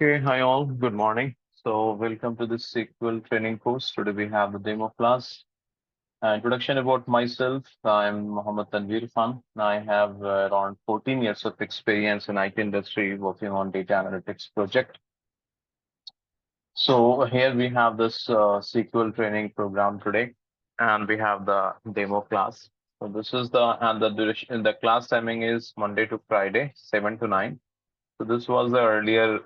Okay, hi all, good morning. So welcome to this SQL training course. Today we have the demo class. Introduction about myself. I'm Mohammed Tanveer Khan. I have around 14 years of experience in IT industry working on data analytics project. So here we have this SQL training program today, and we have the demo class. So this is the duration. The class timing is Monday to Friday, 7 to 9. So this was the earlier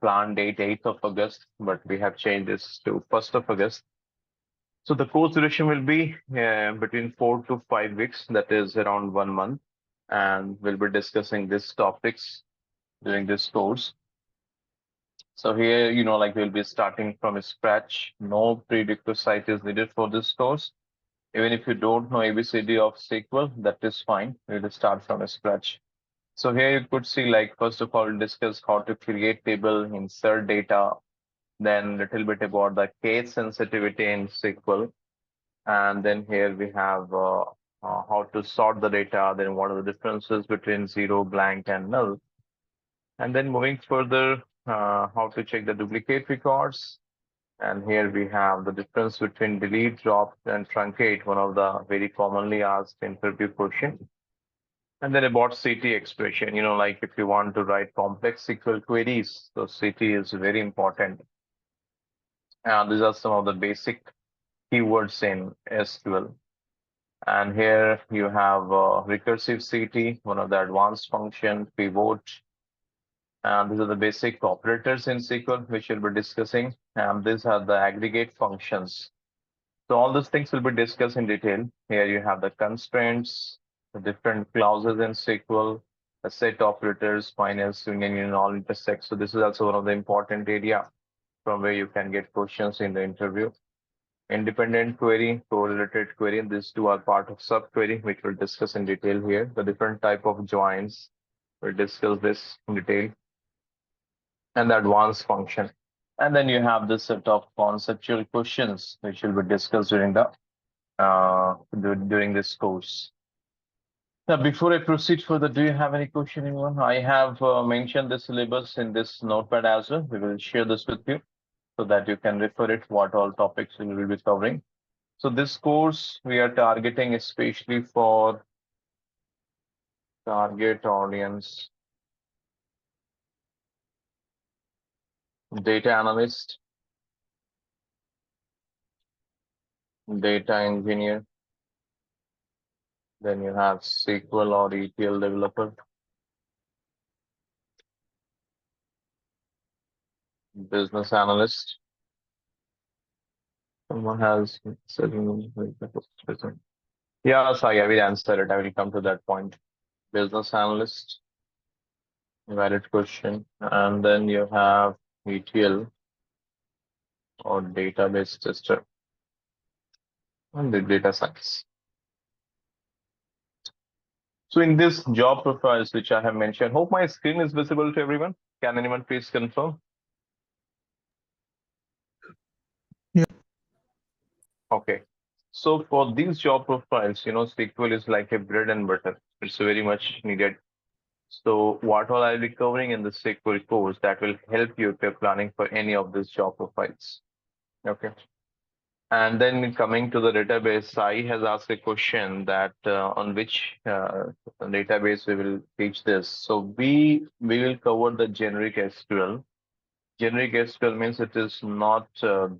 planned date, 8th of August, but we have changed this to 1st of August. So the course duration will be between 4 to 5 weeks, that is around 1 month, and we'll be discussing these topics during this course. So here, like we'll be starting from scratch. No prerequisite is needed for this course. Even if you don't know ABCD of SQL, that is fine. We'll start from scratch. So here you could see, like, first of all, discuss how to create table, insert data, then a little bit about the case sensitivity in SQL. And then here we have how to sort the data, then what are the differences between zero, blank, and null. And then moving further, how to check the duplicate records. And here we have the difference between delete, drop, and truncate, one of the very commonly asked interview question. And then about CT expression, like if you want to write complex SQL queries, so CT is very important. And these are some of the basic keywords in SQL. And here you have recursive CT, one of the advanced function, pivot. And these are the basic operators in SQL, which we'll be discussing. And these are the aggregate functions. So all these things will be discussed in detail. Here you have the constraints, the different clauses in SQL, the set operators, finals, union, all intersect. So this is also one of the important area from where you can get questions in the interview. Independent query, correlated query, these two are part of subquery, which we'll discuss in detail here. The different type of joins, we'll discuss this in detail, and the advanced function. And then you have this set of conceptual questions, which will be discussed during this course. Now, before I proceed further, do you have any question, anyone? I have mentioned the syllabus in this notepad as well. We will share this with you so that you can refer it what all topics we will be covering. So this course we are targeting especially for target audience, data analyst, data engineer, then you have SQL or ETL developer, business analyst. Someone has said, yeah, sorry, I will answer it. I will come to that point. Business analyst, valid question. And then you have ETL or database tester and the data science. So in this job profiles, which I have mentioned, hope my screen is visible to everyone. Can anyone please confirm? Yeah. Okay. So for these job profiles, SQL is like a bread and butter. It's very much needed. So what all I'll be covering in the SQL course that will help you if you're planning for any of these job profiles. Okay. And then coming to the database, Sai has asked a question that on which database we will teach this. So we will cover the generic SQL. Generic SQL means it is not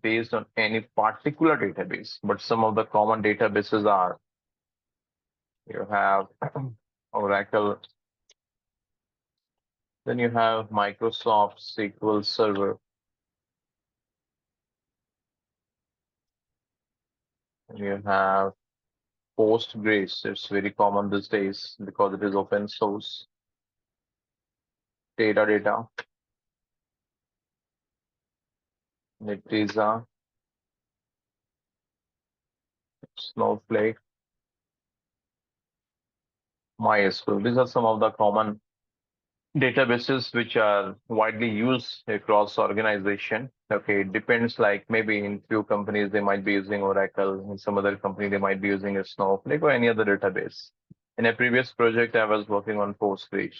based on any particular database, but some of the common databases are, you have Oracle, then you have Microsoft SQL Server, and you have Postgres. It's very common these days because it is open source. Teradata, Netezza, Snowflake, MySQL. These are some of the common databases which are widely used across organization. Okay, it depends, like maybe in few companies they might be using Oracle, in some other company they might be using a Snowflake or any other database. In a previous project, I was working on Postgres.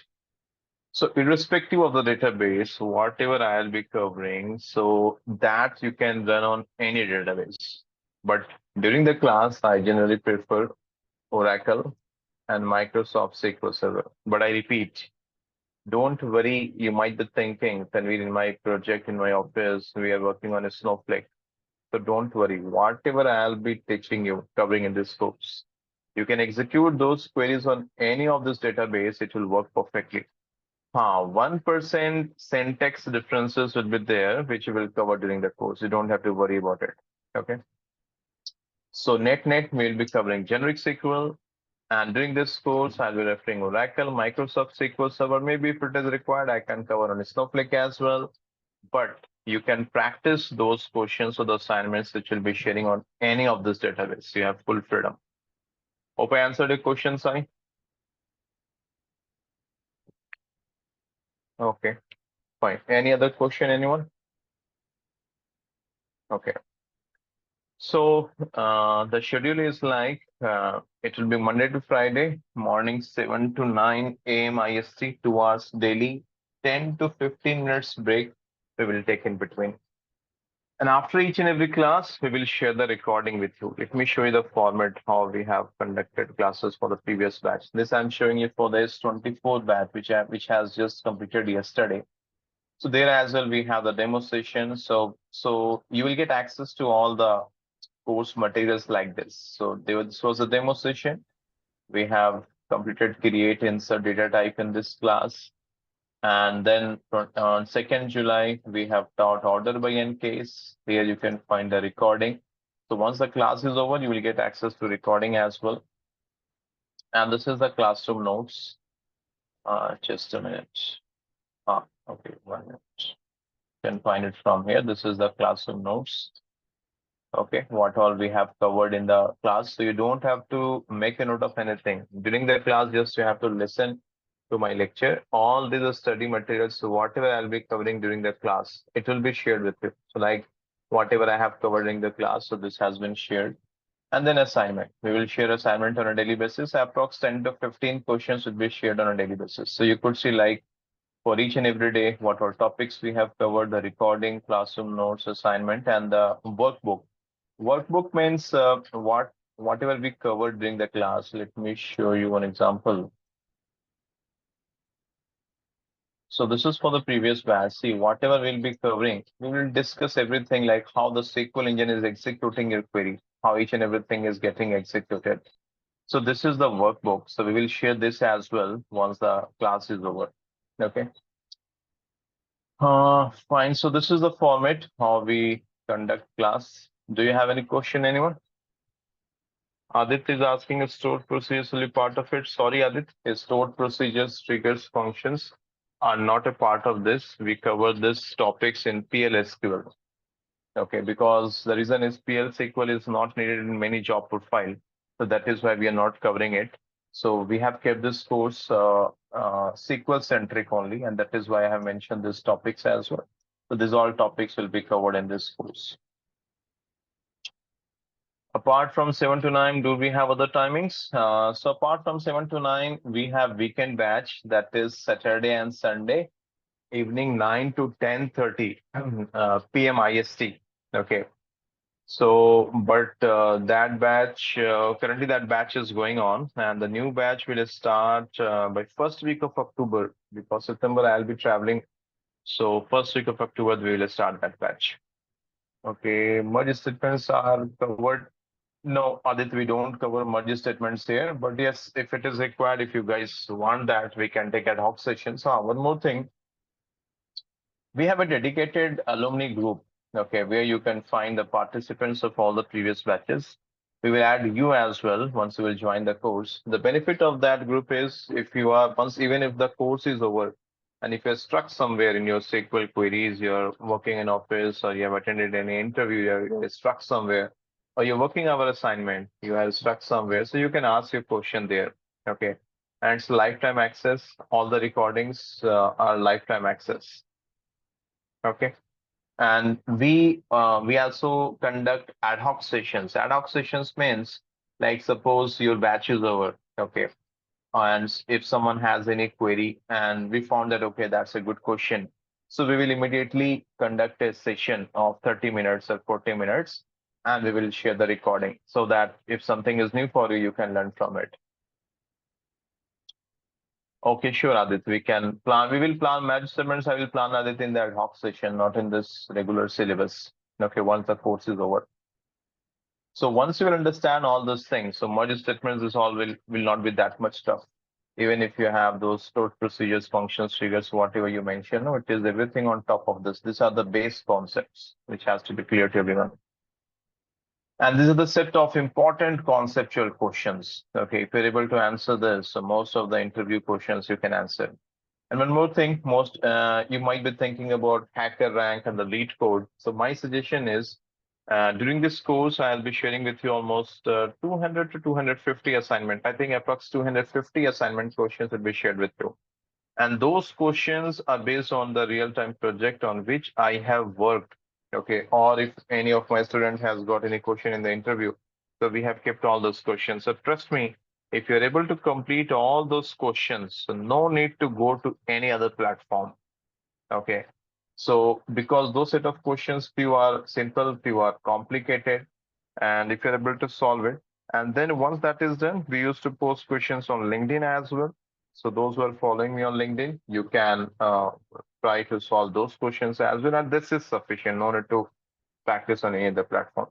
So irrespective of the database, whatever I'll be covering, so that you can run on any database. But during the class, I generally prefer Oracle and Microsoft SQL Server. But I repeat, don't worry, you might be thinking, Tanvir, in my project, in my office, we are working on a Snowflake. So don't worry, whatever I'll be teaching you, covering in this course, you can execute those queries on any of this database, it will work perfectly. 1% syntax differences will be there, which we will cover during the course. You don't have to worry about it. Okay. So net we'll be covering generic SQL. And during this course, I'll be referring Oracle, Microsoft SQL Server. Maybe if it is required, I can cover on Snowflake as well. But you can practice those questions or the assignments which will be sharing on any of this database. You have full freedom. Hope I answered your question, Sai. Okay, fine. Any other question, anyone? Okay. So the schedule is like it will be Monday to Friday, morning 7 to 9 a.m. IST, 2 hours daily, 10 to 15 minutes break we will take in between. And after each and every class, we will share the recording with you. Let me show you the format how we have conducted classes for the previous batch. This I'm showing you for this 24th batch, which has just completed yesterday. So there as well, we have the demo session. So you will get access to all the course materials like this. So this was a demo session. We have completed create insert data type in this class. And then on 2nd July, we have taught order by n case. Here you can find the recording. So once the class is over, you will get access to recording as well. And this is the classroom notes. Just a minute. Okay, 1 minute. You can find it from here. This is the classroom notes. Okay, what all we have covered in the class. So you don't have to make a note of anything. During the class, just you have to listen to my lecture. All these are study materials. So whatever I'll be covering during the class, it will be shared with you. So like whatever I have covered in the class, so this has been shared. And then assignment. We will share assignment on a daily basis. Approx 10 to 15 questions will be shared on a daily basis. So you could see like for each and every day, what all topics we have covered, the recording, classroom notes, assignment, and the workbook. Workbook means whatever we covered during the class. Let me show you one example. So this is for the previous batch. See, whatever we'll be covering, we will discuss everything like how the SQL engine is executing your query, how each and everything is getting executed. So this is the workbook. So we will share this as well once the class is over. Okay. Fine. So this is the format how we conduct class. Do you have any question, anyone? Adit is asking if stored procedures will be part of it. Sorry, Adit, stored procedures, triggers, functions are not a part of this. We cover this topics in PL/SQL. Okay, because the reason is PL/SQL is not needed in many job profile. So that is why we are not covering it. So we have kept this course SQL centric only, and that is why I have mentioned these topics as well. So these all topics will be covered in this course. Apart from 7 to 9, do we have other timings? So apart from 7 to 9, we have weekend batch that is Saturday and Sunday, evening 9 to 10:30 p.m. IST. Okay. So, but that batch, currently that batch is going on, and the new batch will start by first week of October, because September I'll be traveling. So first week of October, we will start that batch. Okay, merge statements are covered. No, Adit, we don't cover merge statements here, but yes, if it is required, if you guys want that, we can take ad hoc sessions. So one more thing, we have a dedicated alumni group, okay, where you can find the participants of all the previous batches. We will add you as well once you will join the course. The benefit of that group is if you are once, even if the course is over, and if you're stuck somewhere in your SQL queries, you're working in office or you have attended any interview, you're stuck somewhere, or you're working our assignment, you are stuck somewhere, so you can ask your question there. Okay. And it's lifetime access. All the recordings are lifetime access. Okay. And we also conduct ad hoc sessions. Ad hoc sessions means like suppose your batch is over. Okay. And if someone has any query and we found that, okay, that's a good question. So we will immediately conduct a session of 30 minutes or 40 minutes and we will share the recording so that if something is new for you, you can learn from it. Okay, sure, Adit. We can plan. We will plan match segments. I will plan Adit in the ad hoc session, not in this regular syllabus. Okay, once the course is over. So once you will understand all those things, so merge statements is all will not be that much tough. Even if you have those stored procedures, functions, triggers, whatever you mentioned, no, it is everything on top of this. These are the base concepts which has to be clear to everyone. And this is the set of important conceptual questions. Okay, if you're able to answer this, so most of the interview questions you can answer. And one more thing, most you might be thinking about hacker rank and the lead code. So my suggestion is during this course, I'll be sharing with you almost 200 to 250 assignment. I think approx 250 assignment questions will be shared with you. And those questions are based on the real-time project on which I have worked. Okay, or if any of my students has got any question in the interview, so we have kept all those questions. So trust me, if you're able to complete all those questions, so no need to go to any other platform. Okay, so because those set of questions, few are simple, few are complicated, and if you're able to solve it, and then once that is done, we used to post questions on LinkedIn as well. So those who are following me on LinkedIn, you can try to solve those questions as well, and this is sufficient. No need to practice on any other platform.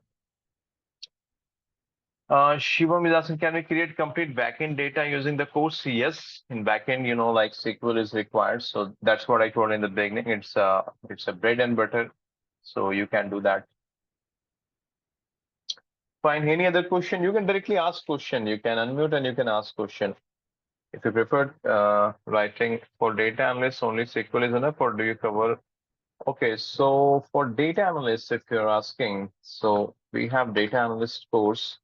Shivam is asking, can we create complete backend data using the course? Yes, in backend, like SQL is required. So that's what I told in the beginning. It's a bread and butter. So you can do that. Fine. Any other question? You can directly ask question. You can unmute and you can ask question. If you prefer writing for data analysts, only SQL is enough, or do you cover? Okay, so for data analysts, if you're asking, so we have data analyst course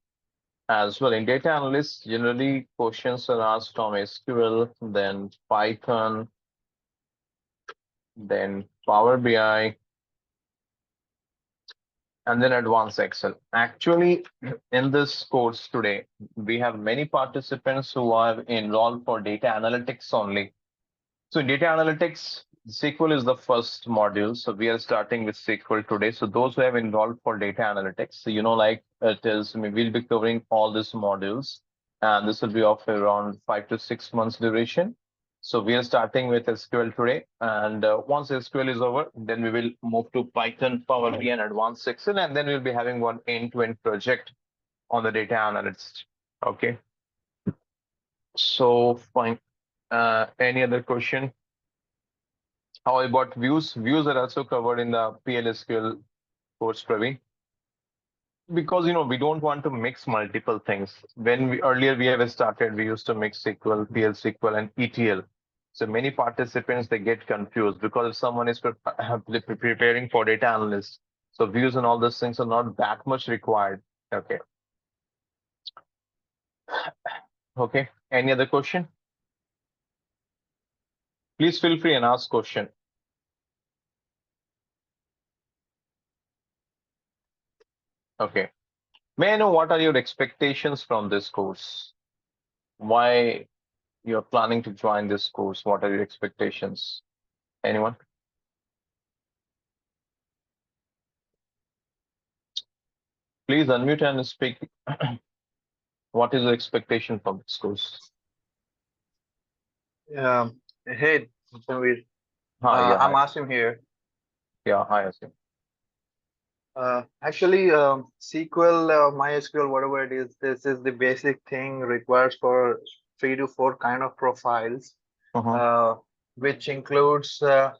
as well. In data analysts, generally questions are asked from SQL, then Python, then Power BI, and then advanced Excel. Actually, in this course today, we have many participants who are enrolled for data analytics only. So in data analytics, SQL is the first module. So we are starting with SQL today. So those who have enrolled for data analytics, so like it is, we'll be covering all these modules, and this will be of around 5 to 6 months duration. So we are starting with SQL today, and once SQL is over, then we will move to Python, Power BI, and advanced Excel, and then we'll be having one end-to-end project on the data analyst. Okay. So fine. Any other question? How about views? Views are also covered in the PLSQL course, Praveen. Because we don't want to mix multiple things. When we earlier we have started, we used to mix SQL, PL and ETL. So many participants they get confused because if someone is preparing for data analyst, so views and all those things are not that much required. Okay. Okay. Any other question? Please feel free and ask question. Okay. May I know what are your expectations from this course? Why you're planning to join this course? What are your expectations? Anyone? Please unmute and speak. What is your expectation from this course? Hey, Samir. Hi, yeah, I'm hi. Asim here. Yeah, hi, Asim. Actually, SQL, MySQL, whatever it is, this is the basic thing requires for 3 to 4 kind of profiles, Uh-huh. uh, which includes uh,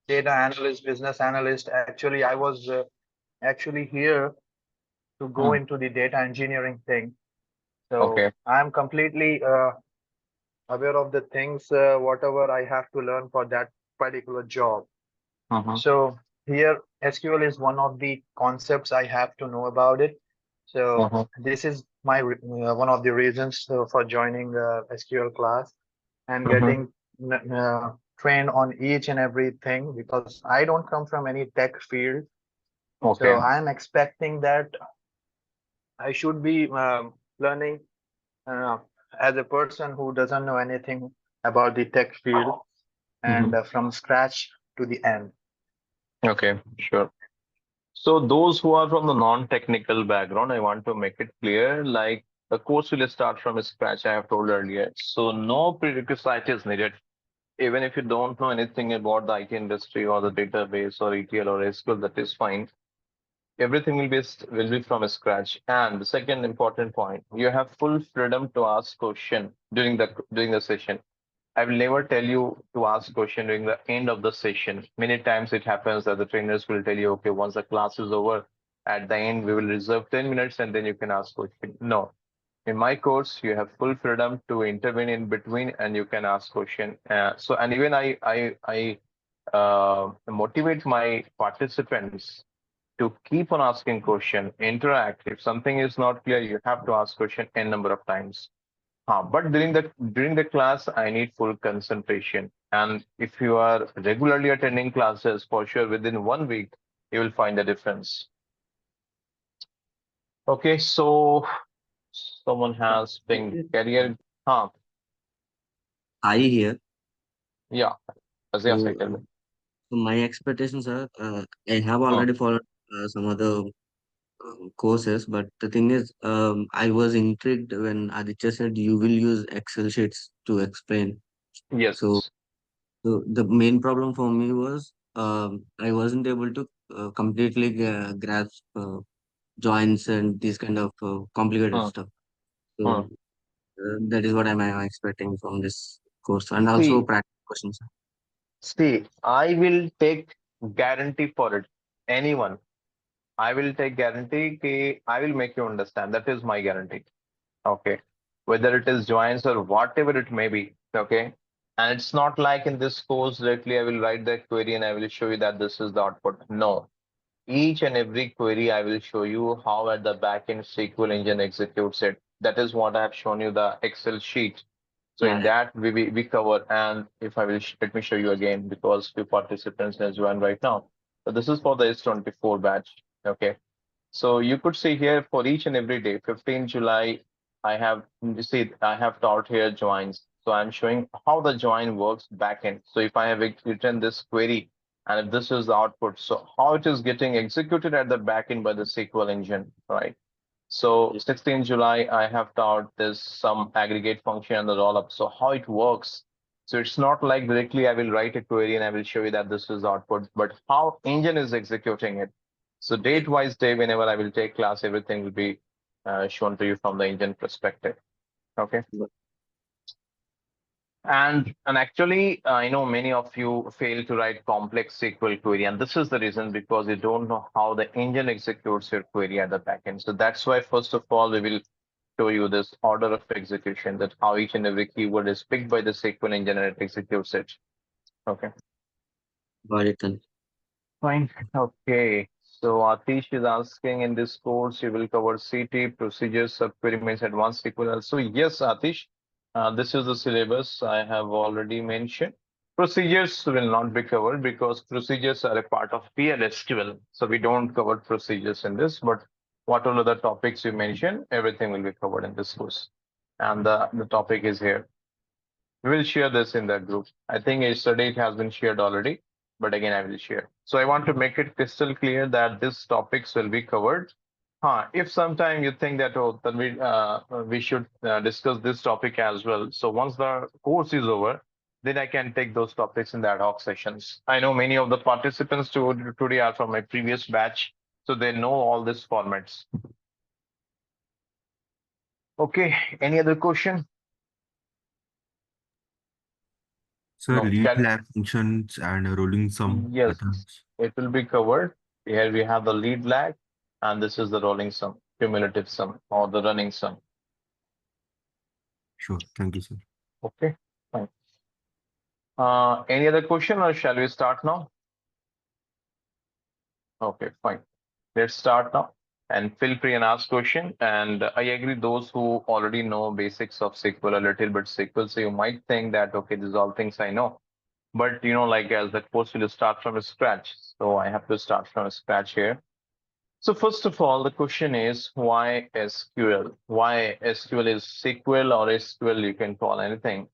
data analyst, business analyst. Actually, I was actually here to go Mm. into the data engineering thing. So Okay. I'm completely aware of the things, whatever I have to learn for that particular job. Uh-huh. So here SQL is one of the concepts I have to know about it. So Uh-huh. this is my one of the reasons for joining SQL class and Uh-huh. getting trained on each and everything because I don't come from any tech field. So Okay. I'm expecting that I should be learning uh, as a person who doesn't know anything about the tech field and Mhm. from scratch to the end. Okay, sure. So those who are from the non-technical background, I want to make it clear, like the course will start from scratch, I have told earlier. So no prerequisite is needed. Even if you don't know anything about the IT industry or the database or ETL or SQL, that is fine. Everything will be from scratch. And the second important point, you have full freedom to ask question during the session. I will never tell you to ask question during the end of the session. Many times it happens that the trainers will tell you, okay, once the class is over, at the end we will reserve 10 minutes and then you can ask question. No, in my course, you have full freedom to intervene in between and you can ask question. And even I motivate my participants to keep on asking question, interact. If something is not clear, you have to ask question n number of times. But during the class, I need full concentration. And if you are regularly attending classes, for sure, within 1 week, you will find the difference. Okay, so someone has been career. Huh, I here. yeah, yes, So, I tell me. so my expectations are I have Hmm, already followed some other courses, but the thing is, I was intrigued when Aditya said you will use Excel sheets to explain. So, yes. so the main problem for me was I wasn't able to completely grasp joins and these kind of complicated Hmm, stuff. hmm. So that is what I'm expecting from this course, and also See, practice questions. I will take guarantee for it. Anyone, I will take guarantee. I will make you understand. That is my guarantee. Okay, whether it is joins or whatever it may be. Okay, and it's not like in this course directly I will write the query and I will show you that this is the output. No, each and every query I will show you how at the backend SQL engine executes it. That is what I have shown you the Excel sheet. So Yeah, in yeah. that we cover, and if I will let me show you again because few participants has joined right now. So this is for the S24 batch. Okay, so you could see here for each and every day, 15 July, I have, you see, I have taught here joins. So I'm showing how the join works backend. So if I have written this query and if this is the output, so how it is getting executed at the backend by the SQL engine, right? So Yeah. 16 July, I have taught this some aggregate function and the rollup. So how it works. So it's not like directly I will write a query and I will show you that this is output, but how engine is executing it. So Yeah. date-wise day, whenever I will take class, everything will be shown to you from the engine perspective. Okay. But And actually, I know many of you fail to write complex SQL query, and this is the reason because you don't know how the engine executes your query at the backend. So that's why, first of all, we will show you this order of execution, that how each and every keyword is picked by the SQL engine and it executes it. Okay. got it then. Fine. Okay. So Atish is asking in this course, you will cover CT, procedures, subquery means advanced SQL. So yes, Atish, this is the syllabus I have already mentioned. Procedures will not be covered because procedures are a part of PLSQL. So we don't cover procedures in this, but what all other topics you mentioned, everything will be covered in this course. And the topic is here. We will share this in the group. I think yesterday it has been shared already, but again, I will share. So I want to make it crystal clear that these topics will be covered. If sometime you think that, oh, then we should discuss this topic as well. So once the course is over, then I can take those topics in the ad hoc sessions. I know many of the participants today are from my previous batch, so they know all these formats. Okay, any other question? Sir, No, lead shall lag functions and rolling sum yes, methods. it will be covered. Here we have the lead lag, and this is the rolling sum, cumulative sum, or the running sum. Sure. Thank you, sir. Okay, fine. Any other question, or shall we start now? Okay, fine. Let's start now. And feel free and ask question. And I agree, those who already know basics of SQL, a little bit SQL, so you might think that, okay, these are all things I know. But like as the course will start from scratch, so I have to start from scratch here. So first of all, the question is why SQL? Why SQL is SQL or SQL, you can call anything.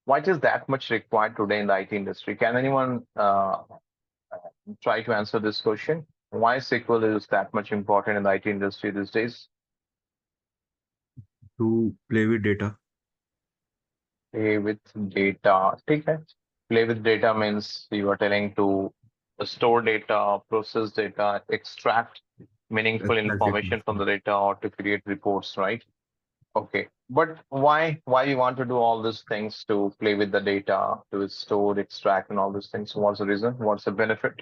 Why is that much required today in the IT industry? Can anyone try to answer this question? Why SQL is that much important in the IT industry these days? to play with data. Play with data. Okay. Play with data means you are telling to store data, process data, extract meaningful Extract data. information from the data, or to create reports, right? Okay. But why you want to do all these things, to play with the data, to store, extract, and all these things? What's the reason? What's the benefit?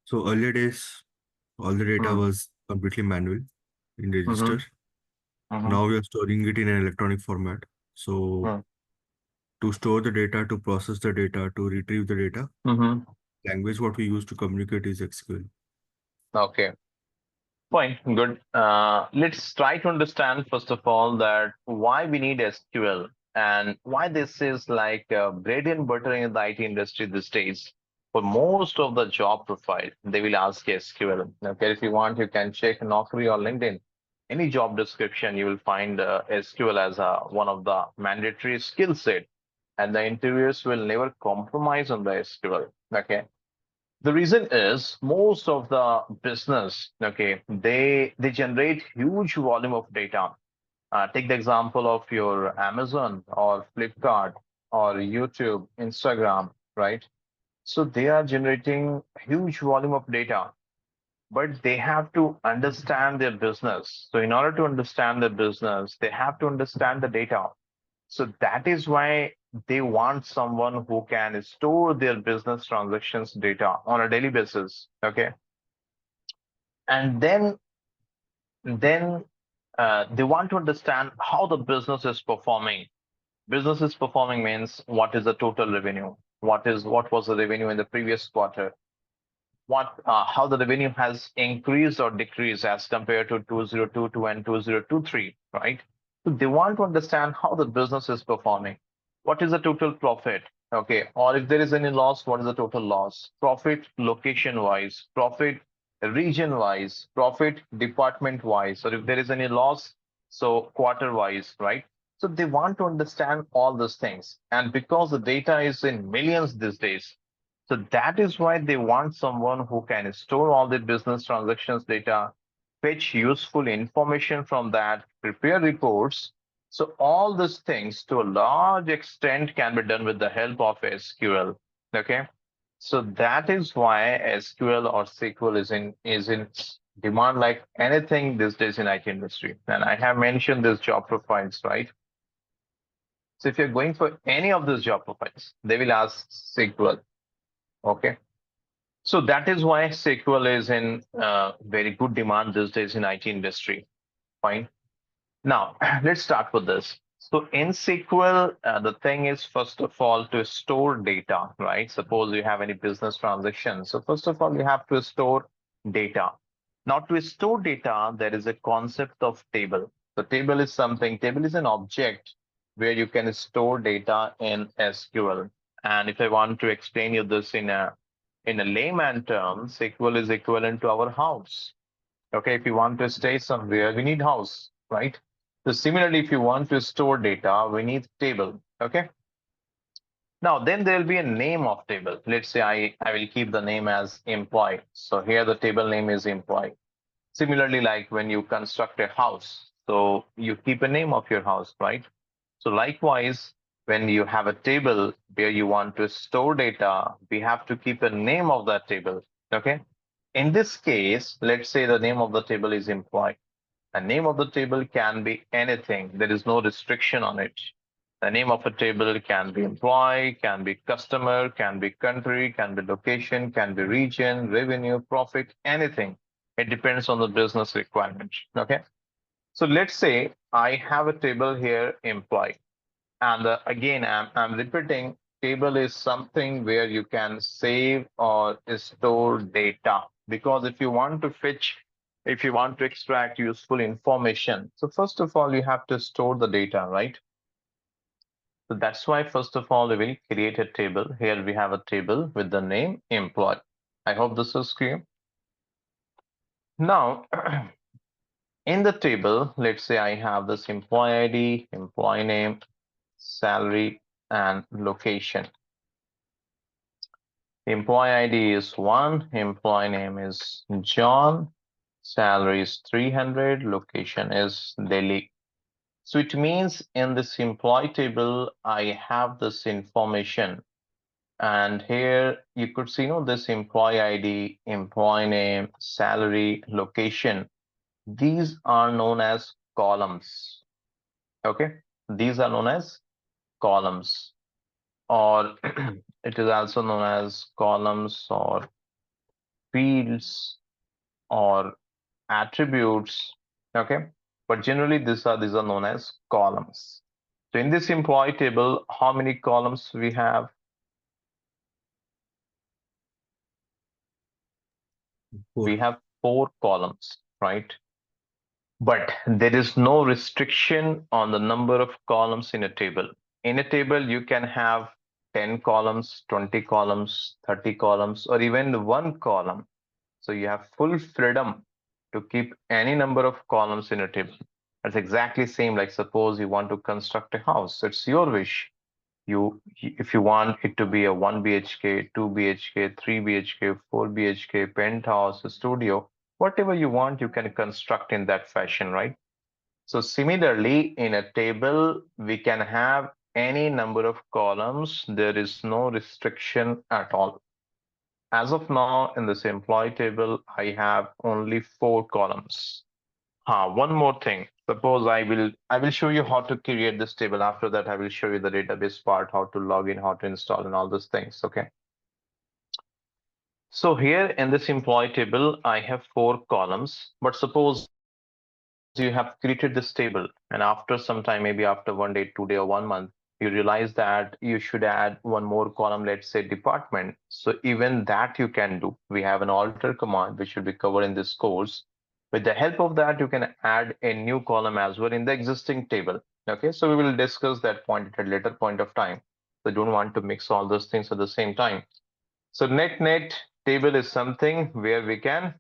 So earlier days, all the data Hmm. was completely manual in register. Mm-hmm. Mm-hmm. Now we are storing it in an electronic format. So to store the data, to process the data, to retrieve the data, Mm-hmm. language what we use to communicate is SQL. Okay. Fine, good. Let's try to understand first of all that why we need SQL and why this is like bread and butter in the IT industry these days. For most of the job profile, they will ask SQL. Okay, if you want, you can check Naukri or LinkedIn. Any job description, you will find SQL as one of the mandatory skill set, and the interviewers will never compromise on the SQL. Okay, the reason is most of the business, okay, they generate huge volume of data. Take the example of your Amazon or Flipkart or YouTube, Instagram, right? So they are generating huge volume of data, but they have to understand their business. So in order to understand the business, they have to understand the data. So that is why they want someone who can store their business transactions data on a daily basis. Okay. And then they want to understand how the business is performing. Business is performing means what is the total revenue? What was the revenue in the previous quarter? What how the revenue has increased or decreased as compared to 2022 and 2023, right? So they want to understand how the business is performing. What is the total profit? Okay, or if there is any loss, what is the total loss? Profit location wise, profit region wise, profit department wise, or if there is any loss, so quarter wise, right? So they want to understand all these things. And because the data is in millions these days, so that is why they want someone who can store all the business transactions data, fetch useful information from that, prepare reports. So all these things to a large extent can be done with the help of SQL. Okay. So that is why SQL or SQL is in demand like anything these days in IT industry. And I have mentioned these job profiles, right? So if you're going for any of these job profiles, they will ask SQL. Okay. So that is why SQL is in very good demand these days in IT industry. Fine. Now let's start with this. So in SQL, the thing is first of all to store data, right? Suppose you have any business transaction. So first of all, you have to store data. Now to store data, there is a concept of table. The table is something. Table is an object where you can store data in SQL. And if I want to explain you this in a layman term, SQL is equivalent to our house. Okay, if you want to stay somewhere, we need house, right? So similarly, if you want to store data, we need table. Okay. Now then there'll be a name of table. Let's say I will keep the name as employee. So here the table name is employee. Similarly, like when you construct a house, so you keep a name of your house, right? So likewise, when you have a table where you want to store data, we have to keep a name of that table. Okay. In this case, let's say the name of the table is employee. The name of the table can be anything. There is no restriction on it. The name of a table can be employee, can be customer, can be country, can be location, can be region, revenue, profit, anything. It depends on the business requirement. Okay. So let's say I have a table here, employee. And again, I'm repeating, table is something where you can save or store data. Because if you want to fetch, if you want to extract useful information, so first of all, you have to store the data, right? So that's why, first of all, we will create a table. Here we have a table with the name employee. I hope this is clear. Now, in the table, let's say I have this employee ID, employee name, salary, and location. Employee ID is 1, employee name is John, salary is 300, location is Delhi. So it means in this employee table, I have this information. And here you could see, this employee ID, employee name, salary, location. These are known as columns. Okay, these are known as columns, or it is also known as columns or fields or attributes. Okay, but generally these are known as columns. So in this employee table, how many columns we have? Four. We have 4 columns, right? But there is no restriction on the number of columns in a table. In a table, you can have 10 columns, 20 columns, 30 columns, or even 1 column. So you have full freedom to keep any number of columns in a table. It's exactly same like suppose you want to construct a house. It's your wish. If you want it to be a 1 BHK, 2 BHK, 3 BHK, 4 BHK, penthouse, a studio, whatever you want, you can construct in that fashion, right? So similarly, in a table, we can have any number of columns. There is no restriction at all. As of now, in this employee table, I have only 4 columns. One more thing. Suppose I will show you how to create this table. After that, I will show you the database part, how to log in, how to install, and all those things. Okay. So here in this employee table, I have 4 columns. But suppose you have created this table, and after some time, maybe after 1 day, 2 day, or 1 month, you realize that you should add one more column, let's say department. So even that you can do. We have an alter command which will be covered in this course. With the help of that, you can add a new column as well in the existing table. Okay, so we will discuss that point at a later point of time. So don't want to mix all those things at the same time. So net table is something where we can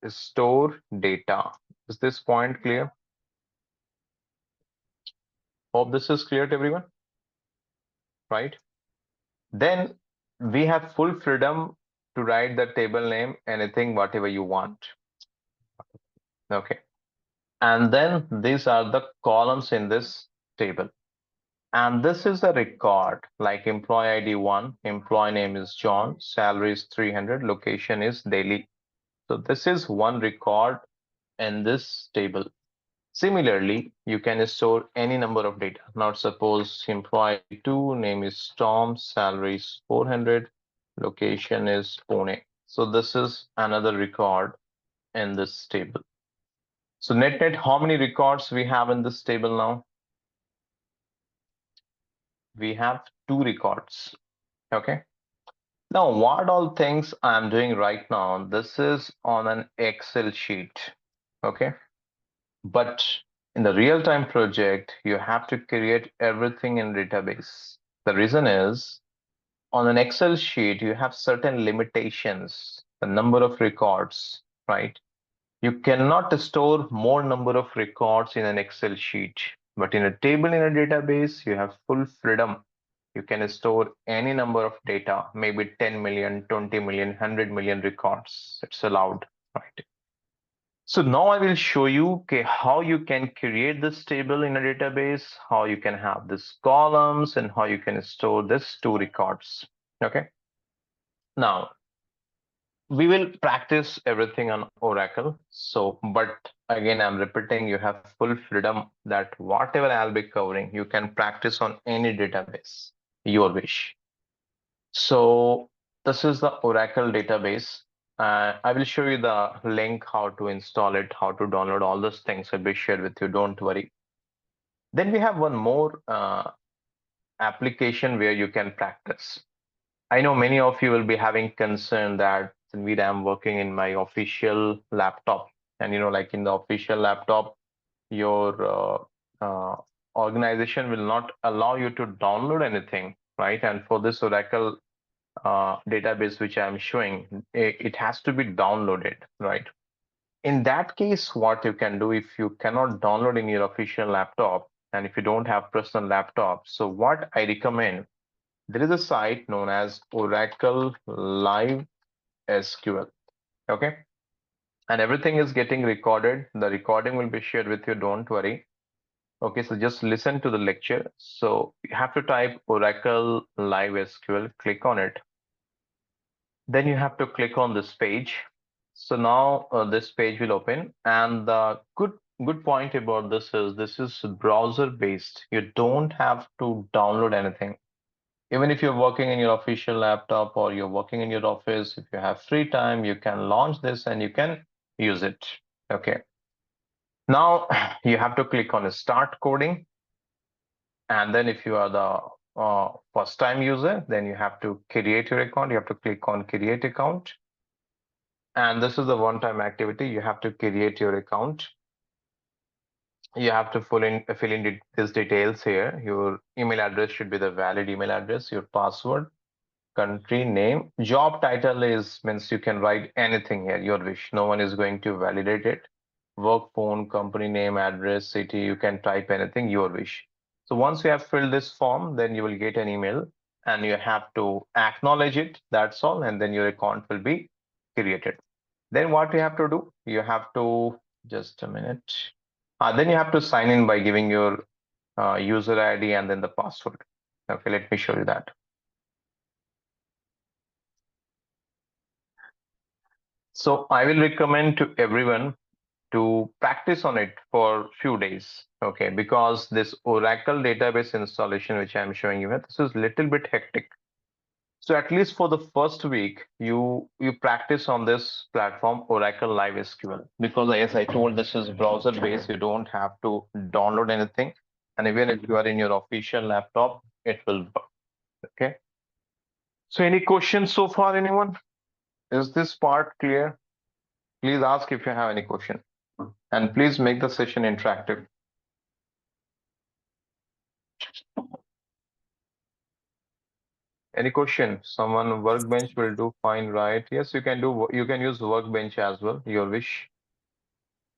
store data. Is this point clear? Hope this is clear to everyone, right? Then we have full freedom to write the table name, anything, whatever you want. Okay. And then these are the columns in this table. And this is a record like employee ID 1, employee name is John, salary is 300, location is Delhi. So this is one record in this table. Similarly, you can store any number of data. Now suppose employee 2, name is Tom, salary is 400, location is Pune. So this is another record in this table. So net, how many records we have in this table now? We have 2 records. Okay. Now, what all things I'm doing right now, this is on an Excel sheet. Okay. But in the real-time project, you have to create everything in database. The reason is on an Excel sheet, you have certain limitations, the number of records, right? You cannot store more number of records in an Excel sheet, but in a table in a database, you have full freedom. You can store any number of data, maybe 10 million, 20 million, 100 million records. It's allowed, right? So now I will show you how you can create this table in a database, how you can have this columns, and how you can store this 2 records. Okay. Now we will practice everything on Oracle. So, but again, I'm repeating, you have full freedom that whatever I'll be covering, you can practice on any database, your wish. So this is the Oracle database. I will show you the link, how to install it, how to download all those things will be shared with you. Don't worry. Then we have one more application where you can practice. I know many of you will be having concern that Sanveer, I'm working in my official laptop, and like in the official laptop, your organization will not allow you to download anything, right? And for this Oracle database which I'm showing, it has to be downloaded, right? In that case, what you can do if you cannot download in your official laptop and if you don't have personal laptop, so what I recommend, there is a site known as Oracle Live SQL. Okay. And everything is getting recorded. The recording will be shared with you. Don't worry. Okay. So just listen to the lecture. So you have to type Oracle Live SQL, click on it. Then you have to click on this page. So now this page will open, and the good point about this is browser based. You don't have to download anything. Even if you're working in your official laptop or you're working in your office, if you have free time, you can launch this and you can use it. Okay. Now you have to click on start coding. And then if you are the first time user, then you have to create your account. You have to click on create account. And this is the one-time activity. You have to create your account. You have to fill in these details here. Your email address should be the valid email address, your password, country name, job title is means you can write anything here, your wish. No one is going to validate it. Work phone, company name, address, city, you can type anything, your wish. So once you have filled this form, then you will get an email and you have to acknowledge it. That's all. And then your account will be created. Then what you have to do, you have to just a minute. Then you have to sign in by giving your user ID and then the password. Okay, let me show you that. So I will recommend to everyone to practice on it for few days. Okay, because this Oracle database installation, which I'm showing you, this is little bit hectic. So at least for the first week, you practice on this platform, Oracle Live SQL, because as I told, this is browser based. You don't have to download anything, and even if you are in your official laptop, it will work. Okay. So any questions so far, anyone? Is this part clear? Please ask if you have any question, and please make the session interactive. Any question? Someone workbench will do fine, right? Yes, you can do. You can use workbench as well. Your wish.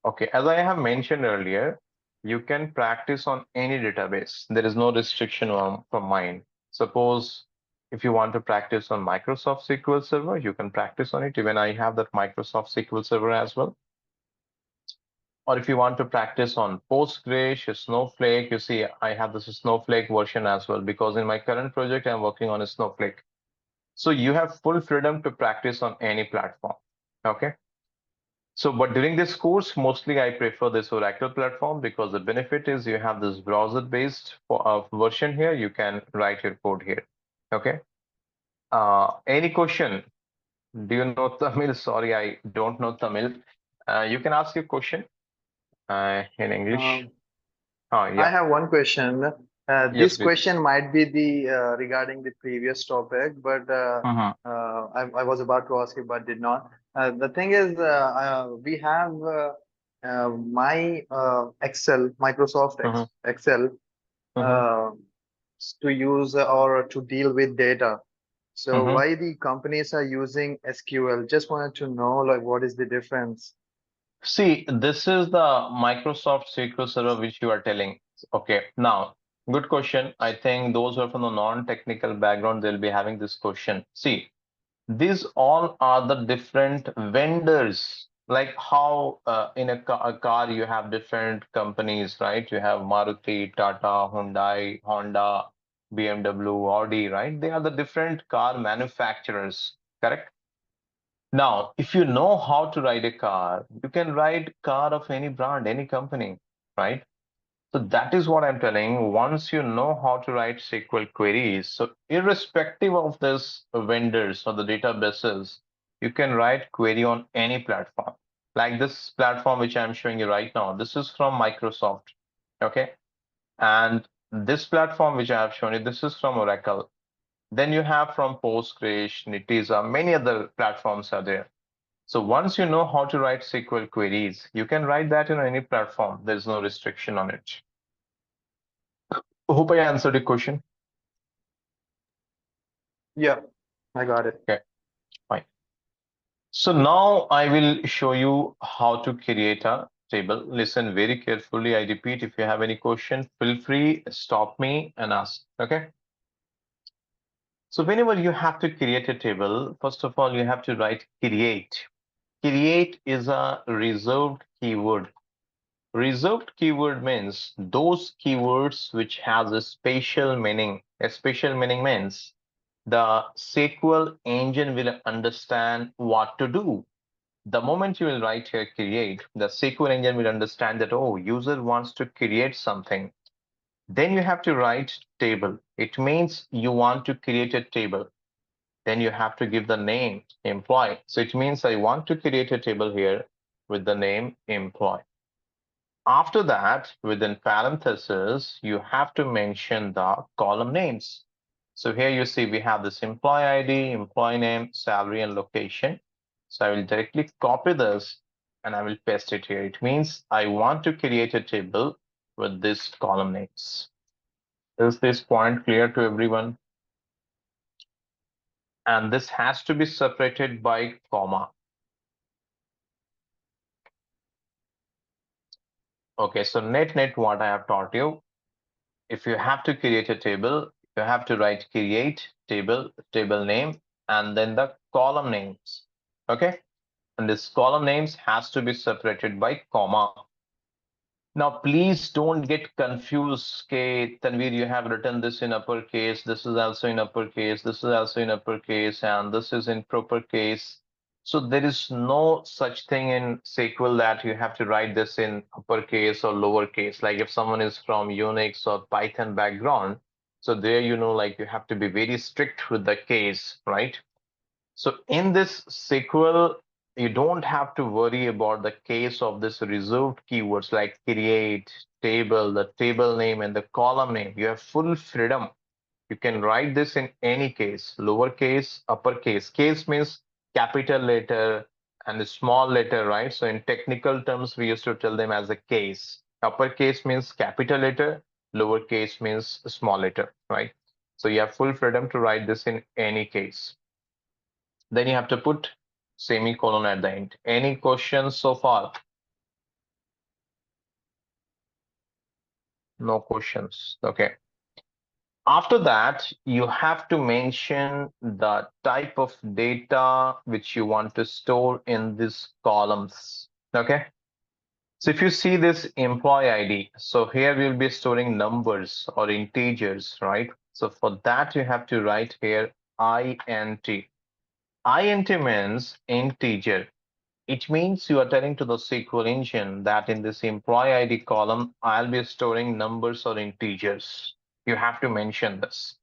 Okay, as I have mentioned earlier, you can practice on any database. There is no restriction from mine. Suppose if you want to practice on Microsoft SQL Server, you can practice on it. Even I have that Microsoft SQL Server as well. Or if you want to practice on Postgres, Snowflake, you see, I have this Snowflake version as well, because in my current project, I'm working on a Snowflake. So you have full freedom to practice on any platform. Okay. So, but during this course, mostly I prefer this Oracle platform because the benefit is you have this browser-based version here. You can write your code here. Okay. Any question? Do you know Tamil? Sorry, I don't know Tamil. You can ask your question in English. Yeah. I have one question. Yes, This please. question might be the regarding the previous topic, but I was about to ask it, but did not. The thing is, we have my Excel, Microsoft Excel, uh, to use or to deal with data. So why the companies are using SQL? Just wanted to know, like, what is the difference? See, this is the Microsoft SQL Server which you are telling. Okay, now, good question. I think those who are from the non-technical background, they'll be having this question. See, these all are the different vendors. Like how in a car you have different companies, right? You have Maruti, Tata, Hyundai, Honda, BMW, Audi, right? They are the different car manufacturers, correct? Now, if you know how to ride a car, you can ride car of any brand, any company, right? So that is what I'm telling. Once you know how to write SQL queries, so irrespective of this vendors or the databases, you can write query on any platform. Like this platform which I'm showing you right now, this is from Microsoft, okay? And this platform which I have shown you, this is from Oracle. Then you have from Postgres, Nitiza, many other platforms are there. So once you know how to write SQL queries, you can write that in any platform. There's no restriction on it. Hope I answered your question. Yeah. I got it. Okay, fine. So now I will show you how to create a table. Listen very carefully. I repeat, if you have any question, feel free, stop me and ask. Okay. So whenever you have to create a table, first of all, you have to write create. Create is a reserved keyword. Reserved keyword means those keywords which has a special meaning. A special meaning means the SQL engine will understand what to do. The moment you will write here create, the SQL engine will understand that, oh, user wants to create something. Then you have to write table. It means you want to create a table. Then you have to give the name employee. So it means I want to create a table here with the name employee. After that, within parentheses, you have to mention the column names. So here you see we have this employee ID, employee name, salary, and location. So I will directly copy this and I will paste it here. It means I want to create a table with these column names. Is this point clear to everyone? And this has to be separated by comma. Okay, so net what I have taught you, if you have to create a table, you have to write create table, table name, and then the column names. Okay, and this column names has to be separated by comma. Now, please don't get confused. Okay, Tanvir, you have written this in uppercase. This is also in uppercase. This is also in uppercase, and this is in proper case. So there is no such thing in SQL that you have to write this in uppercase or lowercase. Like if someone is from Unix or Python background, so there like you have to be very strict with the case, right? So in this SQL, you don't have to worry about the case of this reserved keywords like create, table, the table name, and the column name. You have full freedom. You can write this in any case, lowercase, uppercase. Case means capital letter and a small letter, right? So in technical terms, we used to tell them as a case. Uppercase means capital letter, lowercase means small letter, right? So you have full freedom to write this in any case. Then you have to put semicolon at the end. Any questions so far? No questions. Okay. After that, you have to mention the type of data which you want to store in these columns. Okay. So if you see this employee ID, so here we'll be storing numbers or integers, right? So for that, you have to write here int. Int means integer. It means you are telling to the SQL engine that in this employee ID column, I'll be storing numbers or integers. You have to mention this.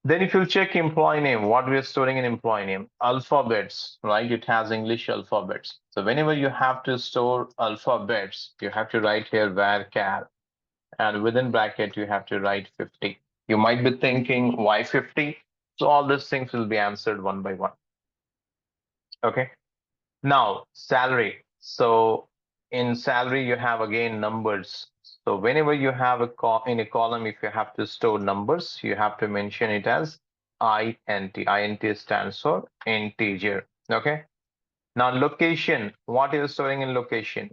Then if you check employee name, what we are storing in employee name? Alphabets, right? It has English alphabets. So whenever you have to store alphabets, you have to write here varchar. And within bracket, you have to write 50. You might be thinking, why 50? So all these things will be answered one by one. Okay. Now, salary. So in salary, you have again numbers. So whenever you have in a column, if you have to store numbers, you have to mention it as int. Int stands for integer. Okay. Now location. What is storing in location?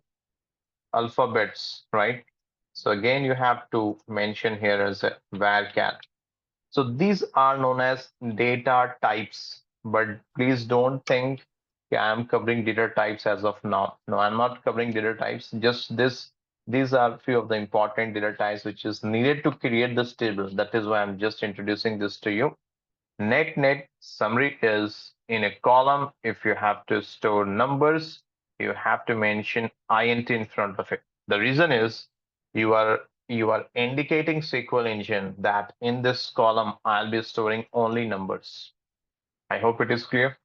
Alphabets, right? So again, you have to mention here as a varchar. So these are known as data types, but please don't think I'm covering data types as of now. No, I'm not covering data types. Just this, these are few of the important data types which is needed to create this table. That is why I'm just introducing this to you. Net summary is in a column. If you have to store numbers, you have to mention int in front of it. The reason is you are indicating SQL engine that in this column I'll be storing only numbers. I hope it is clear.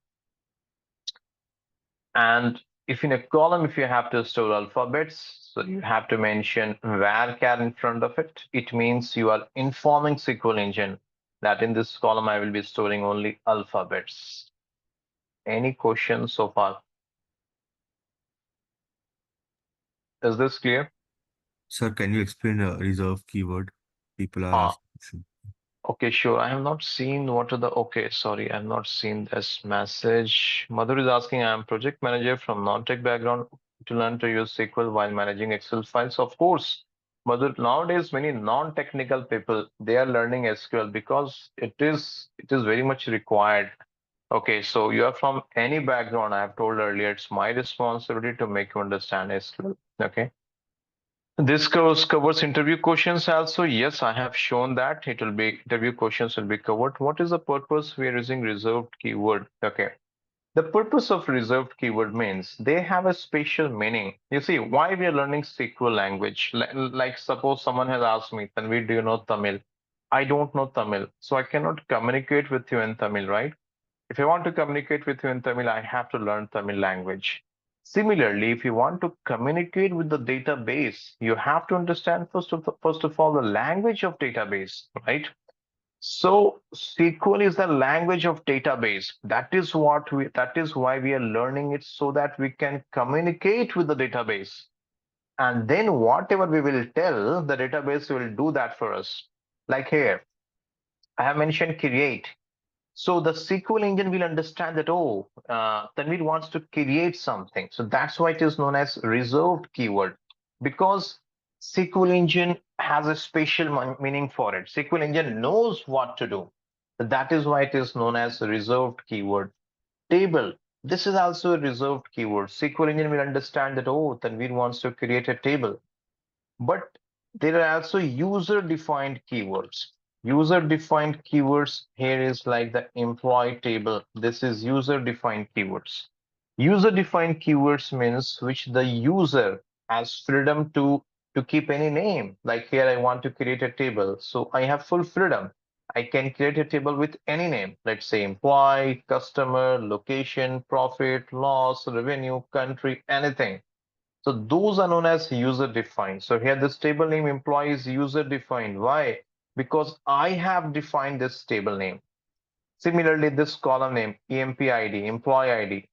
And if in a column, if you have to store alphabets, so you have to mention varchar in front of it. It means you are informing SQL engine that in this column I will be storing only alphabets. Any questions so far? Is this clear? Sir, can you explain a reserve keyword? People are Ah, asking. Okay, sure. I have not seen what are the, okay, sorry, I have not seen this message. Madhur is asking, I am project manager from non-tech background to learn to use SQL while managing Excel files. Of course, Madhur, nowadays many non-technical people, they are learning SQL because it is very much required. Okay, so you are from any background, I have told earlier, it's my responsibility to make you understand SQL. Okay. This covers interview questions also. Yes, I have shown that it will be interview questions will be covered. What is the purpose we are using reserved keyword? Okay. The purpose of reserved keyword means they have a special meaning. You see, why we are learning SQL language? Like suppose someone has asked me, Tanvi, do you know Tamil? I don't know Tamil, so I cannot communicate with you in Tamil, right? If I want to communicate with you in Tamil, I have to learn Tamil language. Similarly, if you want to communicate with the database, you have to understand first of all the language of database, right? So SQL is the language of database. That is why we are learning it so that we can communicate with the database. And then whatever we will tell, the database will do that for us. Like here, I have mentioned create. So the SQL engine will understand that, oh, Tanvir wants to create something. So that's why it is known as reserved keyword, because SQL engine has a special meaning for it. SQL engine knows what to do. That is why it is known as reserved keyword. Table. This is also a reserved keyword. SQL engine will understand that, oh, Tanvir wants to create a table. But there are also user-defined keywords. User-defined keywords here is like the employee table. This is user-defined keywords. User-defined keywords means which the user has freedom to keep any name. Like here, I want to create a table. So I have full freedom. I can create a table with any name. Let's say employee, customer, location, profit, loss, revenue, country, anything. So those are known as user defined. So here this table name employee is user defined. Why? Because I have defined this table name. Similarly, this column name, EMP ID, employee ID,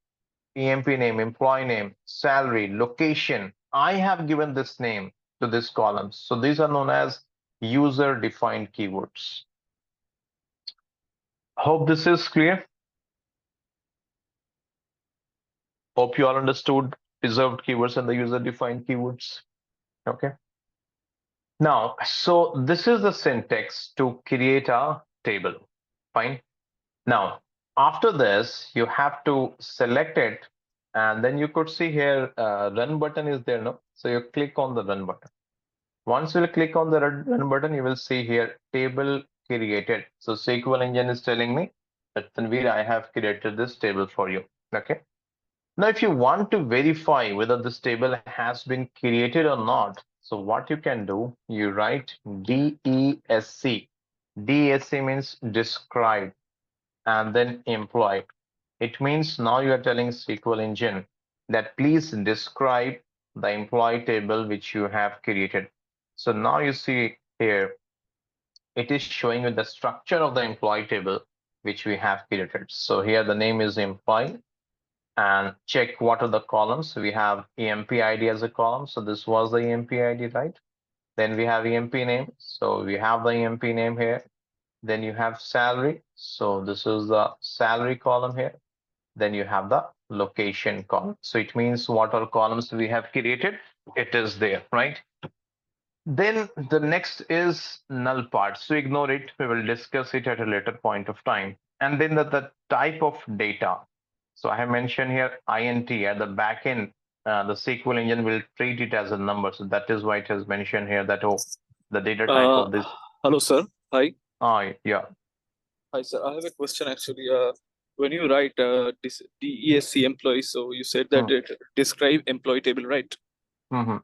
EMP name, employee name, salary, location. I have given this name to this column. So these are known as user defined keywords. Hope this is clear. Hope you all understood reserved keywords and the user defined keywords. Okay. Now, so this is the syntax to create a table. Fine. Now, after this, you have to select it, and then you could see here, run button is there, no? So you click on the run button. Once you click on the run button, you will see here table created. So SQL engine is telling me that Tanvir, I have created this table for you. Okay. Now, if you want to verify whether this table has been created or not, so what you can do, you write DESC. DESC means describe and then employ. It means now you are telling SQL engine that please describe the employee table which you have created. So now you see here, it is showing you the structure of the employee table which we have created. So here the name is employee, and check what are the columns. We have EMP ID as a column. So this was the EMP ID, right? Then we have EMP name. So we have the EMP name here. Then you have salary. So this is the salary column here. Then you have the location column. So it means what all columns we have created, it is there, right? Then the next is null part. So ignore it. We will discuss it at a later point of time. And then the type of data. So I have mentioned here int at the back end. The SQL engine will treat it as a number. So that is why it has mentioned here that, oh, the data type of this. Hello, sir. Hi. Yeah. Hi, sir. I have a question actually. When you write this DESC employee, so you said that it describe employee table, right?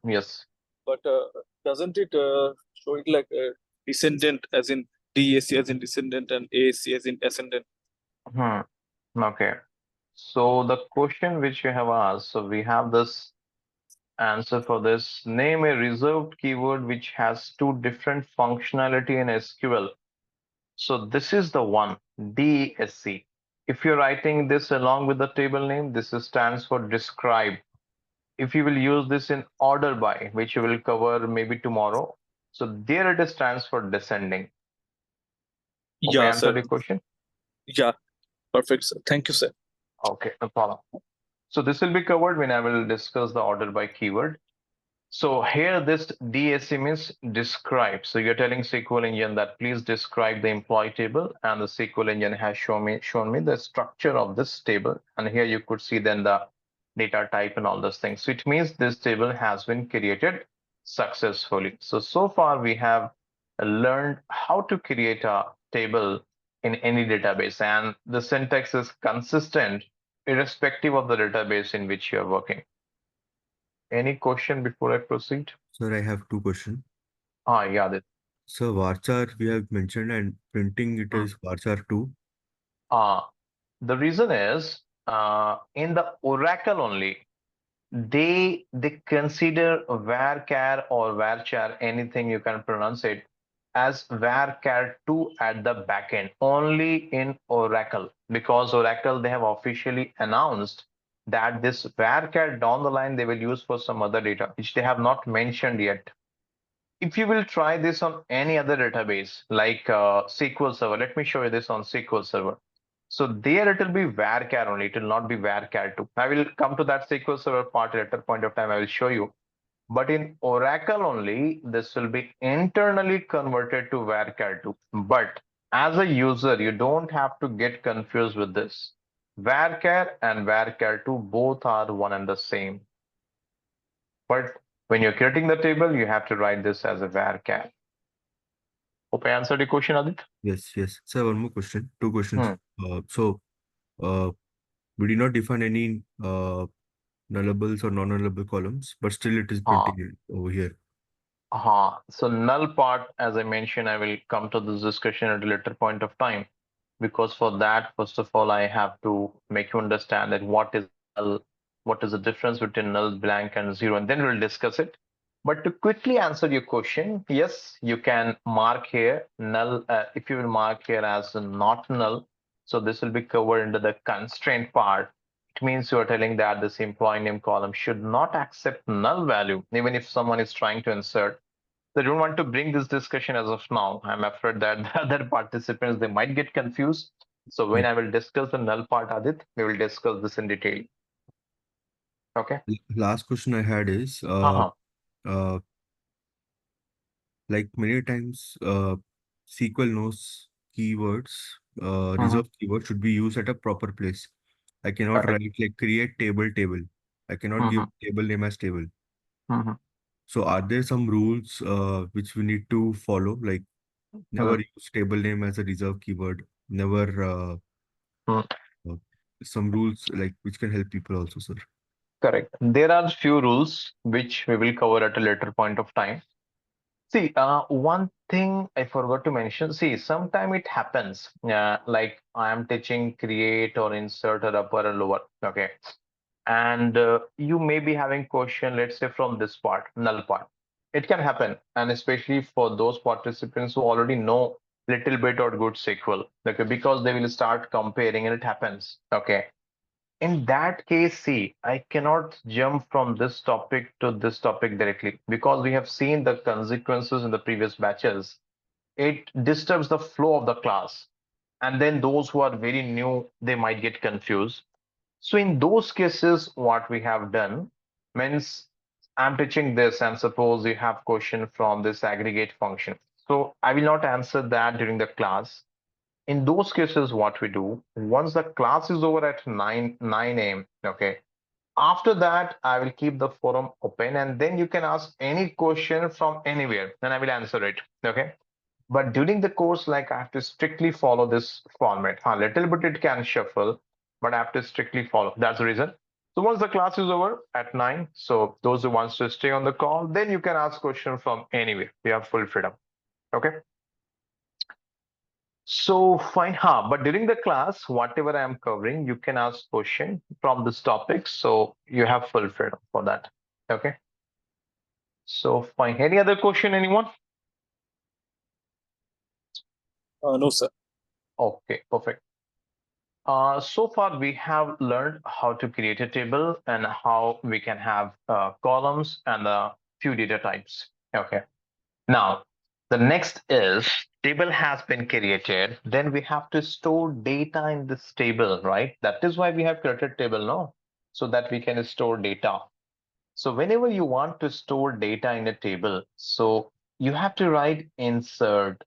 Yes. But doesn't it show it like a descendant as in DESC as in descendant and ASC as in ascendant? Okay. So the question which you have asked, so we have this answer for this. Name a reserved keyword which has two different functionality in SQL. So this is the one, DESC. If you're writing this along with the table name, this stands for describe. If you will use this in order by, which you will cover maybe tomorrow, so there it stands for descending. Hope I Yeah, answered sir. your question. Yeah, perfect, sir. Thank you, sir. Okay, no problem. So this will be covered when I will discuss the order by keyword. So here this DSE means describe. So you're telling SQL engine that please describe the employee table, and the SQL engine has shown me the structure of this table. And here you could see then the data type and all those things. So it means this table has been created successfully. So far we have learned how to create a table in any database, and the syntax is consistent irrespective of the database in which you are working. Any question before I proceed? Sir, I have two questions. Yeah, that. So varchar we have mentioned, and printing it is varchar 2. The reason is in the Oracle only, they consider varchar or varchar, anything you can pronounce it, as varchar2 at the backend only in Oracle, because Oracle they have officially announced that this varchar down the line they will use for some other data which they have not mentioned yet. If you will try this on any other database like SQL Server, let me show you this on SQL Server. So there it will be varchar only, it will not be varchar2. I will come to that SQL Server part at a point of time, I will show you. But in Oracle only, this will be internally converted to varchar2. But as a user, you don't have to get confused with this. Varchar and varchar2 both are one and the same. But when you're creating the table, you have to write this as a varchar. Hope I answered your question, Adit. Yes, yes. Sir, one more question. Two questions. Uh, we did not define any nullables or non-nullable columns, but still it is Uh, printing it over here. so null part, as I mentioned, I will come to this discussion at a later point of time, because for that, first of all, I have to make you understand that what is null, what is the difference between null, blank, and zero, and then we'll discuss it. But to quickly answer your question, yes, you can mark here null. If you will mark here as not null, so this will be covered under the constraint part. It means you are telling that this employee name column should not accept null value, even if someone is trying to insert. So I don't want to bring this discussion as of now. I'm afraid that the other participants, they might get confused. So when Yeah. I will discuss the null part, Adit, we will discuss this in detail. Okay. Last question I had is, uh, like many times, SQL knows keywords, reserved keywords should be used at a proper place. I cannot Correct. write like create table. I cannot give table name as table. So are there some rules which we need to follow? Like never use table name as a reserved keyword. Never uh, some rules like which can help people also, sir. Correct. There are few rules which we will cover at a later point of time. See, one thing I forgot to mention. See, sometime it happens. Like I am teaching create or insert or upper or lower. Okay, and you may be having question, let's say from this part, null part. It can happen, and especially for those participants who already know little bit or good SQL, okay, because they will start comparing, and it happens. Okay, in that case, see, I cannot jump from this topic to this topic directly because we have seen the consequences in the previous batches. It disturbs the flow of the class. And then those who are very new, they might get confused. So in those cases, what we have done means I'm teaching this, and suppose you have question from this aggregate function. So I will not answer that during the class. In those cases, what we do, once the class is over at 9 a.m., okay, after that, I will keep the forum open, and then you can ask any question from anywhere, and I will answer it. Okay. But during the course, like I have to strictly follow this format. A little bit it can shuffle, but I have to strictly follow. That's the reason. So once the class is over at 9, so those who wants to stay on the call, then you can ask question from anywhere. You have full freedom. Okay. So fine, but during the class, whatever I am covering, you can ask question from this topic. So you have full freedom for that. Okay. So fine. Any other question, anyone? No, sir. Okay, perfect. So far we have learned how to create a table and how we can have columns and a few data types. Okay. Now, The next is table has been created. Then we have to store data in this table, right? That is why we have created table, no? So that we can store data. So whenever you want to store data in a table, so you have to write insert.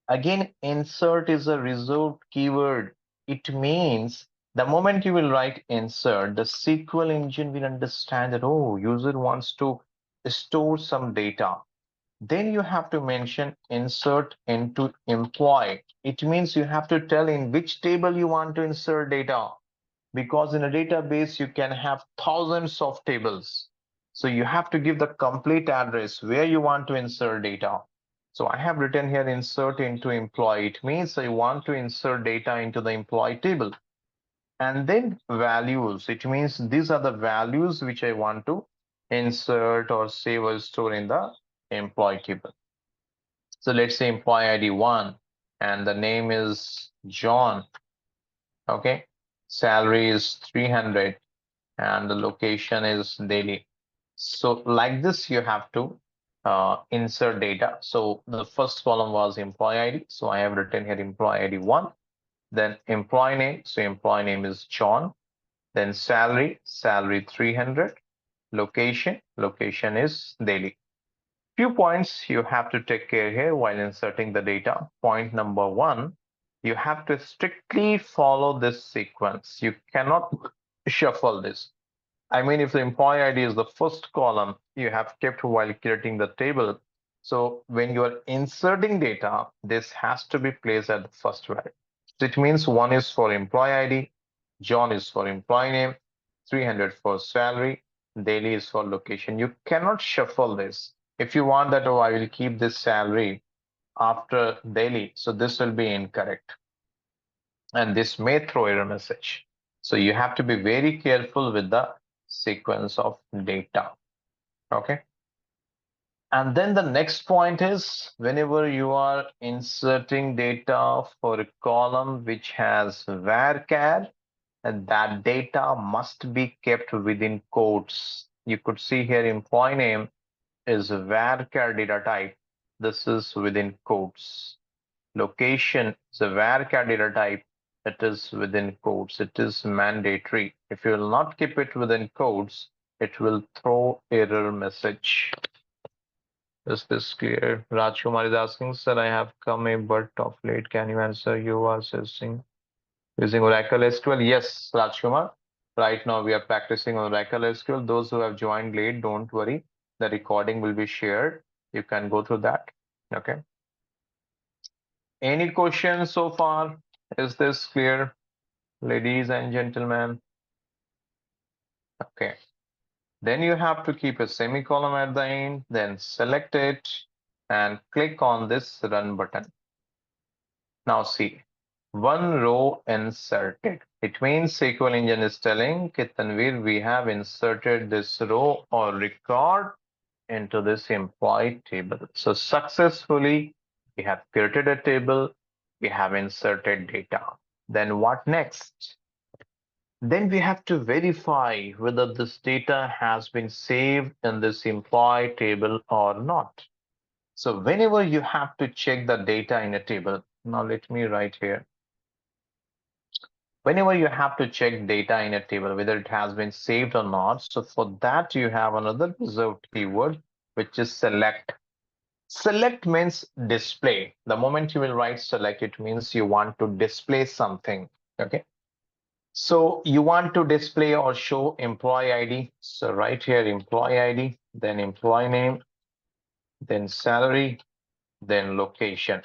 Again, insert is a reserved keyword. It means the moment you will write insert, the SQL engine will understand that, oh, user wants to store some data. Then you have to mention insert into employee. It means you have to tell in which table you want to insert data, because in a database you can have thousands of tables. So you have to give the complete address where you want to insert data. So I have written here insert into employee. It means I want to insert data into the employee table. And then values. It means these are the values which I want to insert or save or store in the employee table. So let's say employee ID 1 and the name is John. Okay. Salary is 300 and the location is Delhi. So like this, you have to insert data. So the first column was employee ID. So I have written here employee ID 1, then employee name. So employee name is John, then salary 300, location is Delhi. Few points you have to take care here while inserting the data. Point number 1, you have to strictly follow this sequence. You cannot shuffle this. I mean, if the employee ID is the first column you have kept while creating the table, so when you are inserting data, this has to be placed at the first value. So it means 1 is for employee ID, John is for employee name, 300 for salary, Delhi is for location. You cannot shuffle this. If you want that, oh, I will keep this salary after Delhi, so this will be incorrect. And this may throw error message. So you have to be very careful with the sequence of data. Okay. And then the next point is whenever you are inserting data for a column which has varchar, and that data must be kept within quotes. You could see here employee name is varchar data type. This is within quotes. Location is a varchar data type. It is within quotes. It is mandatory. If you will not keep it within quotes, it will throw error message. Is this clear? Rajkumar is asking, sir, I have come a bit of late. Can you answer? You are using Oracle SQL? Yes, Rajkumar. Right now we are practicing on Oracle SQL. Those who have joined late, don't worry. The recording will be shared. You can go through that. Okay. Any questions so far? Is this clear, ladies and gentlemen? Okay. Then you have to keep a semicolon at the end, then select it and click on this run button. Now see, one row inserted. It means SQL engine is telling Tanvir, we have inserted this row or record into this employee table. So successfully, we have created a table, we have inserted data. Then what next? Then we have to verify whether this data has been saved in this employee table or not. So whenever you have to check the data in a table, now let me write here. Whenever you have to check data in a table, whether it has been saved or not, so for that you have another reserved keyword, which is select. Select means display. The moment you will write select, it means you want to display something. Okay. So you want to display or show employee ID. So right here, employee ID, then employee name, then salary, then location.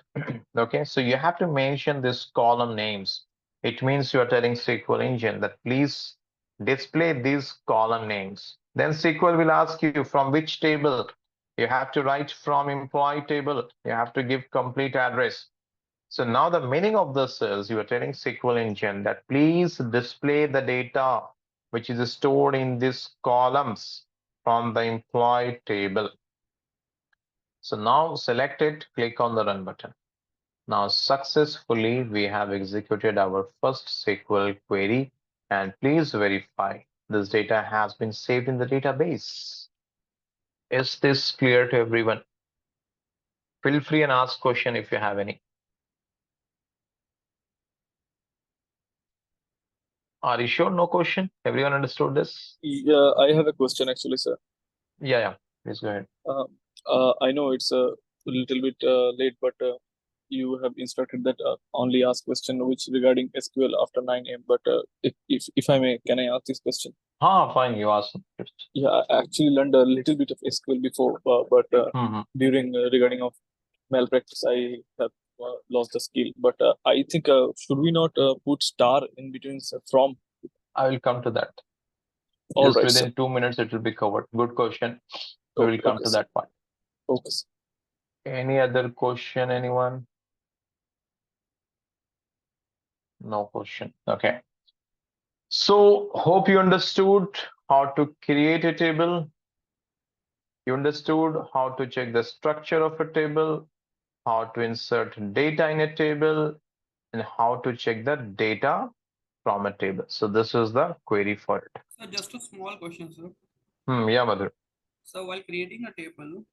Okay, so you have to mention this column names. It means you are telling SQL engine that please display these column names. Then SQL will ask you from which table. You have to write from employee table. You have to give complete address. So now the meaning of this is you are telling SQL engine that please display the data which is stored in these columns from the employee table. So now select it, click on the run button. Now successfully we have executed our first SQL query, and please verify this data has been saved in the database. Is this clear to everyone? Feel free and ask question if you have any. Are you sure? No question? Everyone understood this? Yeah, I have a question actually, sir. Yeah. Please go ahead. I know it's a little bit late, but you have instructed that only ask question which regarding SQL after 9 a.m. But if I may, can I ask this question? Fine. You ask. Yeah, I actually learned a little bit of SQL before, but during regarding of malpractice, I have lost the skill. But I think should we not put star in between from? I will come to that. All Just right, within sir. 2 minutes, it will be covered. Good question. We will come to that part. Okay. Sir. Any other question, anyone? No question. Okay. So hope you understood how to create a table. You understood how to check the structure of a table, how to insert data in a table, and how to check the data from a table. So this is the query for it. So just a small question, sir. Yeah, Madhur. So while creating a table,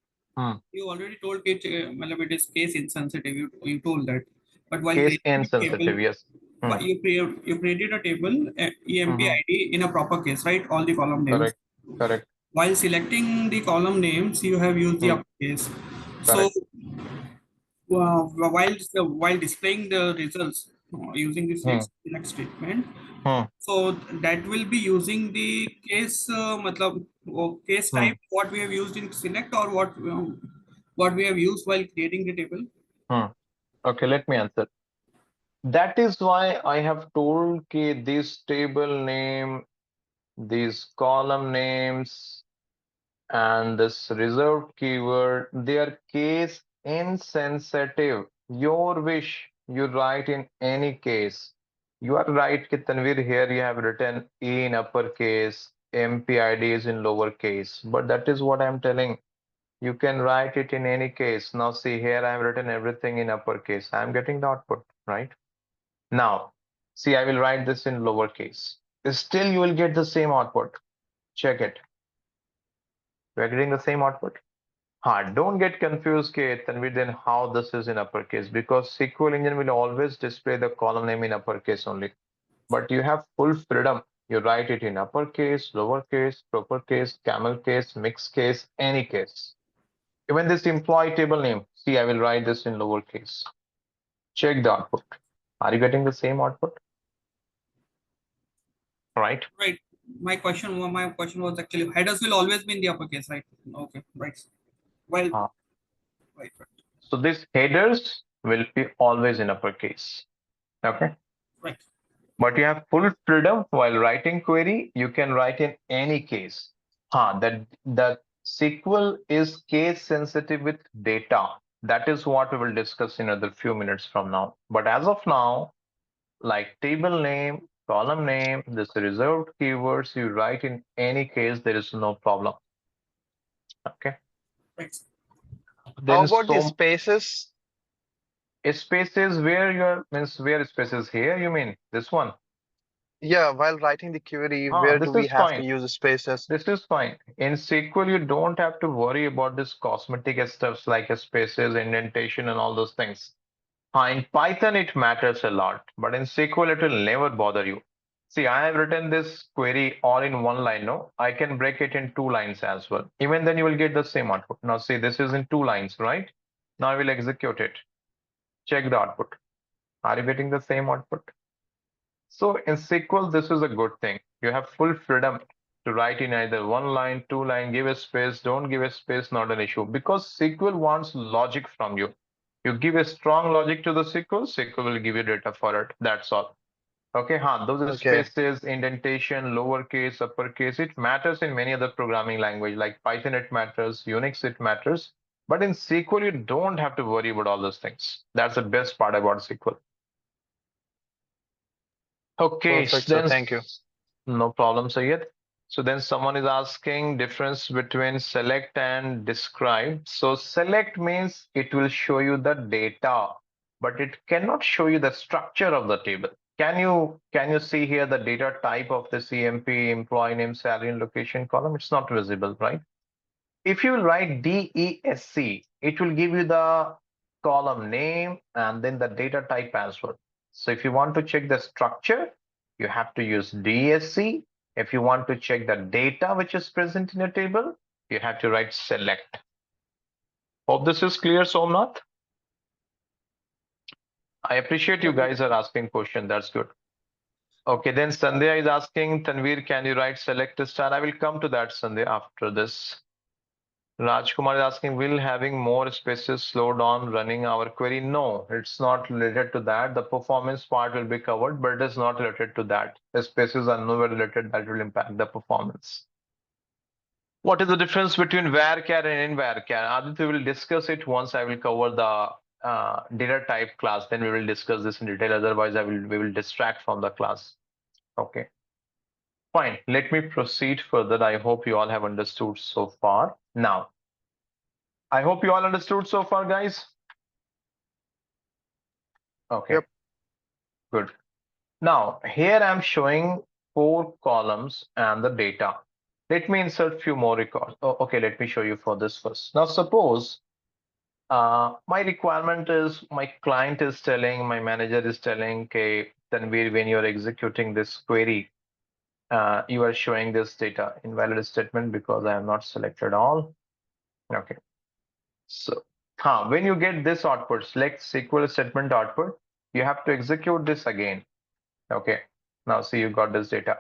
you already told it is case insensitive. You told that, but while case creating a insensitive, table, yes. you created a table EMP ID in a proper case, right? All the column names. Correct. While selecting the column names, you have used the uppercase. So while displaying the results using this select statement, so that will be using the case case type what we have used in select, or what we have used while creating the table. Okay, let me answer. That is why I have told this table name, these column names, and this reserved keyword, they are case insensitive. Your wish, you write in any case. You are right, Tanvir, here you have written E in uppercase, MPID is in lowercase, but that is what I'm telling. You can write it in any case. Now see here, I've written everything in uppercase. I'm getting the output, right? Now, see, I will write this in lowercase. Still, you will get the same output. Check it. We're getting the same output. Don't get confused, Tanvir, then how this is in uppercase, because SQL engine will always display the column name in uppercase only. But you have full freedom. You write it in uppercase, lowercase, proper case, camel case, mixed case, any case. Even this employee table name, see, I will write this in lowercase. Check the output. Are you getting the same output? Right. My question was actually headers will always be in the uppercase, right? Okay, right. Well, right. So these headers will be always in uppercase. Okay. Right. But you have full freedom while writing query. You can write in any case. That SQL is case sensitive with data. That is what we will discuss in another few minutes from now. But as of now, like table name, column name, this reserved keywords, you write in any case, there is no problem. Okay. Right. How about the spaces? Spaces where where spaces here, you mean this one? Yeah, while writing the query, where do we have to use spaces? This is fine. In SQL, you don't have to worry about this cosmetic stuff like spaces, indentation, and all those things. In Python, it matters a lot, but in SQL, it will never bother you. See, I have written this query all in one line. No, I can break it in 2 lines as well. Even then, you will get the same output. Now, see, this is in 2 lines, right? Now, I will execute it. Check the output. Are you getting the same output? So in SQL, this is a good thing. You have full freedom to write in either 1 line, 2 line, give a space, don't give a space, not an issue, because SQL wants logic from you. You give a strong logic to the SQL will give you data for it. That's all. Okay, those spaces, indentation, lowercase, uppercase, it matters in many other programming language like Python, it matters, Unix, it matters. But in SQL, you don't have to worry about all those things. That's the best part about SQL. Okay, perfect, then thank you. No problem, Sayed. So then someone is asking difference between select and describe. So select means it will show you the data, but it cannot show you the structure of the table. Can you see here the data type of the CMP, employee name, salary, and location column? It's not visible, right? if you write DESC, it will give you the column name and then the data type as well. So if you want to check the structure, you have to use DESC. If you want to check the data which is present in a table, you have to write select. Hope this is clear, Somnath. I appreciate you guys are asking question. That's good. Okay, then Sandhya is asking, Tanvir, can you write select star? I will come to that, Sandhya, after this. Rajkumar is asking, will having more spaces slow down running our query? No, it's not related to that. The performance part will be covered, but it is not related to that. The spaces are nowhere related that will impact the performance. What is the difference between varchar and in-varchar? Aditya will discuss it once I will cover the data type class. Then we will discuss this in detail. Otherwise, we will distract from the class. Okay. Fine. Let me proceed further. I hope you all have understood so far. Now, I hope you all understood so far, guys. Okay. Yep. Good. Now, here I'm showing 4 columns and the data. Let me insert few more records. Oh, okay, let me show you for this first. Now, suppose my requirement is my client is telling, my manager is telling, okay, Tanvir, when you're executing this query, you are showing this data invalid statement because I have not selected all. Okay. So, when you get this output, select SQL statement output, you have to execute this again. Okay. Now, see, you got this data.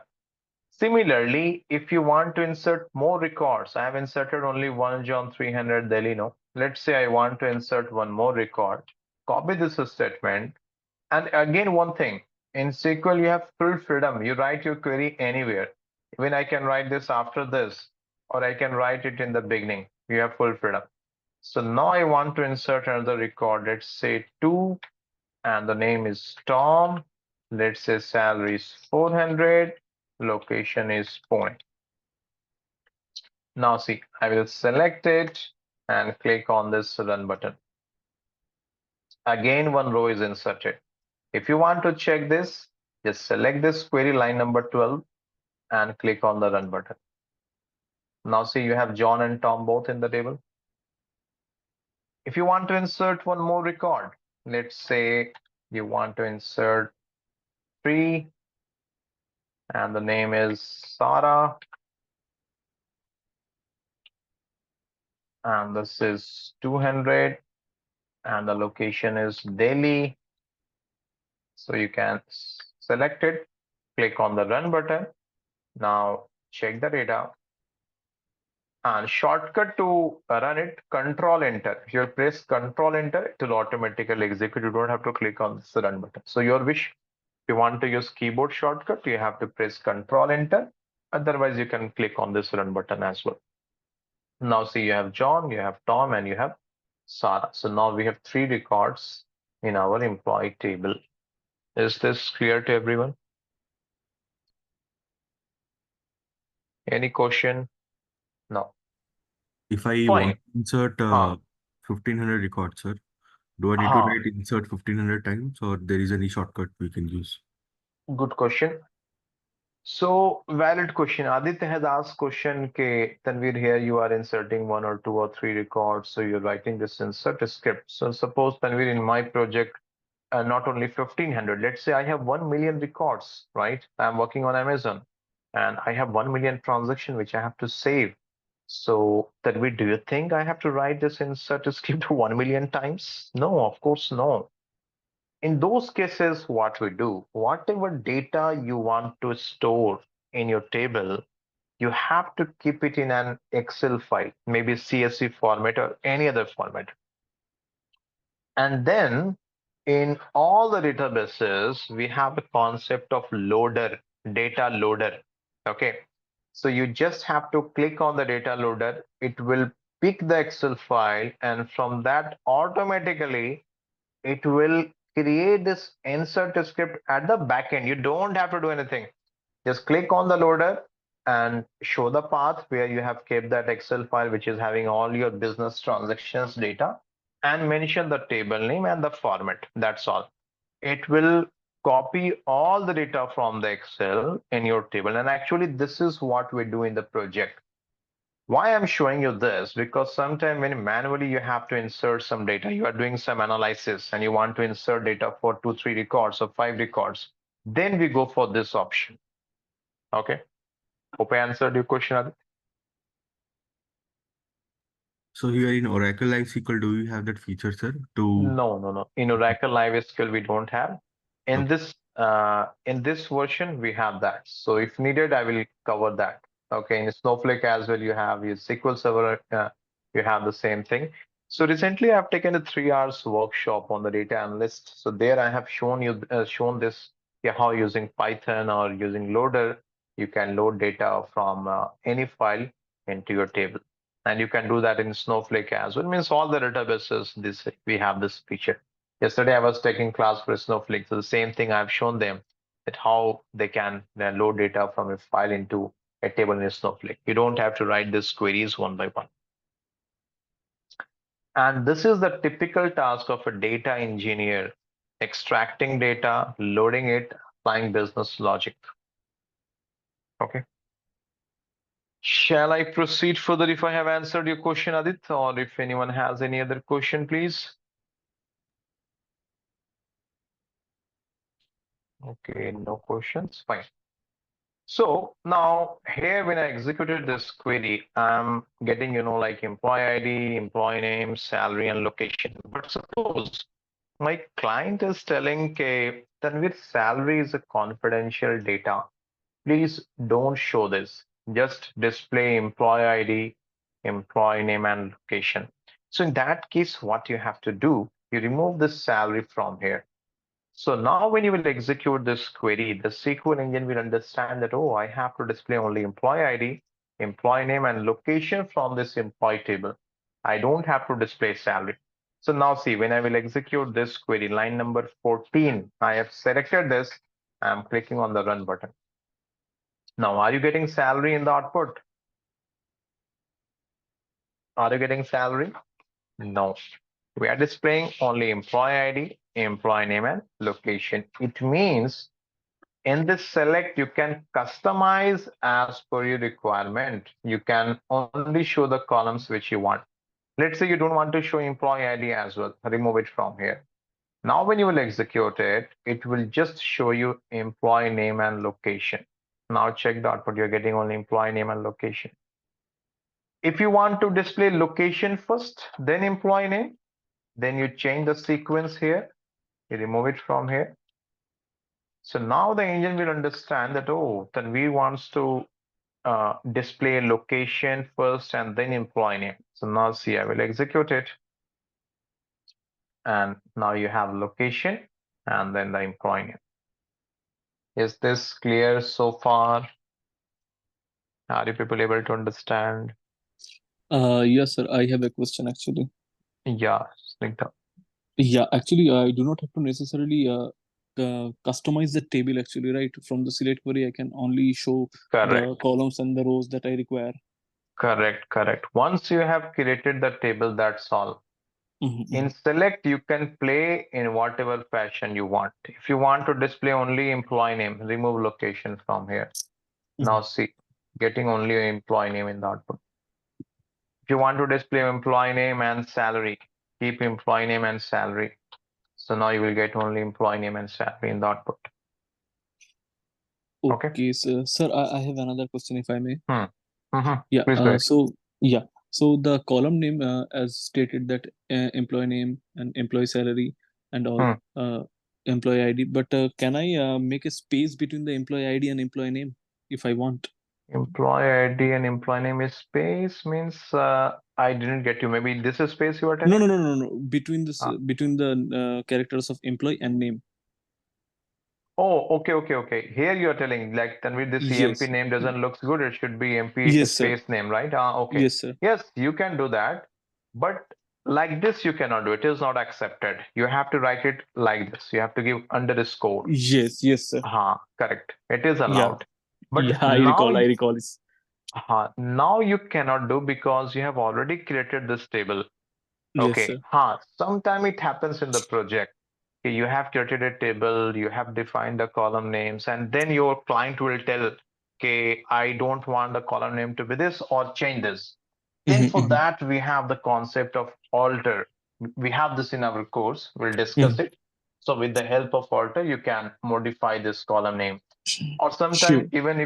Similarly, if you want to insert more records, I have inserted only 1 John 300 Delhi. No. Let's say I want to insert one more record. Copy this statement. And again, one thing, in SQL, you have full freedom. You write your query anywhere. Even I can write this after this, or I can write it in the beginning. You have full freedom. So now I want to insert another record. Let's say 2, and the name is Tom. Let's say salary is 400. Location is Pune. Now see, I will select it and click on this run button. Again, one row is inserted. If you want to check this, just select this query line number 12 and click on the run button. Now see, you have John and Tom both in the table. If you want to insert one more record, let's say you want to insert 3 and the name is Sarah. And this is 200 and the location is Delhi. So you can select it, click on the run button. Now check the data. And shortcut to run it, Control Enter. If you press Control Enter, it will automatically execute. You don't have to click on the run button. So your wish, if you want to use keyboard shortcut, you have to press Control Enter. Otherwise, you can click on this run button as well. Now see, you have John, you have Tom, and you have Sarah. So now we have 3 records in our employee table. Is this clear to everyone? Any question? No. If I Fine. want to insert 1500 records, sir, do I need to write insert 1500 times, or there is any shortcut we can use? Good question. So valid question. Aditya has asked question, okay, Tanvir, here you are inserting 1 or 2 or 3 records. So you're writing this insert script. So suppose Tanvir, in my project, not only 1500, let's say I have 1 million records, right? I'm working on Amazon and I have 1 million transaction which I have to save. So Tanvir, do you think I have to write this insert script 1 million times? No, of course, no. In those cases, what we do, whatever data you want to store in your table, you have to keep it in an Excel file, maybe CSV format or any other format. And then in all the databases, we have a concept of loader, data loader. Okay. So you just have to click on the data loader. It will pick the Excel file, and from that automatically it will create this insert script at the back end. You don't have to do anything. Just click on the loader and show the path where you have kept that Excel file, which is having all your business transactions data, and mention the table name and the format. That's all. It will copy all the data from the Excel in your table. And actually, this is what we do in the project. Why I'm showing you this? Because sometimes when manually you have to insert some data, you are doing some analysis and you want to insert data for 2, 3 records or 5 records, then we go for this option. Okay. Hope I answered your question, Adit. So here in Oracle Live SQL, do you have that feature, sir? No. In Oracle Live SQL, we don't have. In Okay. this version, we have that. So if needed, I will cover that. Okay, in Snowflake as well, you have your SQL Server, you have the same thing. So recently, I've taken a 3 hours workshop on the data analyst. So there I have shown you shown this, yeah, how using Python or using loader, you can load data from any file into your table. And you can do that in Snowflake as well. It means all the databases, this we have this feature. Yesterday I was taking class for Snowflake, so the same thing I've shown them, that how they can load data from a file into a table in Snowflake. You don't have to write these queries one by one. And this is the typical task of a data engineer: extracting data, loading it, applying business logic. Okay. Shall I proceed further if I have answered your question, Adit, or if anyone has any other question, please? Okay, no questions. Fine. So now here, when I executed this query, I'm getting, like employee ID, employee name, salary, and location. But suppose my client is telling, okay, Tanvir, salary is a confidential data. Please don't show this. Just display employee ID, employee name, and location. So in that case, what you have to do, you remove this salary from here. So now when you will execute this query, the SQL engine will understand that, oh, I have to display only employee ID, employee name, and location from this employee table. I don't have to display salary. So now see, when I will execute this query, line number 14, I have selected this. I'm clicking on the run button. Now, are you getting salary in the output? Are you getting salary? No. We are displaying only employee ID, employee name, and location. It means in this select, you can customize as per your requirement. You can only show the columns which you want. Let's say you don't want to show employee ID as well. Remove it from here. Now, when you will execute it, it will just show you employee name and location. Now check the output. You're getting only employee name and location. If you want to display location first, then employee name, then you change the sequence here. You remove it from here. So now the engine will understand that, oh, Tanvir wants to display location first and then employee name. So now see, I will execute it. And now you have location and then the employee name. Is this clear so far? Are you people able to understand? Yes, sir. I have a question actually. Yeah, Snigdha. Yeah, actually, I do not have to necessarily customize the table actually, right? From the select query, I can only show the Correct. columns and the rows that I require. Correct. Once you have created the table, that's all. In select, you can play in whatever fashion you want. If you want to display only employee name, remove location from here. Now see, getting only employee name in the output. If you want to display employee name and salary, keep employee name and salary. So now you will get only employee name and salary in the output. Okay. Okay, sir, I have another question if I may. Yeah. Please go ahead. So the column name, as stated that employee name and employee salary and all, employee ID. But can I make a space between the employee ID and employee name if I want? Employee ID and employee name is space means I didn't get you. Maybe this is space you are telling? No. Between the characters of employee and name. Oh, okay. Here you are telling like Tanvir, this EMP Yes. name doesn't look good. It should be EMP Yes, sir. space name, right? Okay. Yes, sir. Yes, you can do that, but like this you cannot do. It is not accepted. You have to write it like this. You have to give underscore. Yes, sir. Correct. It is allowed. But Yeah, I now, recall this. now you cannot do because you have already created this table. Yes, Okay. sir. Sometime it happens in the project. Okay, you have created a table, you have defined the column names, and then your client will tell, okay, I don't want the column name to be this or change this. Then for that, we have the concept of alter. We have this in our course. We'll discuss it. So with the help of alter, you can modify this column name. Or sometime even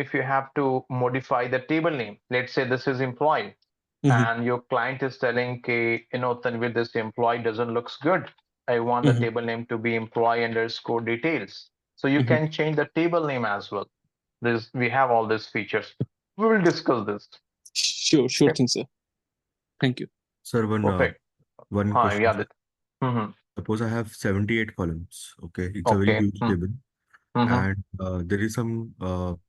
if you have to modify the table name, let's say this is employee, and your client is telling, okay, Tanvir, this employee doesn't looks good. I want the table name to be employee underscore details. So you can change the table name as well. We have all these features. We will discuss this. Sure Okay. thing, sir. Thank you. Sir, Perfect. one question. Yeah. Suppose I have 78 columns. Okay, it's a very huge table, and there is some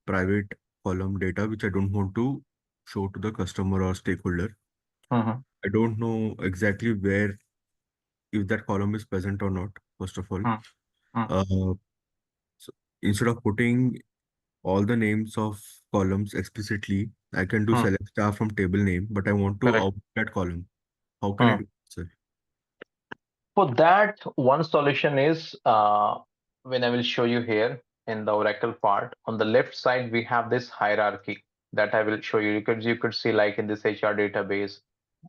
private column data which I don't want to show to the customer or stakeholder. I don't know exactly where, if that column is present or not, first of all. So instead of putting all the names of columns explicitly, I can do select star from table name, but I want to Correct. output that column. How can I do it, sir? For that, one solution is when I will show you here in the Oracle part. On the left side, we have this hierarchy that I will show you. You could see like in this HR database,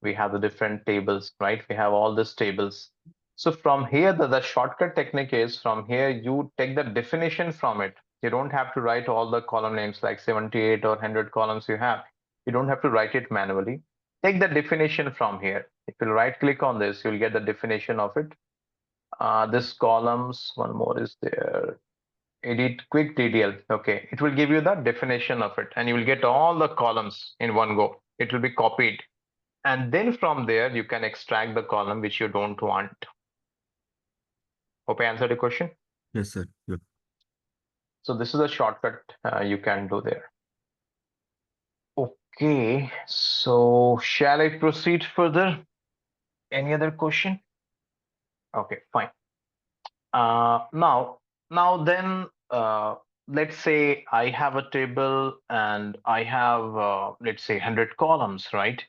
we have the different tables, right? We have all these tables. So from here, the shortcut technique is from here, you take the definition from it. You don't have to write all the column names like 78 or 100 columns you have. You don't have to write it manually. Take the definition from here. If you right click on this, you'll get the definition of it. This columns, one more is there. Edit quick DDL. Okay, it will give you the definition of it, and you will get all the columns in one go. It will be copied. And then from there, you can extract the column which you don't want. Hope I answered the question. Yes, sir. Yep. So this is a shortcut you can do there. Okay, so shall I proceed further? Any other question? Okay, fine. Now then, let's say I have a table and I have, let's say 100 columns, right?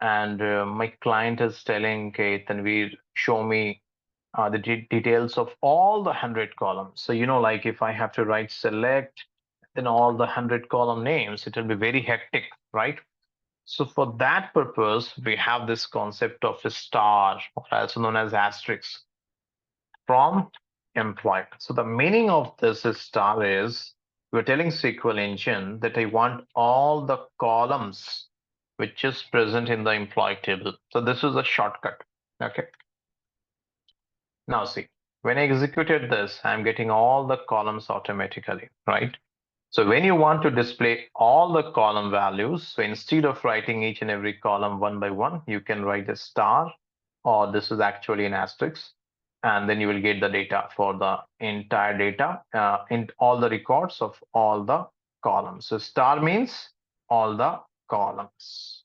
And my client is telling, okay, Tanvir, show me the details of all the 100 columns. So, like if I have to write select, then all the 100 column names, it will be very hectic, right? So for that purpose, we have this concept of a star, also known as asterisk, from employee. So the meaning of this star is we're telling SQL engine that I want all the columns which is present in the employee table. So this is a shortcut. Okay. Now see, when I executed this, I'm getting all the columns automatically, right? So when you want to display all the column values, so instead of writing each and every column one by one, you can write a star, or this is actually an asterisk, and then you will get the data for the entire data in all the records of all the columns. So star means all the columns.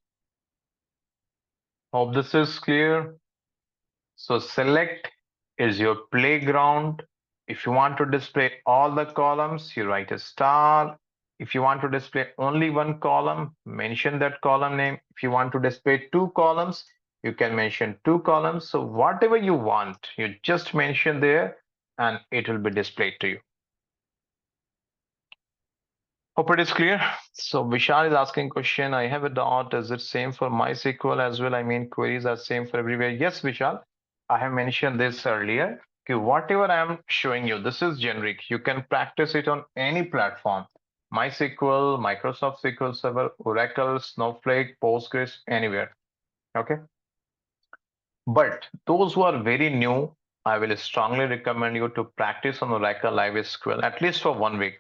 Hope this is clear. So select is your playground. If you want to display all the columns, you write a star. If you want to display only one column, mention that column name. If you want to display two columns, you can mention two columns. So whatever you want, you just mention there and it will be displayed to you. Hope it is clear. So Vishal is asking question. I have a doubt. Is it same for MySQL as well? I mean, queries are same for everywhere. Yes, Vishal. I have mentioned this earlier. Okay, whatever I am showing you, this is generic. You can practice it on any platform. MySQL, Microsoft SQL Server, Oracle, Snowflake, Postgres, anywhere. Okay. But those who are very new, I will strongly recommend you to practice on Oracle Live SQL at least for 1 week.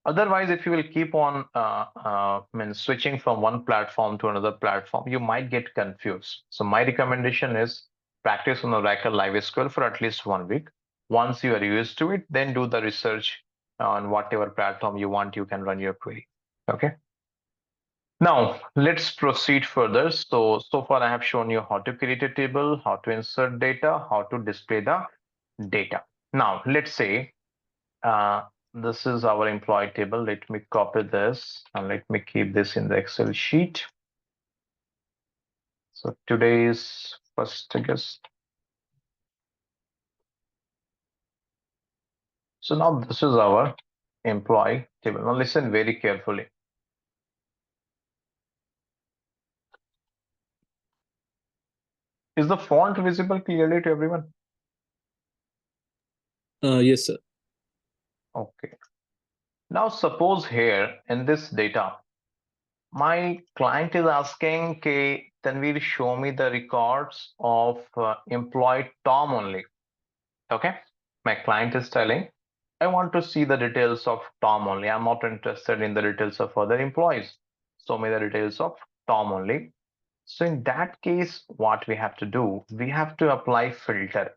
Otherwise, if you will keep on switching from one platform to another platform, you might get confused. So my recommendation is practice on Oracle Live SQL for at least 1 week. Once you are used to it, then do the research on whatever platform you want, you can run your query. Okay. Now let's proceed further. So far I have shown you how to create a table, how to insert data, how to display the data. Now let's say this is our employee table. Let me copy this and let me keep this in the Excel sheet. So today is 1st August. So now this is our employee table. Now listen very carefully. Is the font visible clearly to everyone? Yes, sir. Okay. Now suppose here in this data, my client is asking, okay, Tanvir, show me the records of employee Tom only. Okay. My client is telling, I want to see the details of Tom only. I'm not interested in the details of other employees. Show me the details of Tom only. So in that case, what we have to do, we have to apply filter.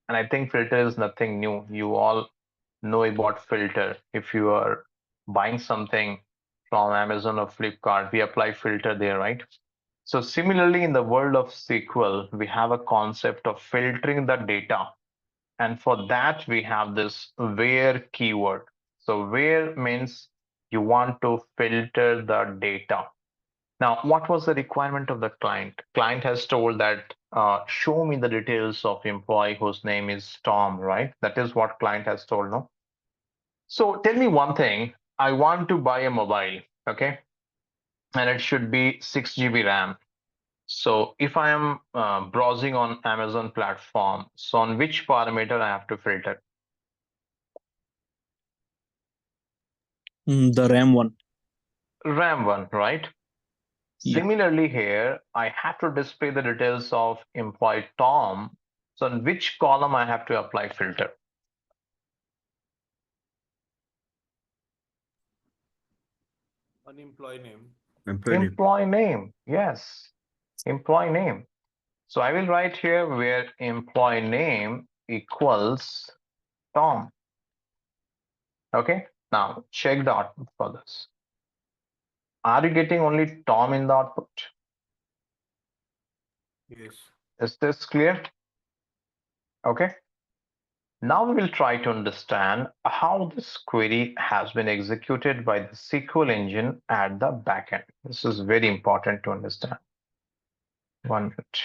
And I think filter is nothing new. You all know about filter. If you are buying something from Amazon or Flipkart, we apply filter there, right? So similarly, in the world of SQL, we have a concept of filtering the data. And for that, we have this where keyword. So where means you want to filter the data. Now, what was the requirement of the client? Client has told that show me the details of employee whose name is Tom, right? That is what client has told, no? So tell me one thing. I want to buy a mobile, okay? And it should be 6 GB RAM. So if I am browsing on Amazon platform, so on which parameter I have to filter? The RAM one. RAM one, right? Yeah. Similarly here, I have to display the details of employee Tom. So in which column I have to apply filter? On employee name. Employee name. Employee name, yes, employee name. So I will write here where employee name equals Tom. Okay, now check the output for this. Are you getting only Tom in the output? Yes. Is this clear? Okay. Now we will try to understand how this query has been executed by the SQL engine at the backend. This is very important to understand. 1 minute.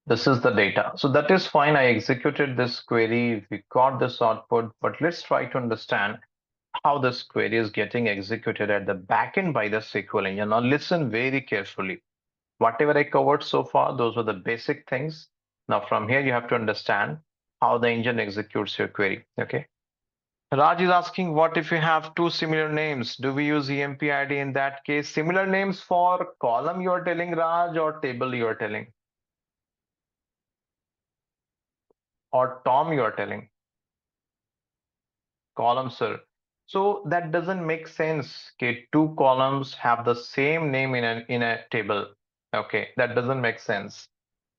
This is the data. So that is fine. I executed this query. We got this output, but let's try to understand how this query is getting executed at the backend by the SQL engine. Now listen very carefully. Whatever I covered so far, those were the basic things. Now from here, you have to understand how the engine executes your query. Okay. Raj is asking, what if you have two similar names? Do we use EMP ID in that case? Similar names for column you are telling, Raj, or table you are telling? Or Tom you are telling? Column, sir. So that doesn't make sense. Okay, two columns have the same name in a table. Okay, that doesn't make sense.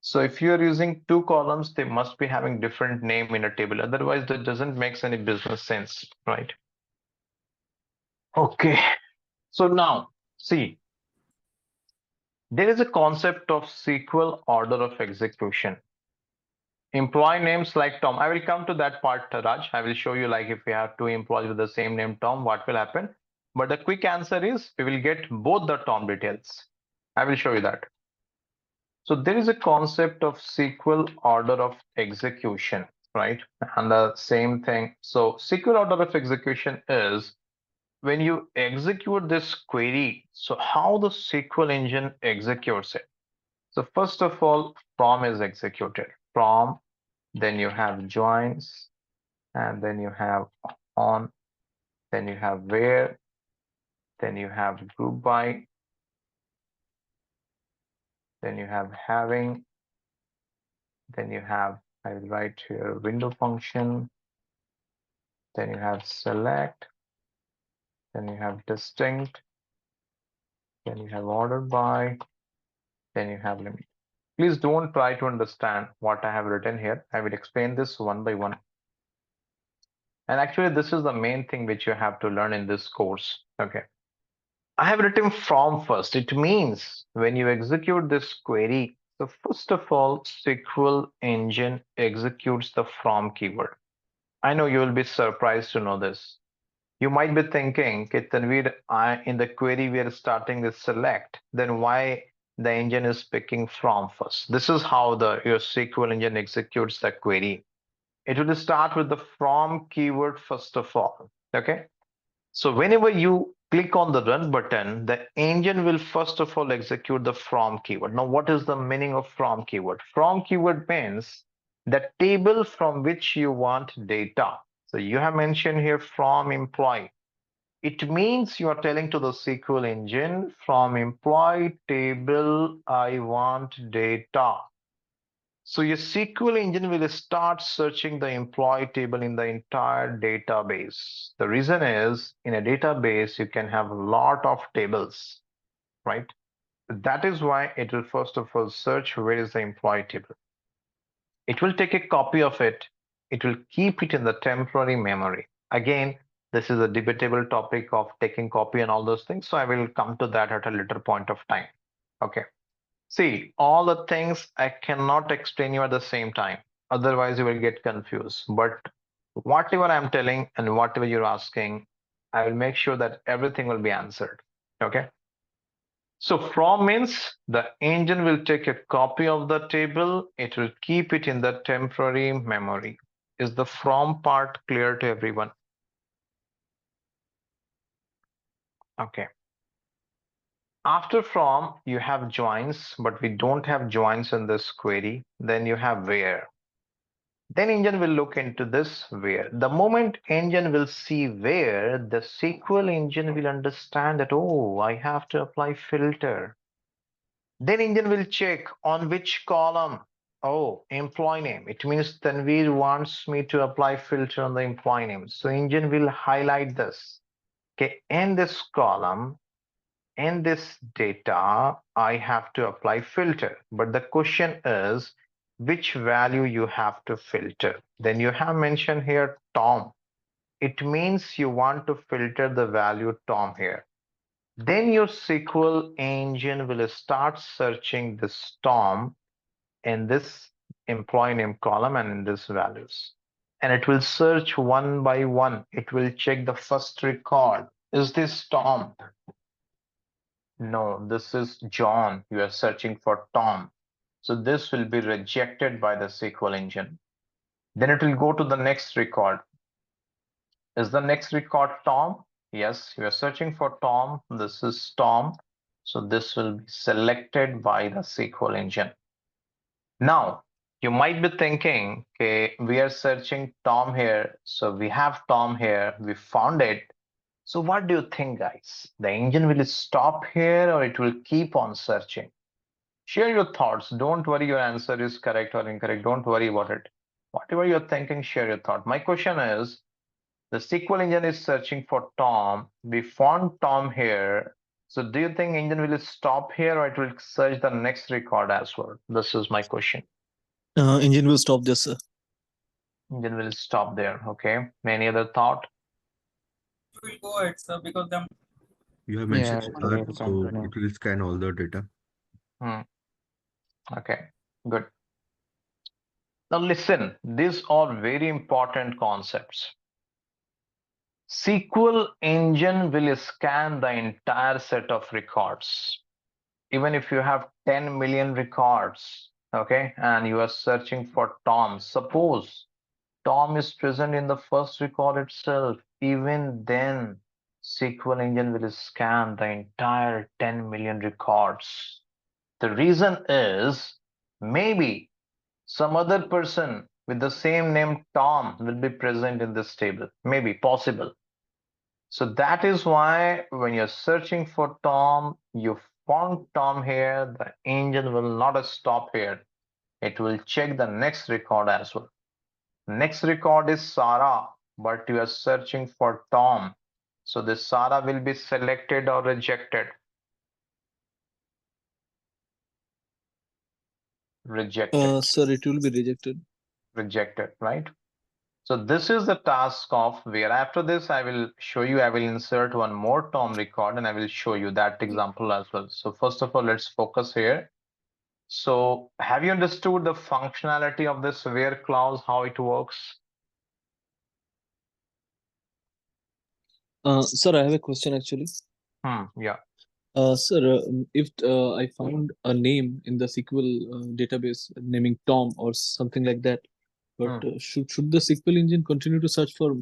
So if you're using two columns, they must be having different name in a table. Otherwise, that doesn't make any business sense, right? Okay. So now, see, there is a concept of SQL order of execution. Employee names like Tom. I will come to that part, Raj. I will show you like if we have two employees with the same name, Tom, what will happen. But the quick answer is we will get both the Tom details. I will show you that. So there is a concept of SQL order of execution, right? And the same thing. So SQL order of execution is when you execute this query, so how the SQL engine executes it. So first of all, from is executed. From, then you have joins, and then you have on, then you have where, then you have group by, then you have having, then you have, I will write here window function, then you have select, then you have distinct, then you have ordered by, then you have limit. Please don't try to understand what I have written here. I will explain this one by one. And actually, this is the main thing which you have to learn in this course. Okay. I have written from first. It means when you execute this query, so first of all, SQL engine executes the from keyword. I know you will be surprised to know this. You might be thinking, okay, Tanvir, in the query we are starting with select. Then why the engine is picking from first. This is how your SQL engine executes the query. It will start with the from keyword first of all. Okay. So whenever you click on the run button, the engine will first of all execute the from keyword. Now, what is the meaning of from keyword? From keyword means the table from which you want data. So you have mentioned here from employee. It means you are telling to the SQL engine from employee table, I want data. So your SQL engine will start searching the employee table in the entire database. The reason is in a database, you can have a lot of tables, right? That is why it will first of all search where is the employee table. It will take a copy of it. It will keep it in the temporary memory. Again, this is a debatable topic of taking copy and all those things. So I will come to that at a later point of time. Okay. See, all the things I cannot explain you at the same time. Otherwise, you will get confused. But whatever I'm telling and whatever you're asking, I will make sure that everything will be answered. Okay. So from means the engine will take a copy of the table. It will keep it in the temporary memory. Is the from part clear to everyone? Okay. After from, you have joins, but we don't have joins in this query. Then you have where. Then engine will look into this where. The moment engine will see where, the SQL engine will understand that, oh, I have to apply filter. Then engine will check on which column. Oh, employee name. It means Tanvir wants me to apply filter on the employee name. So engine will highlight this. Okay, in this column, in this data, I have to apply filter. But the question is, which value you have to filter? Then you have mentioned here Tom. It means you want to filter the value Tom here. Then your SQL engine will start searching this Tom in this employee name column and in this values. And it will search one by one. It will check the first record. Is this Tom? No, this is John. You are searching for Tom. So this will be rejected by the SQL engine. Then it will go to the next record. Is the next record Tom? Yes, you are searching for Tom. This is Tom. So this will be selected by the SQL engine. Now, you might be thinking, okay, we are searching Tom here. So we have Tom here. We found it. So what do you think, guys? The engine will stop here or it will keep on searching? Share your thoughts. Don't worry your answer is correct or incorrect. Don't worry about it. Whatever you're thinking, share your thought. My question is, the SQL engine is searching for Tom. We found Tom here. So do you think engine will stop here or it will search the next record as well? This is my question. Engine will stop this, sir. Engine will stop there. Okay. Any other thought? You will go ahead, sir, because them. You have mentioned Yeah, start, it will so continue. it will scan all the data. Okay, good. Now listen, these are very important concepts. SQL engine will scan the entire set of records. Even if you have 10 million records, okay, and you are searching for Tom, suppose Tom is present in the first record itself, even then SQL engine will scan the entire 10 million records. The reason is maybe some other person with the same name Tom will be present in this table. Maybe possible. So that is why when you're searching for Tom, you found Tom here, the engine will not stop here. It will check the next record as well. Next record is Sarah, but you are searching for Tom. So this Sarah will be selected or rejected. Rejected. Sir, it will be rejected. Rejected, right? So this is the task of where after this I will show you, I will insert one more Tom record and I will show you that example as well. So first of all, let's focus here. So have you understood the functionality of this where clause, how it works? Sir, I have a question actually. Yeah. Sir, if I found a name in the SQL database naming Tom or something like that, but should the SQL engine continue to search for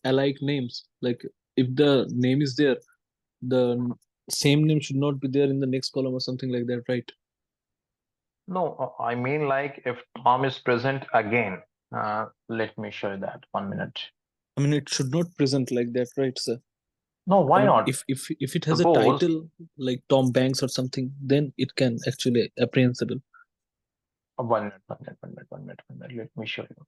alike names? Like if the name is there, the same name should not be there in the next column or something like that, right? No, I mean like if Tom is present again. Let me show you that 1 minute. I mean, it should not present like that, right, sir? No, I why mean, not? if it has a Suppose title like Tom Banks or something, then it can actually apprehensible. 1 minute, 1 minute, 1 minute, 1 minute, 1 minute. Let me show you.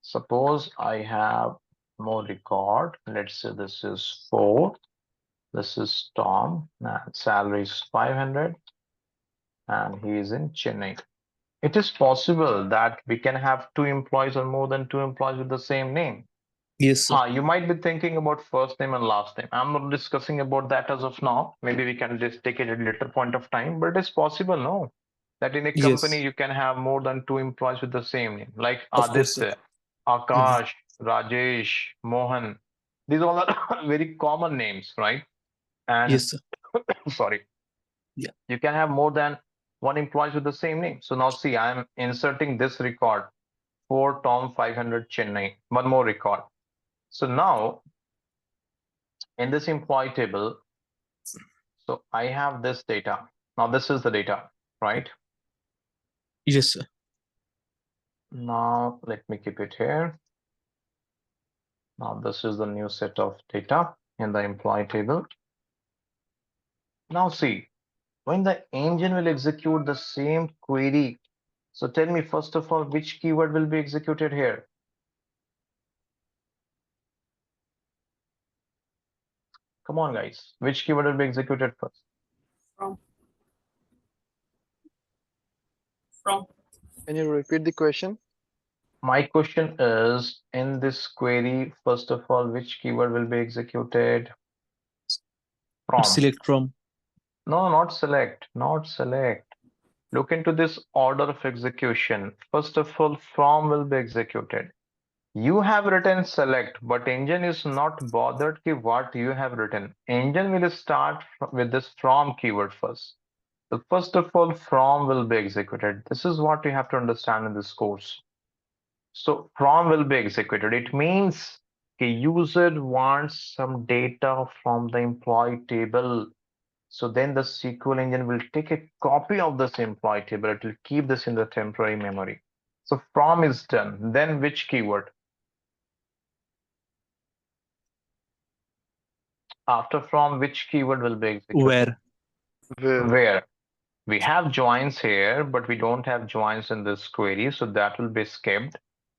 Suppose I have more record. Let's say this is 4. This is Tom. And salary is 500. And he is in Chennai. It is possible that we can have 2 employees or more than 2 employees with the same name. Yes, sir. You might be thinking about first name and last name. I'm not discussing about that as of now. Maybe we can just take it at a later point of time, but it is possible, no? That in a company Yes, you can have more than 2 employees with the same name, like of course, sir. Aditya, Mhm. Akash, Rajesh, Mohan. These all are very common names, right? And Yes, sir. sorry, Yeah. you can have more than 1 employees with the same name. So now see, I'm inserting this record for Tom 500 Chennai, one more record. So now in this employee table, so I have this data. Now this is the data, right? Yes, sir. Now let me keep it here. Now this is the new set of data in the employee table. Now see, when the engine will execute the same query, so tell me first of all, which keyword will be executed here? Come on, guys. Which keyword will be executed first? From. From. Can you repeat the question? My question is, in this query, first of all, which keyword will be executed? From. Select from. No, not select, not select. Look into this order of execution. First of all, from will be executed. You have written select, but engine is not bothered ki what you have written. Engine will start with this from keyword first. So first of all, from will be executed. This is what you have to understand in this course. So from will be executed. It means the user wants some data from the employee table. So then the SQL engine will take a copy of this employee table. It will keep this in the temporary memory. So from is done. Then which keyword? After from, which keyword will be executed? Where? Where? We have joins here, but we don't have joins in this query. So that will be skipped.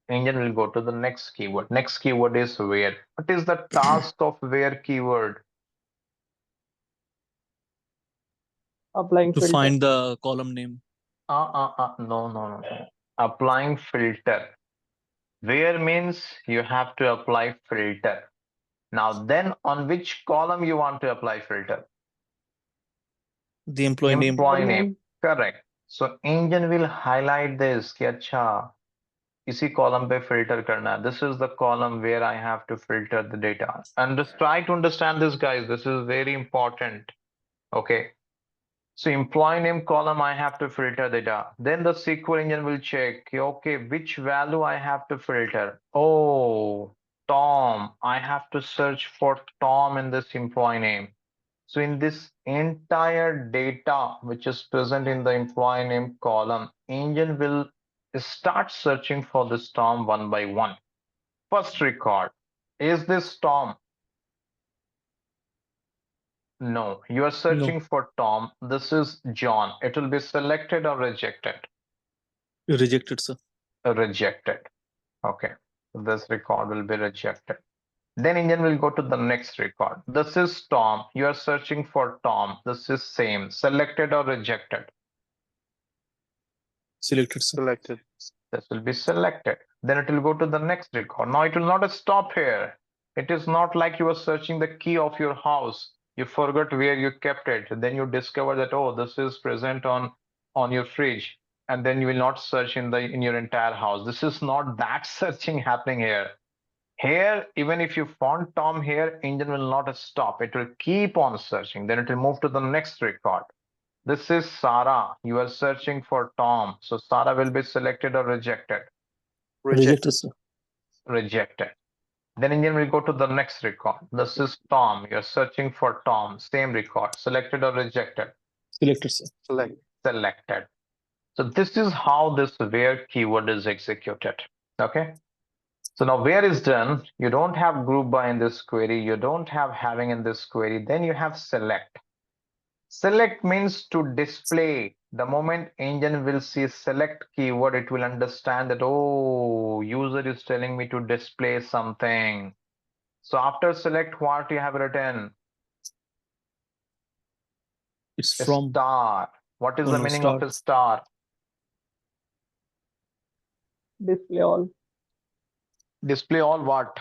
Engine will go to the next keyword. Next keyword is where. What is the task of where keyword? Applying To filter. find the column name. No. Applying filter. Where means you have to apply filter. Now then on which column you want to apply filter? The employee name. Employee name. Correct. So engine will highlight this कि अच्छा इसी column पे filter करना है. This is the column where I have to filter the data. And just try to understand this, guys. This is very important. Okay. So employee name column, I have to filter data. Then the SQL engine will check, okay, which value I have to filter. Oh, Tom, I have to search for Tom in this employee name. So in this entire data, which is present in the employee name column, engine will start searching for this Tom one by one. First record, is this Tom? No, you are searching for Tom. This is John. It will be selected or rejected. Rejected, sir. Rejected. Okay. This record will be rejected. Then engine will go to the next record. This is Tom. You are searching for Tom. This is same. Selected or rejected? Selected, sir. Selected. This will be selected. Then it will go to the next record. Now it will not stop here. It is not like you are searching the key of your house. You forgot where you kept it. Then you discover that, oh, this is present on your fridge. And then you will not search in your entire house. This is not that searching happening here. Here, even if you found Tom here, engine will not stop. It will keep on searching. Then it will move to the next record. This is Sarah. You are searching for Tom. So Sarah will be selected or rejected? Rejected, sir. Rejected. Then engine will go to the next record. This is Tom. You're searching for Tom. Same record. Selected or rejected? Selected, sir. Selected. So this is how this where keyword is executed. Okay. So now where is done, you don't have group by in this query, you don't have having in this query, then you have select. Select means to display. The moment engine will see select keyword, it will understand that, oh, user is telling me to display something. So after select, what you have written? It's A from star. What is the meaning of a star? Display all. Display all what?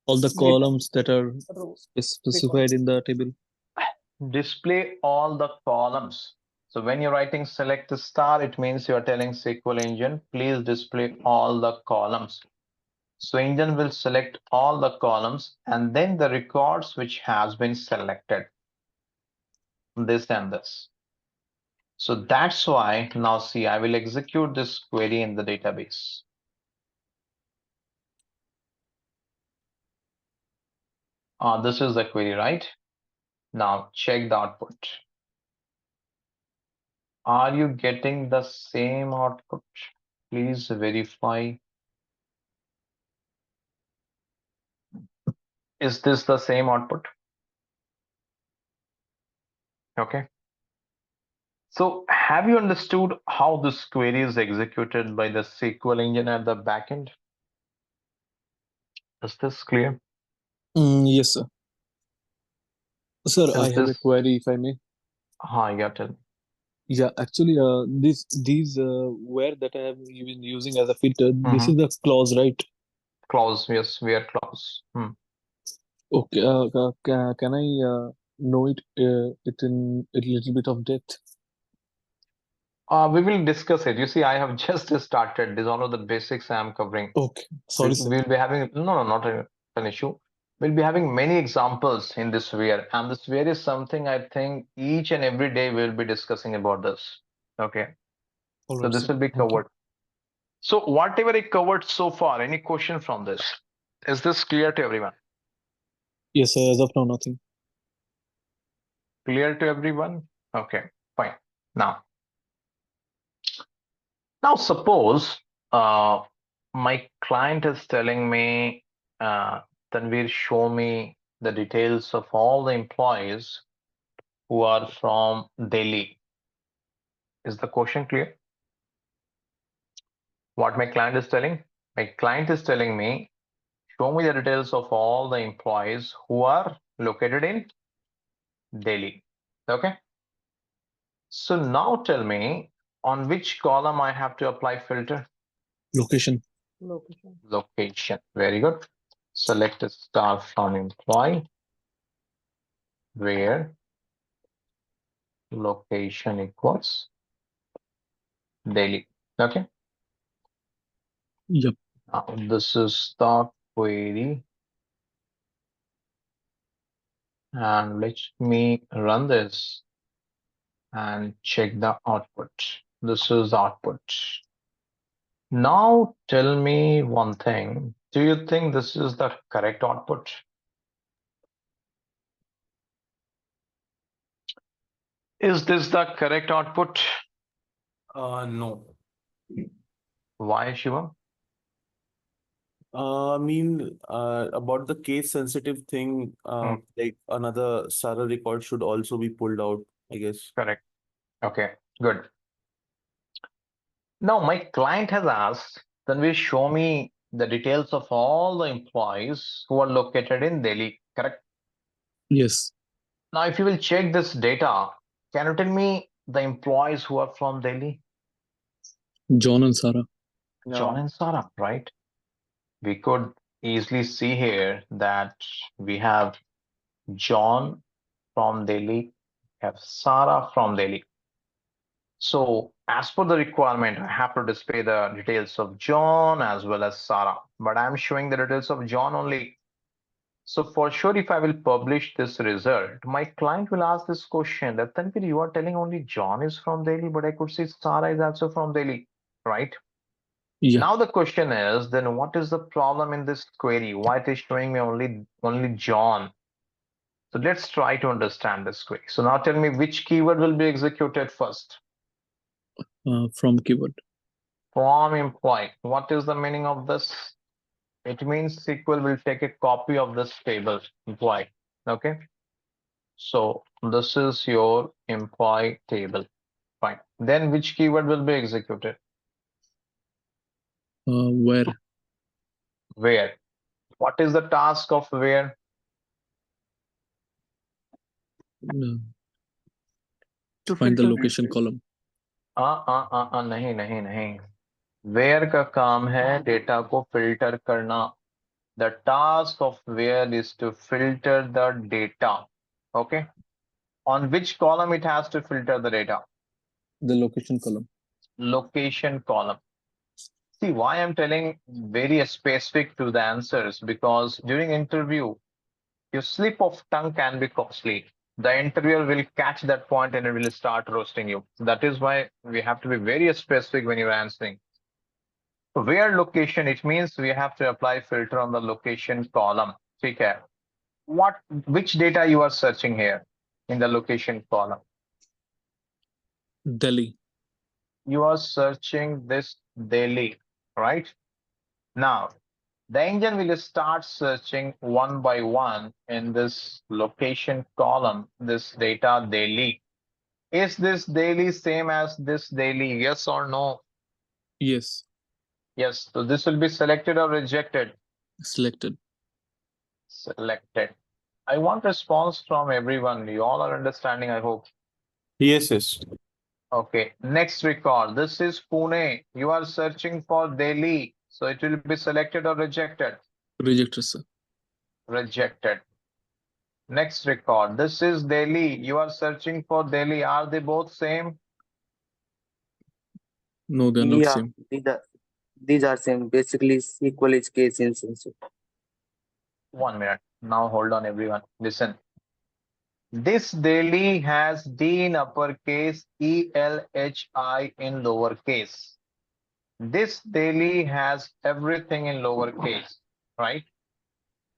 All the columns that are Rows. specified in the table. Display all the columns. So when you're writing select the star, it means you're telling SQL engine, please display all the columns. So engine will select all the columns and then the records which has been selected. This and this. So that's why now see, I will execute this query in the database. This is the query, right? Now check the output. Are you getting the same output? Please verify. Is this the same output? Okay. So have you understood how this query is executed by the SQL engine at the backend? Is this clear? Yes, sir. Sir, I have a query, if I may. Yeah, tell me. Yeah, actually, these where that I have been using as a filter, this is the clause, right? Clause, yes, where clause. Okay, can I know it in a little bit of depth? We will discuss it. You see, I have just started. These are all of the basics I am covering. Okay, sorry, sir. We'll be having, no, not an issue. We'll be having many examples in this where, and this where is something I think each and every day we'll be discussing about this. Okay. All So right, this sir. will be covered. So whatever I covered so far, any question from this? Is this clear to everyone? Yes, sir. As of now, nothing. Clear to everyone? Okay, fine. Now suppose my client is telling me, Tanvir, show me the details of all the employees who are from Delhi. Is the question clear? What my client is telling? My client is telling me, show me the details of all the employees who are located in Delhi. Okay. So now tell me on which column I have to apply filter? Location. Location. Very good. Select a star from employee where location equals Delhi. Okay. Yep. Now this is the query. And let me run this and check the output. This is output. Now tell me one thing. Do you think this is the correct output? Is this the correct output? No. Why, Shivam? I mean, about the case sensitive thing, like another SARA record should also be pulled out, I guess. Correct. Okay, good. Now my client has asked, then we show me the details of all the employees who are located in Delhi, correct? Yes. Now, if you will check this data, can you tell me the employees who are from Delhi? John and Sarah. John and Sarah, right? We could easily see here that we have John from Delhi, we have Sarah from Delhi. So as per the requirement, I have to display the details of John as well as Sarah, but I'm showing the details of John only. So for sure, if I will publish this result, my client will ask this question that Tanvir, you are telling only John is from Delhi, but I could see Sarah is also from Delhi, right? Yeah. Now the question is, then what is the problem in this query? Why it is showing me only John? So let's try to understand this query. So now tell me which keyword will be executed first? From keyword. From employee. What is the meaning of this? It means SQL will take a copy of this table, employee. Okay. So this is your employee table. Fine. Then which keyword will be executed? Where. Where? What is the task of where? To find the location column. नहीं. Where का काम है data को filter करना. The task of where is to filter the data. Okay. On which column it has to filter the data? The location column. Location column. See why I'm telling very specific to the answers, because during interview, your slip of tongue can be costly. The interviewer will catch that point and it will start roasting you. That is why we have to be very specific when you're answering. Where location, it means we have to apply filter on the location column. Okay. Which data you are searching here in the location column? Delhi. You are searching this Delhi, right? Now, the engine will start searching one by one in this location column, this data Delhi. Is this Delhi same as this Delhi? Yes or no? Yes. Yes. So this will be selected or rejected? Selected. Selected. I want response from everyone. You all are understanding, I hope. Yes. Okay. Next record. This is Pune. You are searching for Delhi. So it will be selected or rejected? Rejected, sir. Rejected. Next record. This is Delhi. You are searching for Delhi. Are they both same? No, they're not same. These are same. Basically, SQL is case insensitive. 1 minute. Now hold on, everyone. Listen. This Delhi has D in uppercase, ELHI in lowercase. This Delhi has everything in lowercase, right?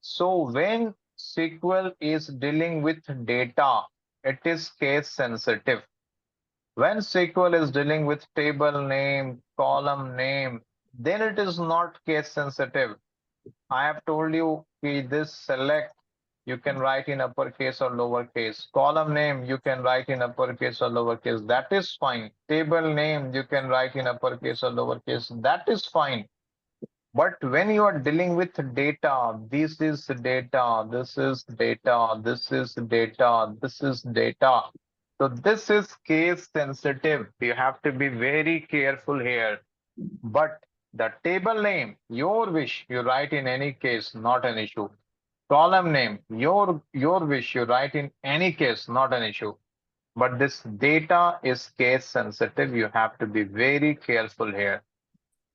So when SQL is dealing with data, it is case sensitive. When SQL is dealing with table name, column name, then it is not case sensitive. I have told you this select, you can write in uppercase or lowercase. Column name, you can write in uppercase or lowercase. That is fine. Table name, you can write in uppercase or lowercase. That is fine. But when you are dealing with data, this is data, this is data, this is data, this is data. So this is case sensitive. You have to be very careful here. But the table name, your wish, you write in any case, not an issue. Column name, your wish, you write in any case, not an issue. But this data is case sensitive. You have to be very careful here.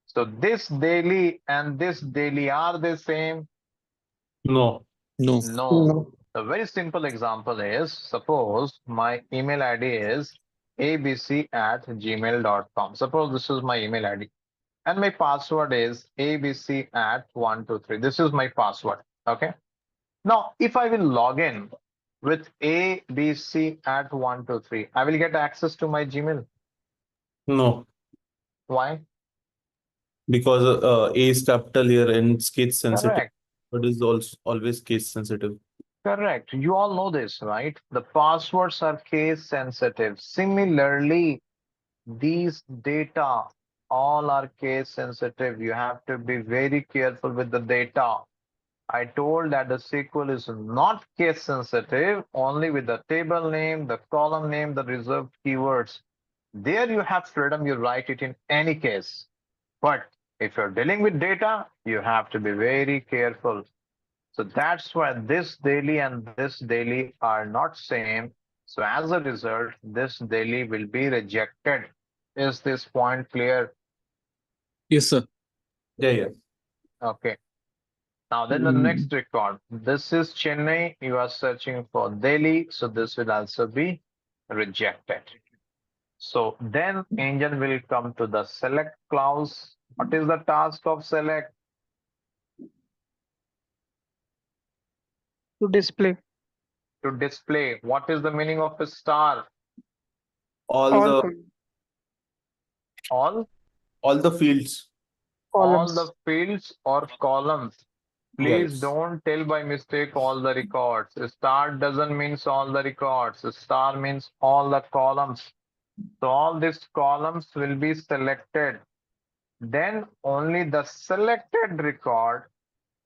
So this daily and this daily, are they same? No. No. A very simple example is, suppose my email ID is abc@gmail.com. Suppose this is my email ID. And my password is abc@123. This is my password. Okay. Now, if I will log in with abc@123, I will get access to my Gmail. No. Why? Because A is capital here and it's case sensitive. Correct. But is also always case sensitive. Correct. You all know this, right? The passwords are case sensitive. Similarly, these data all are case sensitive. You have to be very careful with the data. I told that the SQL is not case sensitive, only with the table name, the column name, the reserved keywords. There you have freedom, you write it in any case. But if you're dealing with data, you have to be very careful. So that's why this daily and this daily are not same. So as a result, this daily will be rejected. Is this point clear? Yes, sir. Yeah. Okay. Now then the next record. This is Chennai. You are searching for Delhi. So this will also be rejected. So then engine will come to the select clause. What is the task of select? To display To display. What is the meaning of a star? All all the All? all the fields. All columns. the fields or columns. Please Yes. don't tell by mistake all the records. A star doesn't mean all the records. A star means all the columns. So all these columns will be selected. Then only the selected record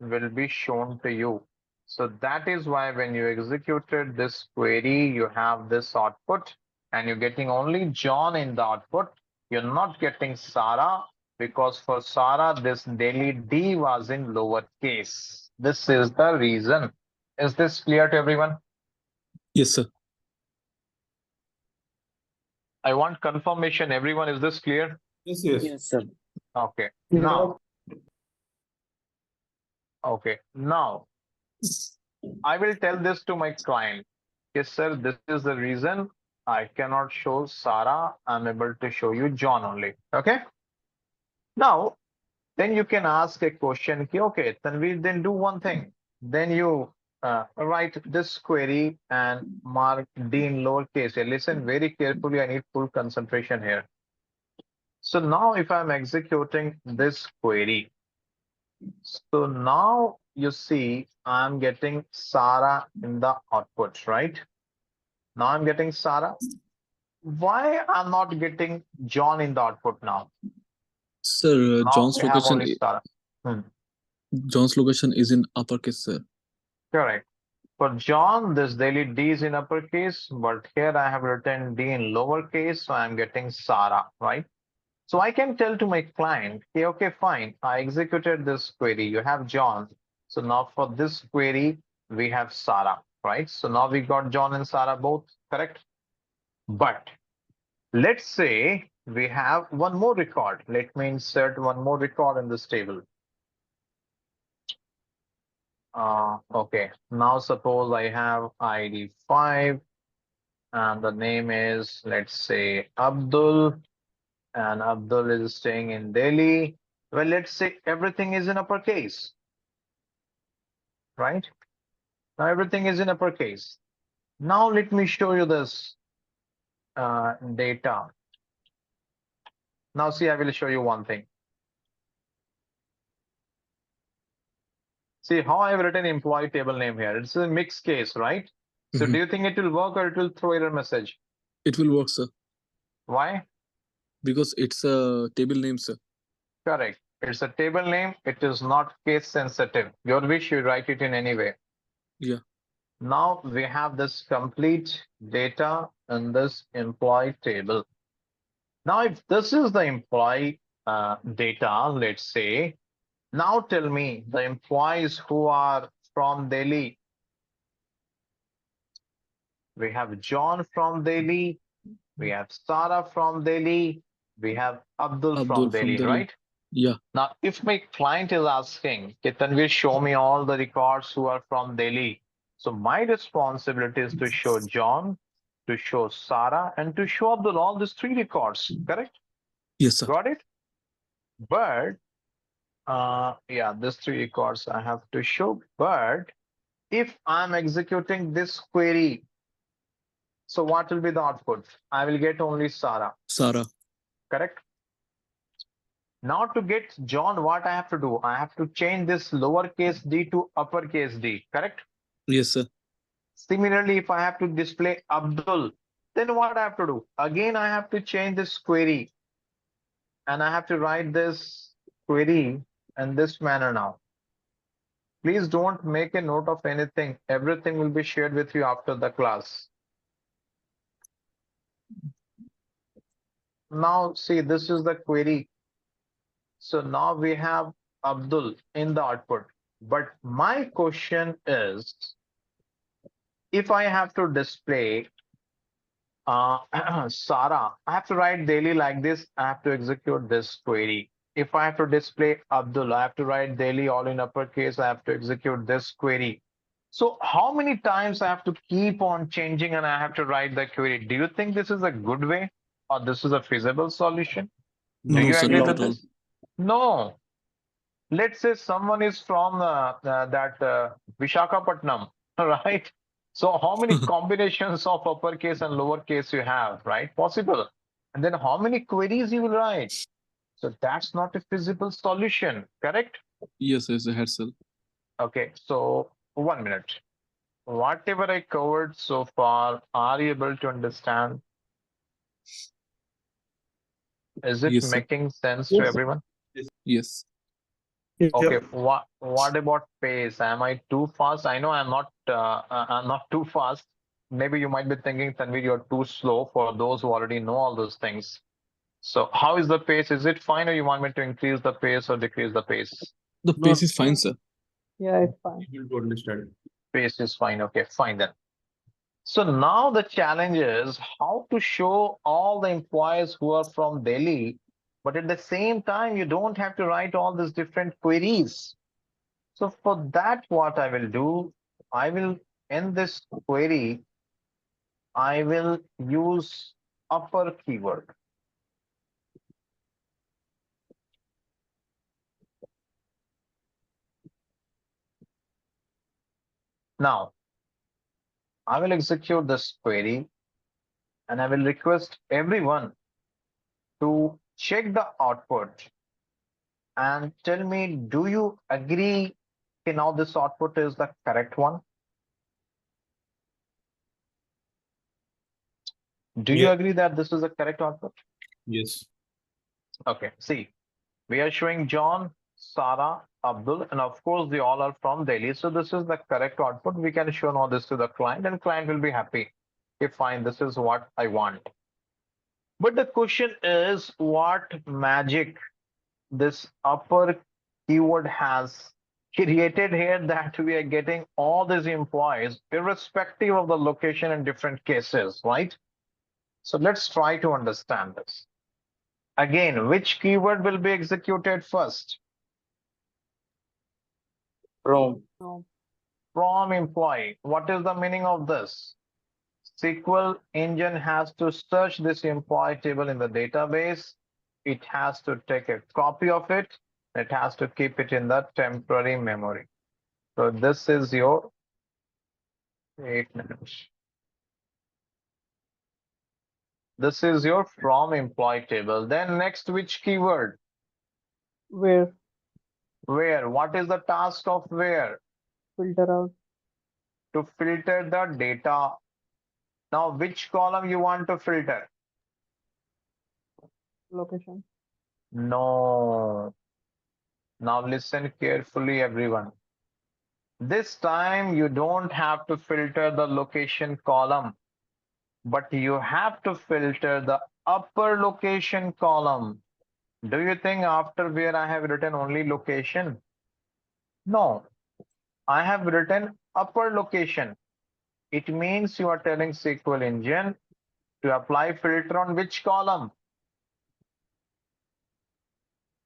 will be shown to you. So that is why when you executed this query, you have this output and you're getting only John in the output. You're not getting Sarah because for Sarah, this daily D was in lowercase. This is the reason. Is this clear to everyone? Yes, sir. I want confirmation. Everyone, is this clear? Yes. Yes, sir. Okay. Yeah. Now, I will tell this to my client. Yes, sir, this is the reason I cannot show Sarah. I'm able to show you John only. Okay. Now, then you can ask a question. Okay, then we then do one thing. Then you write this query and mark D in lowercase. Listen very carefully. I need full concentration here. So now if I'm executing this query, so now you see I'm getting Sarah in the output, right? Now I'm getting Sarah. Why I'm not getting John in the output now? Sir, Now we have only Sarah. John's location is in uppercase, sir. Correct. For John, this daily D is in uppercase, but here I have written D in lowercase, so I'm getting Sarah, right? So I can tell to my client, okay, fine, I executed this query. You have John. So now for this query, we have Sarah, right? So now we got John and Sarah both, correct? But let's say we have one more record. Let me insert one more record in this table. Okay, now suppose I have ID 5 and the name is, let's say, Abdul, and Abdul is staying in Delhi. Well, let's say everything is in uppercase, right? Now everything is in uppercase. Now let me show you this data. Now see, I will show you one thing. See how I have written employee table name here. It's a mixed case, right? So do you think it will work or it will throw error message? It will work, sir. Why? Because it's a table name, sir. Correct. It's a table name. It is not case sensitive. Your wish, you write it in any way. Yeah. Now we have this complete data in this employee table. Now, if this is the employee data, let's say, now tell me the employees who are from Delhi. We have John from Delhi. We have Sarah from Delhi. We have Abdul from Delhi, right? Yeah. Now, if my client is asking, Tanvir, show me all the records who are from Delhi. So my responsibility is to show John, to show Sarah, and to show Abdul, all these 3 records, correct? Yes, sir. Got it? But, yeah, these 3 records I have to show. But if I'm executing this query, so what will be the output? I will get only Sarah. Sarah. Correct? Now to get John, what I have to do? I have to change this lowercase d to uppercase d, correct? Yes, sir. Similarly, if I have to display Abdul, then what I have to do? Again, I have to change this query and I have to write this query in this manner now. Please don't make a note of anything. Everything will be shared with you after the class. Now, see, this is the query. So now we have Abdul in the output. But my question is, if I have to display Sarah, I have to write daily like this. I have to execute this query. If I have to display Abdul, I have to write daily all in uppercase. I have to execute this query. So how many times I have to keep on changing and I have to write the query? Do you think this is a good way or this is a feasible solution? Do No, you sir, agree not with at all. this? No. Let's say someone is from that Vishakhapatnam, right? So how many combinations of uppercase and lowercase you have, right? Possible. And then how many queries you will write? So that's not a feasible solution, correct? Yes, yes, I had sir. Okay, so 1 minute. Whatever I covered so far, are you able to understand? Is it Yes, sir. making sense to everyone? Yes. Okay, what about pace? Am I too fast? I know I'm not too fast. Maybe you might be thinking, Tanvir, you're too slow for those who already know all those things. So how is the pace? Is it fine or you want me to increase the pace or decrease the pace? The pace is fine, sir. Yeah, it's fine. Able to understand. Pace is fine. Okay, fine then. So now the challenge is how to show all the employees who are from Delhi, but at the same time, you don't have to write all these different queries. So for that, what I will do, I will end this query, I will use upper keyword. Now, I will execute this query and I will request everyone to check the output and tell me, do you agree? Okay, now this output is the correct one. Do you Yeah. agree that this is the correct output? Yes. Okay, see, we are showing John, Sarah, Abdul, and of course, they all are from Delhi. So this is the correct output. We can show now this to the client, and client will be happy. Okay, fine, this is what I want. But the question is, what magic this upper keyword has created here that we are getting all these employees, irrespective of the location in different cases, right? So let's try to understand this. Again, which keyword will be executed first? From. From employee. What is the meaning of this? SQL engine has to search this employee table in the database. It has to take a copy of it. It has to keep it in the temporary memory. So this is your 8 minutes. This is your from employee table. Then next, which keyword? Where? Where? What is the task of where? Filter out. To filter the data. Now, which column you want to filter? Location. No. Now listen carefully, everyone. This time you don't have to filter the location column, but you have to filter the upper location column. Do you think after where I have written only location? No, I have written upper location. It means you are telling SQL engine to apply filter on which column?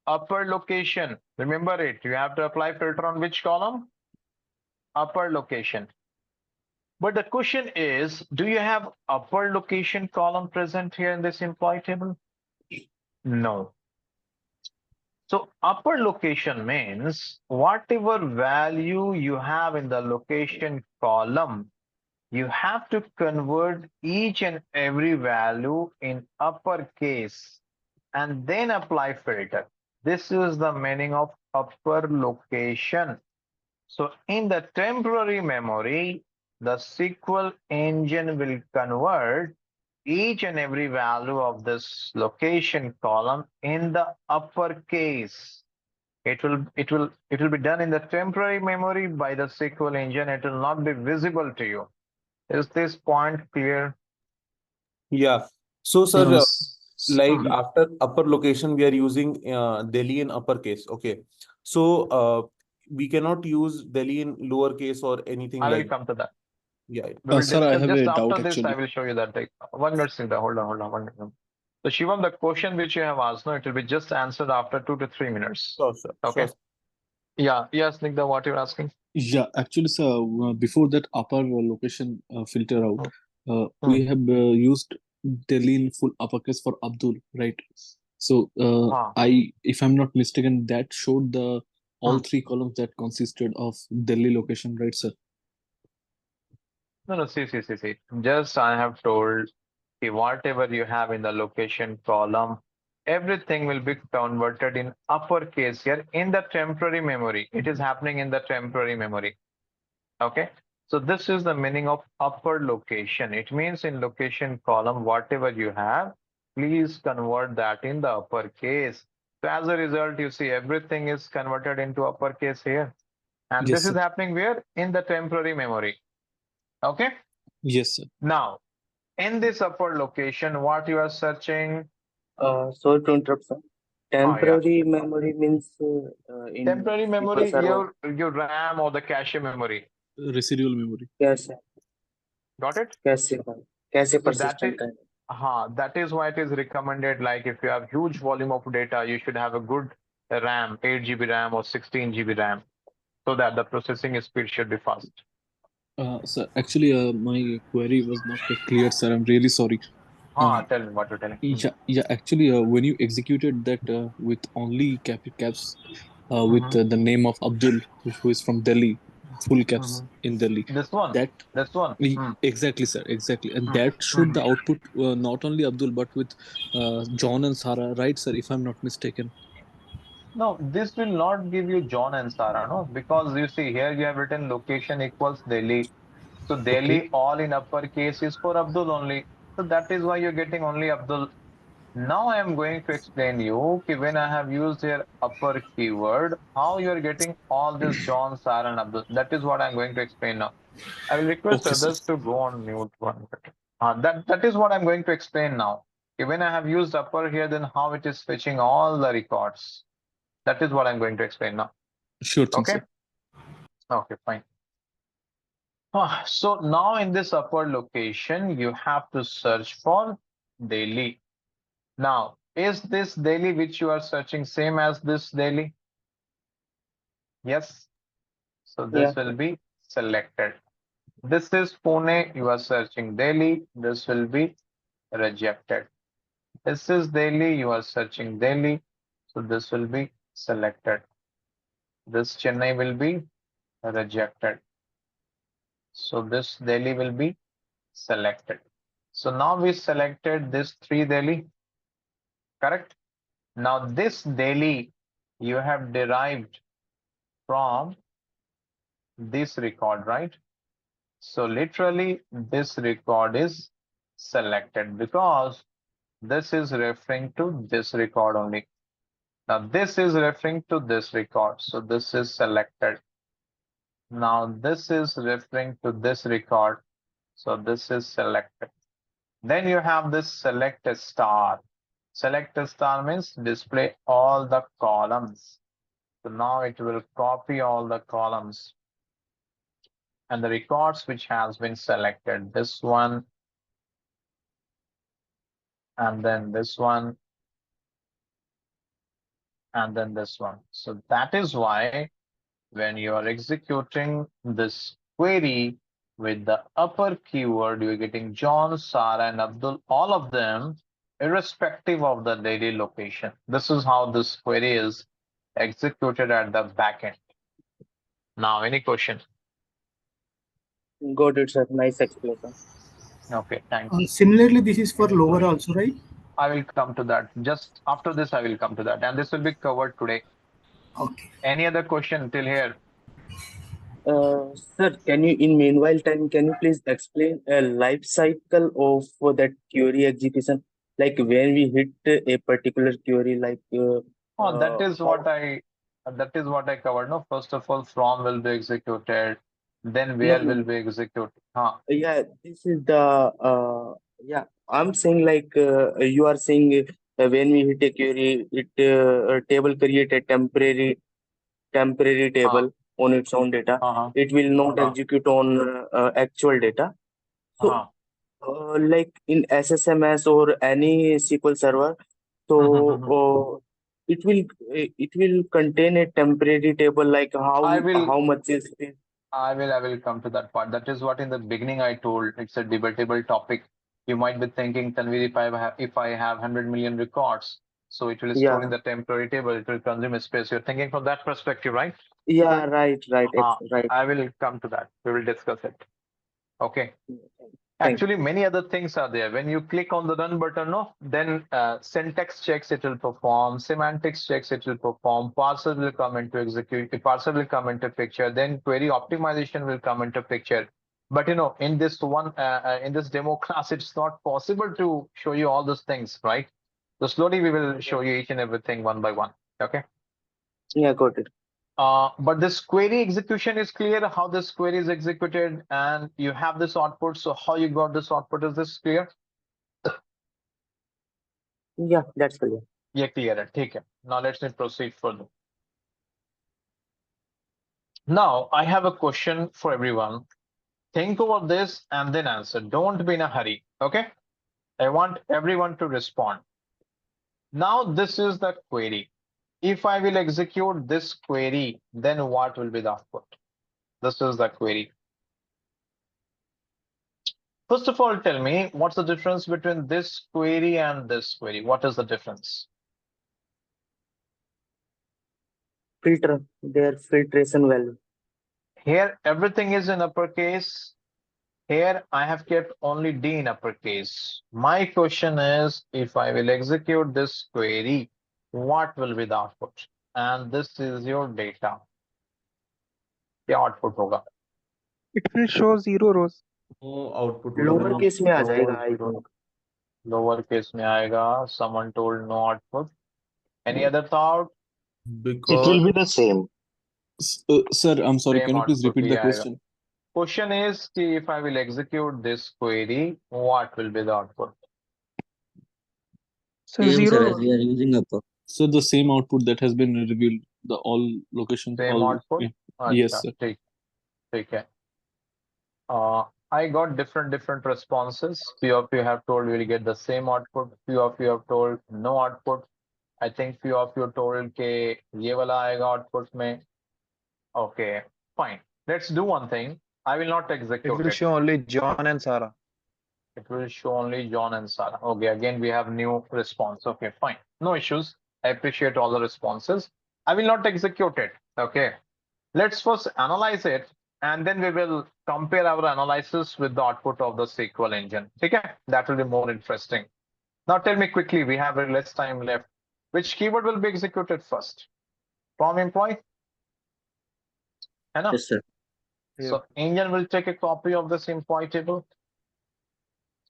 Upper location. Remember it. You have to apply filter on which column? Upper location. But the question is, do you have upper location column present here in this employee table? No. So upper location means whatever value you have in the location column, you have to convert each and every value in uppercase and then apply filter. This is the meaning of upper location. So in the temporary memory, the SQL engine will convert each and every value of this location column in the uppercase. It will be done in the temporary memory by the SQL engine. It will not be visible to you. Is this point clear? Yeah. So, sir, Yes. like after upper location, we are using Delhi in uppercase. Okay. So, we cannot use Delhi in lowercase or anything I will like. come to that. Yeah, yeah. We will Sir, I discuss have just a after doubt this. I actually. will show you that. Like 1 minute, Snigdha. Hold on 1 minute. So Shivam, the question which you have asked, no, it will be just answered after 2 to 3 minutes. Sure, sure, Okay. sure. Yeah. Yes, Snigdha, what you're asking? Yeah, actually, sir, before that upper location filter out, Hmm. we have used Delhi in full uppercase for Abdul, right? So, Ah. if I'm not mistaken, that showed the all Hmm. three columns that consisted of Delhi location, right, sir? No, see. Just I have told whatever you have in the location column, everything will be converted in uppercase here in the temporary memory. It is happening in the temporary memory. Okay. So this is the meaning of upper location. It means in location column, whatever you have, please convert that in the uppercase. So as a result, you see everything is converted into uppercase here. And Yes, this is sir. happening where? In the temporary memory. Okay. Yes, sir. Now, in this upper location, what you are searching? Sorry to interrupt, sir. Oh, yeah. Temporary memory means in Temporary SQL memory, Server. your RAM or the cache memory. Residual memory. Cache, Got it? cache, cache So that is persistent kind. that is why it is recommended. Like if you have huge volume of data, you should have a good RAM, 8 GB RAM or 16 GB RAM, so that the processing speed should be fast. Sir, actually, my query was not clear, sir. I'm really sorry. Tell me what you're telling. Yeah. Actually, when you executed that with only caps, with Mhm. the name of Abdul, who is from Delhi, full caps Mhm. in Delhi. This one. That This one. exactly, sir, exactly, and Mm. that showed the Mhm. output not only Abdul but with John and Sarah, right, sir? If I'm not mistaken. No, this will not give you John and Sarah, no, because you see here you have written location equals Delhi. So Okay. Delhi all in uppercase is for Abdul only. So that is why you're getting only Abdul. Now I am going to explain you कि when I have used here upper keyword, how you are getting all this John, Sarah, and Abdul. That is what I'm going to explain now. I will request Okay, sir. others to go on mute 1 minute. That is what I'm going to explain now. When I have used upper here, then how it is fetching all the records. That is what I'm going to explain now. Sure thing, Okay. sir. Okay, fine. So now in this upper location, you have to search for daily. Now, is this daily which you are searching same as this daily? Yes. So Yeah. this will be selected. This is Pune, you are searching daily. This will be rejected. This is Delhi, you are searching Delhi. So this will be selected. This Chennai will be rejected. So this Delhi will be selected. So now we selected this 3 Delhi, correct? Now this Delhi you have derived from this record, right? So literally this record is selected because this is referring to this record only. Now this is referring to this record. So this is selected. Now this is referring to this record. So this is selected. Then you have this select a star. Select a star means display all the columns. So now it will copy all the columns and the records which has been selected. This one and then this one and then this one. So that is why when you are executing this query with the upper keyword, you're getting John, Sarah, and Abdul, all of them, irrespective of the daily location. This is how this query is executed at the backend. Now, any question? Got it, sir. Nice explanation. Okay, thanks. Similarly, this is for lower also, right? I will come to that. Just after this, I will come to that. And this will be covered today. Okay. Any other question till here? Sir, can you, in meanwhile time, can you please explain a life cycle of that query execution? Like when we hit a particular query, like Oh, that is how? what I covered. No, first of all, from will be executed, then No, where no, will no. be executed. Yeah, this is the yeah. I'm saying like you are saying when we hit a query, it table create a temporary Huh. table. on its own data. It will not execute on actual data. So, like in SSMS or any SQL server, so it will contain a temporary table like how much is it. I will come to that part. That is what in the beginning I told. It's a debatable topic. You might be thinking, Tanvir, if I have 100 million records, so it will store in Yeah, the temporary table, it will consume space. You're thinking from that perspective, right? yeah, right, right. I will come to that. We will discuss it. Okay. Thank Actually, many other things are there. When you click on the run button, no, then syntax checks it will perform, semantics checks it will perform, parser will come into execute, parser will come into picture, then query optimization will come into picture. But in this in this demo class, it's not possible to show you all those things, right? So slowly we will show you each and everything one by one. Okay. Yeah, got it. But this query execution is clear how this query is executed, and you have this output. So how you got this output, is this clear? Yeah, that's clear. Yeah, clear. Take it. Now let's proceed further. Now I have a question for everyone. Think over this and then answer. Don't be in a hurry. Okay. I want everyone to respond. Now this is the query. If I will execute this query, then what will be the output? This is the query. First of all, tell me what's the difference between this query and this query? What is the difference? Filter, their filtration value. Here, everything is in uppercase. Here, I have kept only D in uppercase. My question is, if I will execute this query, what will be the output? And this is your data. क्या output होगा? It will show 0 rows. output Lower case में आ जाएगा, I think. Lower case में आएगा. Someone told no output. Any other thought? Because It will be the same. Sir, I'm sorry. Same Can you please output repeat he the आएगा. question? Question is, if I will execute this query, what will be the output? So Same, sir, 0 as we are using upper. So the same output that has been revealed, the all locations, Same all. output? Yeah. Yes, अच्छा, sir. ठीक है. I got different responses. Few of you have told we'll get the same output. Few of you have told no output. I think few of you told के ये वाला आएगा output में. Okay, fine. Let's do one thing. I will not execute it. It will show only John and Sarah. It will show only John and Sarah. Okay, again, we have new response. Okay, fine. No issues. I appreciate all the responses. I will not execute it. Okay. Let's first analyze it, and then we will compare our analysis with the output of the SQL engine. Okay, that will be more interesting. Now tell me quickly, we have less time left. Which keyword will be executed first? From employee? है ना? Yes, sir. So engine will take a copy of this employee table.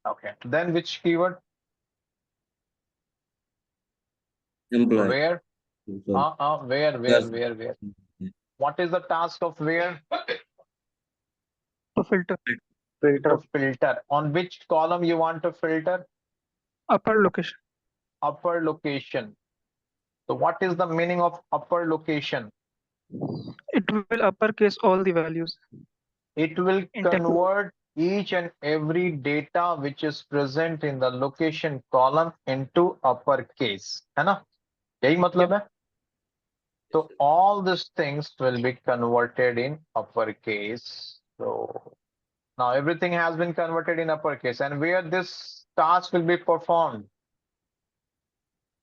Okay. Then which keyword? Employee. Where? Where? What is the task of where? To filter. To filter. On which column you want to filter? Upper location. Upper location. So what is the meaning of upper location? It will uppercase all the values. It will convert each and every data which is present in the location column into uppercase. है ना? यही मतलब है? So all these things will be converted in uppercase. So now everything has been converted in uppercase, and where this task will be performed?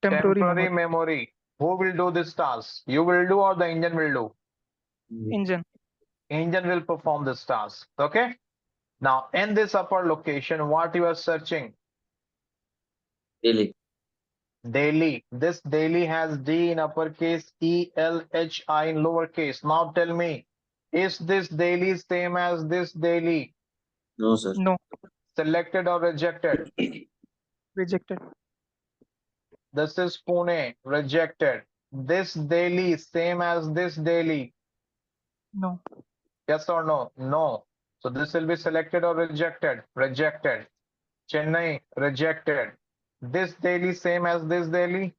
Temporary memory. Who will do this task? You will do, or the engine will do? Engine. Engine will perform this task. Okay. Now in this upper location, what you are searching? Daily. Daily. This daily has D in uppercase, ELHI in lowercase. Now tell me, is this daily same as this daily? No, sir. No. Selected or rejected? Rejected. This is Pune, rejected. This daily same as this daily? No. Yes or no? No. So this will be selected or rejected? Rejected. Chennai, rejected. This daily same as this daily?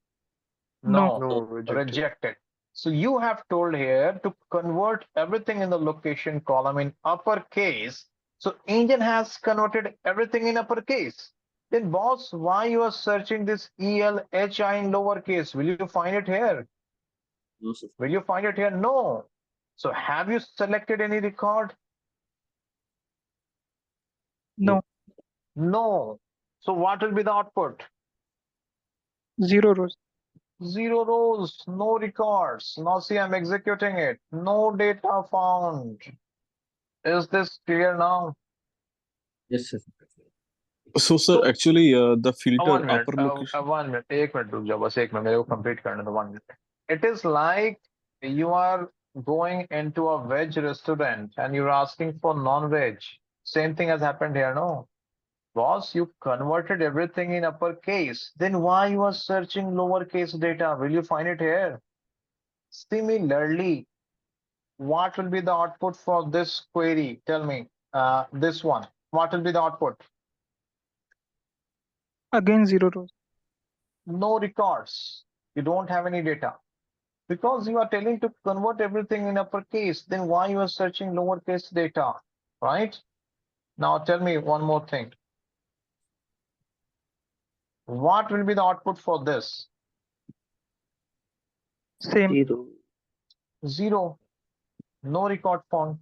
No. No, Rejected. So you have told here to convert everything in the location column in uppercase. So engine has converted everything in uppercase. Then boss, why you are searching this ELHI in lowercase? Will you find it here? No, sir. Will you find it here? No. So have you selected any record? No. No. So what will be the output? 0 rows. 0 rows, no records. Now see, I'm executing it. No data found. Is this clear now? Yes, sir. So, sir, So, actually, the filter 1 minute, upper location. 1 minute, 1 minute रुक जाओ बस 1 minute मेरे को complete करने दो 1 minute. It is like you are going into a veg restaurant and you're asking for non-veg. Same thing has happened here, no? Boss, you converted everything in uppercase. Then why you are searching lowercase data? Will you find it here? Similarly, what will be the output for this query? Tell me, this one. What will be the output? Again 0 rows. No records. You don't have any data. Because you are telling to convert everything in uppercase, then why you are searching lowercase data, right? Now tell me one more thing. What will be the output for this? Same. 0. 0. No record found.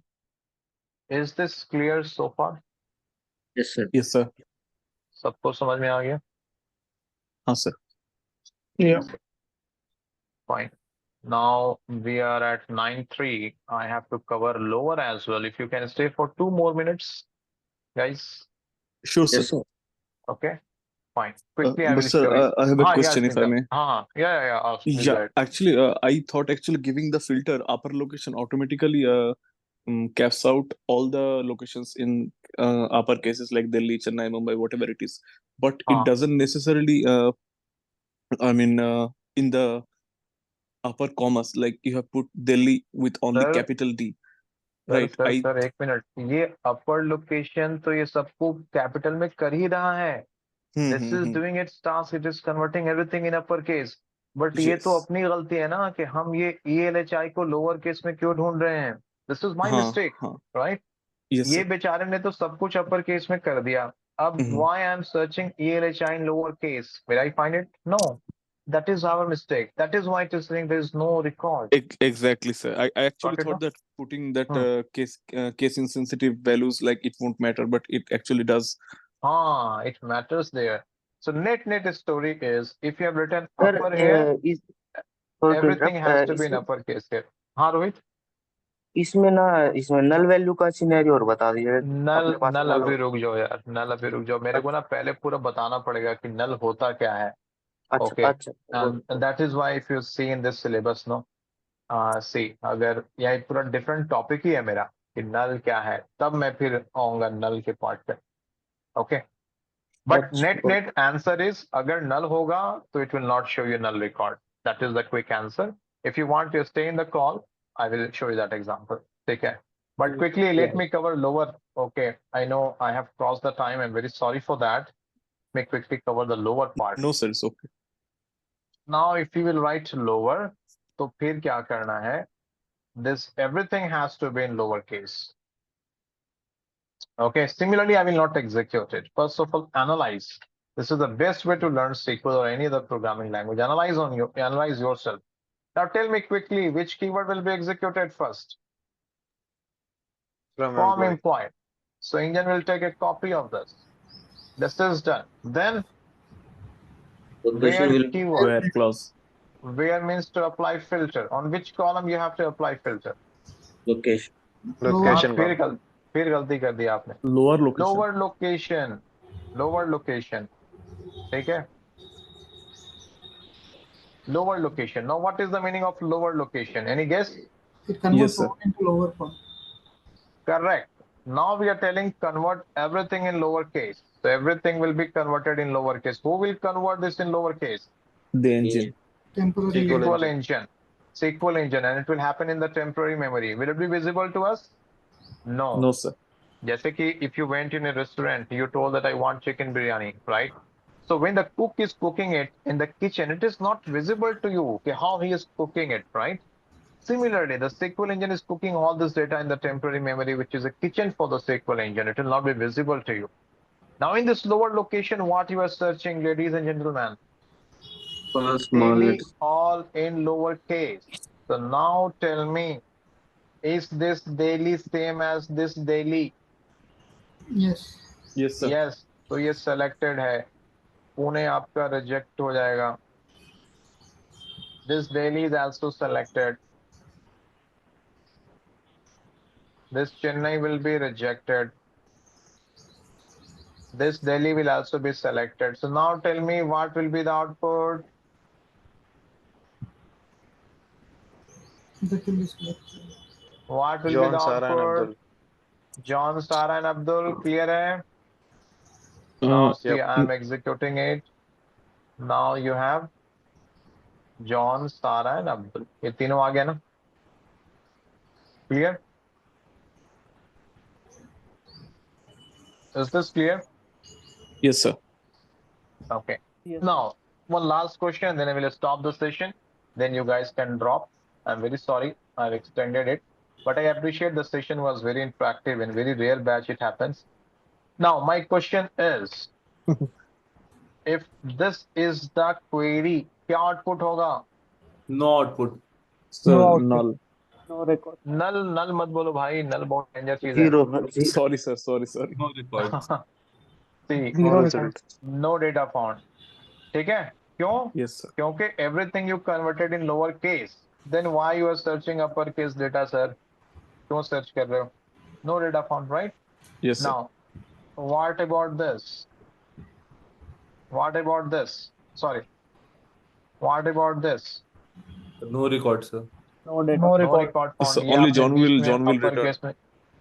Is this clear so far? Yes, sir. Yes, sir. सबको समझ में आ गया? हाँ, sir. Yeah. Fine. Now we are at 9:03. I have to cover lower as well. If you can stay for 2 more minutes, guys. Sure, sir. Yes, sir. Okay. Fine. Quickly, I But will sir, show you. I have a हाँ, question yes, if I Nitin. may. हाँ, yeah. Please go Yeah, ahead. actually, I thought actually giving the filter upper location automatically caps out all the locations in upper cases like Delhi, Chennai, Mumbai, whatever it is. But it doesn't necessarily, I mean, in the upper commas, like you have put Delhi with only Sir, capital D, right? Sir 1 minute. ये upper location तो ये सबको capital में कर ही रहा है. This is doing its task. It is converting everything in uppercase. But ये तो Yes. अपनी गलती है ना कि हम ये ELHI को lower case में क्यों ढूंढ रहे हैं. This is my mistake, right? Yes, ये sir. बेचारे ने तो सब कुछ upper case में कर दिया. अब why I am searching ELHI in lower case? Will I find it? No. That is our mistake. That is why it is saying there is no record. Exactly, sir. I actually Got it, thought no? that putting that case insensitive values like it won't matter, but it actually does. It matters there. So net story is if you have written Sir, upper here, sorry to everything interrupt. has to be in uppercase here. हाँ रोहित. इसमें null value का scenario और बता दीजिए. नल अपने पास नल नल अभी रुक जाओ यार. नल अभी रुक जाओ. मेरे को ना पहले पूरा बताना पड़ेगा कि नल होता क्या है. Okay. अच्छा. And that is why if you see in this syllabus, no, see अगर यह पूरा different topic ही है मेरा कि नल क्या है, तब मैं फिर आऊंगा नल के part पे. Okay. But net answer is अगर null होगा तो it will not show you null record. That is the quick answer. If you want to stay in the call, I will show you that example. ठीक है. But quickly let me cover lower. Okay, I know I have crossed the time. I'm very sorry for that. Let me quickly cover the lower part. No, sir, it's okay. Now if you will write lower, तो फिर क्या करना है? This everything has to be in lowercase. Okay, similarly, I will not execute it. First of all, analyze. This is the best way to learn SQL or any other programming language. Analyze yourself. Now tell me quickly, which keyword will be executed first? From employed. So engine will take a copy of this. This is done. Then where keyword? Where clause? Where means to apply filter. On which column you have to apply filter? Location. फिर गलती कर दी आपने. Lower location. Lower location. Lower location. ठीक है. Lower location. Now, what is the meaning of lower location? Any guess? It converts Yes, into lower form. Correct. Now we are telling convert everything in lowercase. So everything will be converted in lowercase. Who will convert this in lowercase? The engine. Temporary SQL engine. SQL engine, and it will happen in the temporary memory. Will it be visible to us? No. No, sir. जैसे कि if you went in a restaurant, you told that I want chicken biryani, right? So when the cook is cooking it in the kitchen, it is not visible to you okay, how he is cooking it, right? Similarly, the SQL engine is cooking all this data in the temporary memory, which is a kitchen for the SQL engine. It will not be visible to you. Now, in this lower location, what you are searching, ladies and gentlemen? First small Daily, letters. all in lowercase. So now tell me, is this daily same as this daily? Yes. Yes, sir. Yes. तो ये selected है. पुणे आपका reject हो जाएगा. This daily is also selected. This Chennai will be rejected. This Delhi will also be selected. So now tell me what will be the output? That will be selected. What will be John, the Sarah, and output? Abdul. John, Sarah, and Abdul. Clear hai? Now see, Yep. I'm executing it. Now you have John, Sarah, and Abdul. ये तीनों आ गया ना? Clear? Is this clear? Yes, sir. Okay. Yes. Now, one last question, then I will stop the session. Then you guys can drop. I'm very sorry I've extended it, but I appreciate the session was very interactive and very rare batch it happens. Now, my question is, if this is the query, क्या output होगा? No output. Sir, No output. null. No record. Null मत बोलो भाई, null बहुत danger चीज है. Zero. Sorry, sir. Sorry. No records. See, Zero Result. record. no data found. ठीक है? क्यों? Yes, sir. क्योंकि everything you converted in lower case. Then why you are searching upper case data, sir? क्यों search कर रहे हो? No data found, right? Yes, sir. Now, what about this? What about this? Sorry. What about this? No records, sir. No data. No No record. record found. So ये only आपने बीच में John will upper return. case में.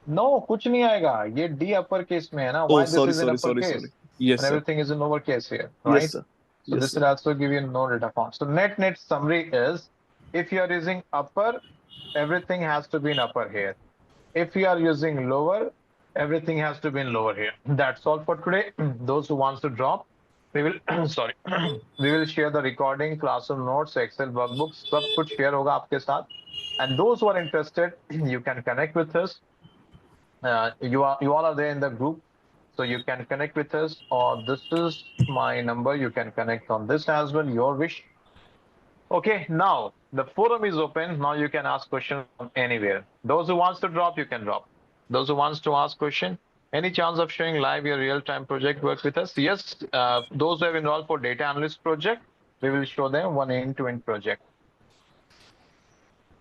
No, कुछ नहीं आएगा. ये D upper case में है ना. Oh, Why this sorry, is in upper sorry. case? Yes, And sir. everything is in lower case here, Yes, right? sir. So Yes, this sir. will also give you no data found. So net summary is, if you are using upper, everything has to be in upper here. If you are using lower, everything has to be in lower here. That's all for today. Those who wants to drop, we will sorry, we will share the recording, classroom notes, Excel workbooks, सब कुछ share होगा आपके साथ. And those who are interested, you can connect with us. You all are there in the group, so you can connect with us, or this is my number. You can connect on this as well, your wish. Okay, now the forum is open. Now you can ask questions from anywhere. Those who wants to drop, you can drop. Those who wants to ask question, any chance of showing live your real-time project work with us? Yes, those who have enrolled for data analyst project, we will show them one end-to-end project.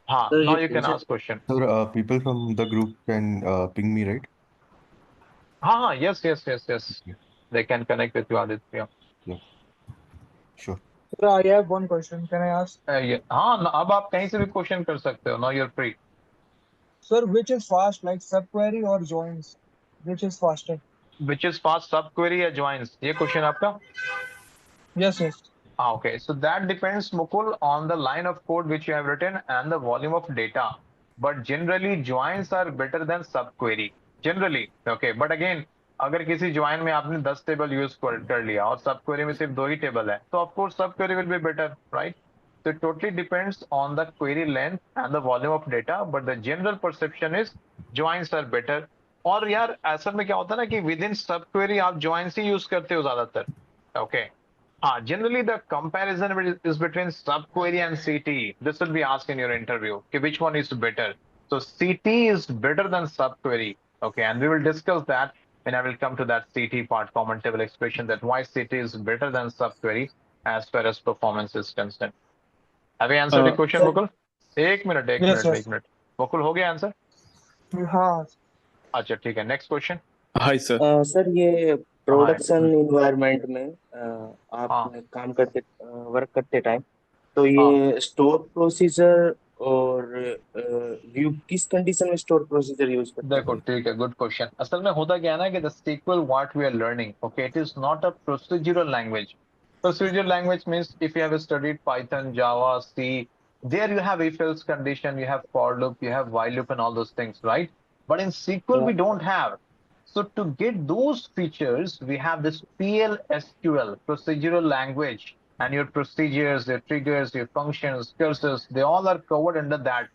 Now you can ask question. Sir, people from the group can ping me, right? Yes. Okay. They can connect with you, Aditya. Yeah. Sure. Sir, I have one question. Can I ask? अब आप कहीं से भी question कर सकते हो. Now you're free. Sir, which is fast, like subquery or joins? Which is faster? Which is fast, subquery या joins? ये क्वेश्चन आपका? Yes. Okay, so that depends, Mukul, on the line of code which you have written and the volume of data. But generally, joins are better than subquery. Generally, okay. But again, अगर किसी join में आपने 10 table use कर लिया और subquery में सिर्फ 2 ही table है, तो of course subquery will be better, right? So it totally depends on the query length and the volume of data, but the general perception is joins are better. और यार असल में क्या होता है ना कि within subquery आप joins ही यूज करते हो ज्यादातर, okay? Generally, the comparison is between subquery and CT. This will be asked in your interview. Okay, which one is better? So CT is better than subquery. Okay, and we will discuss that when I will come to that CT part, common table expression, that why CT is better than subquery as far as performance is concerned. Have you answered the question, Sir. Mukul? एक minute. Mukul हो गया answer? हाँ. अच्छा ठीक है. Next question. Hi, sir. Sir ये production हाँ. Environment में आप हाँ. काम करते वर्क करते टाइम तो ये स्टोर प्रोसीजर और व्यू किस कंडीशन में स्टोर प्रोसीजर यूज करते देखो हैं? ठीक है, गुड क्वेश्चन. असल में होता क्या है ना कि the SQL what we are learning, okay, it is not a procedural language. Procedural language means if you have studied Python, Java, C, there you have if else condition, you have for loop, you have while loop and all those things, right? But in SQL we don't have. So to get those features, we have this PL/SQL, procedural language, and your procedures, your triggers, your functions, cursors, they all are covered under that.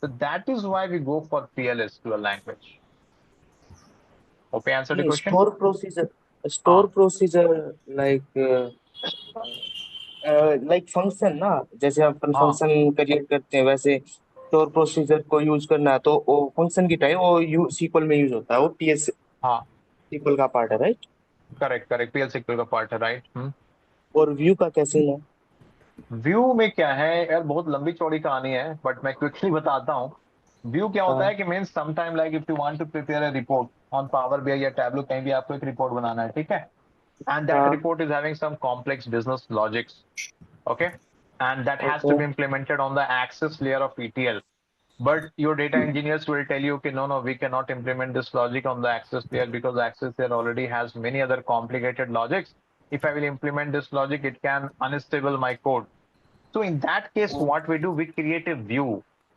So that is why we go for PLSQL language. Okay, answer the question. Store procedure like function ना, जैसे अपन function create करते हैं वैसे store procedure को use करना है तो वो फंक्शन की टाइप वो सीक्वल में यूज होता है, वो पीएस सीक्वल का पार्ट है, राइट? करेक्ट PL सीक्वल का पार्ट है, राइट। और व्यू का कैसे है? व्यू में क्या है यार, बहुत लंबी चौड़ी कहानी है, बट मैं क्विकली बताता हूँ। व्यू क्या होता है कि means some time like if you want to prepare a report on power BI या टैबलो, कहीं भी आपको एक रिपोर्ट बनाना है, ठीक है, and that report is having some complex business logics, okay, and that has to be implemented on the access layer of ETL. But your data engineers will tell you, okay, no, we cannot implement this logic on the access layer because access layer already has many other complicated logics. If I will implement this logic, it can unstable my code. So in that case, what we do, we create a view,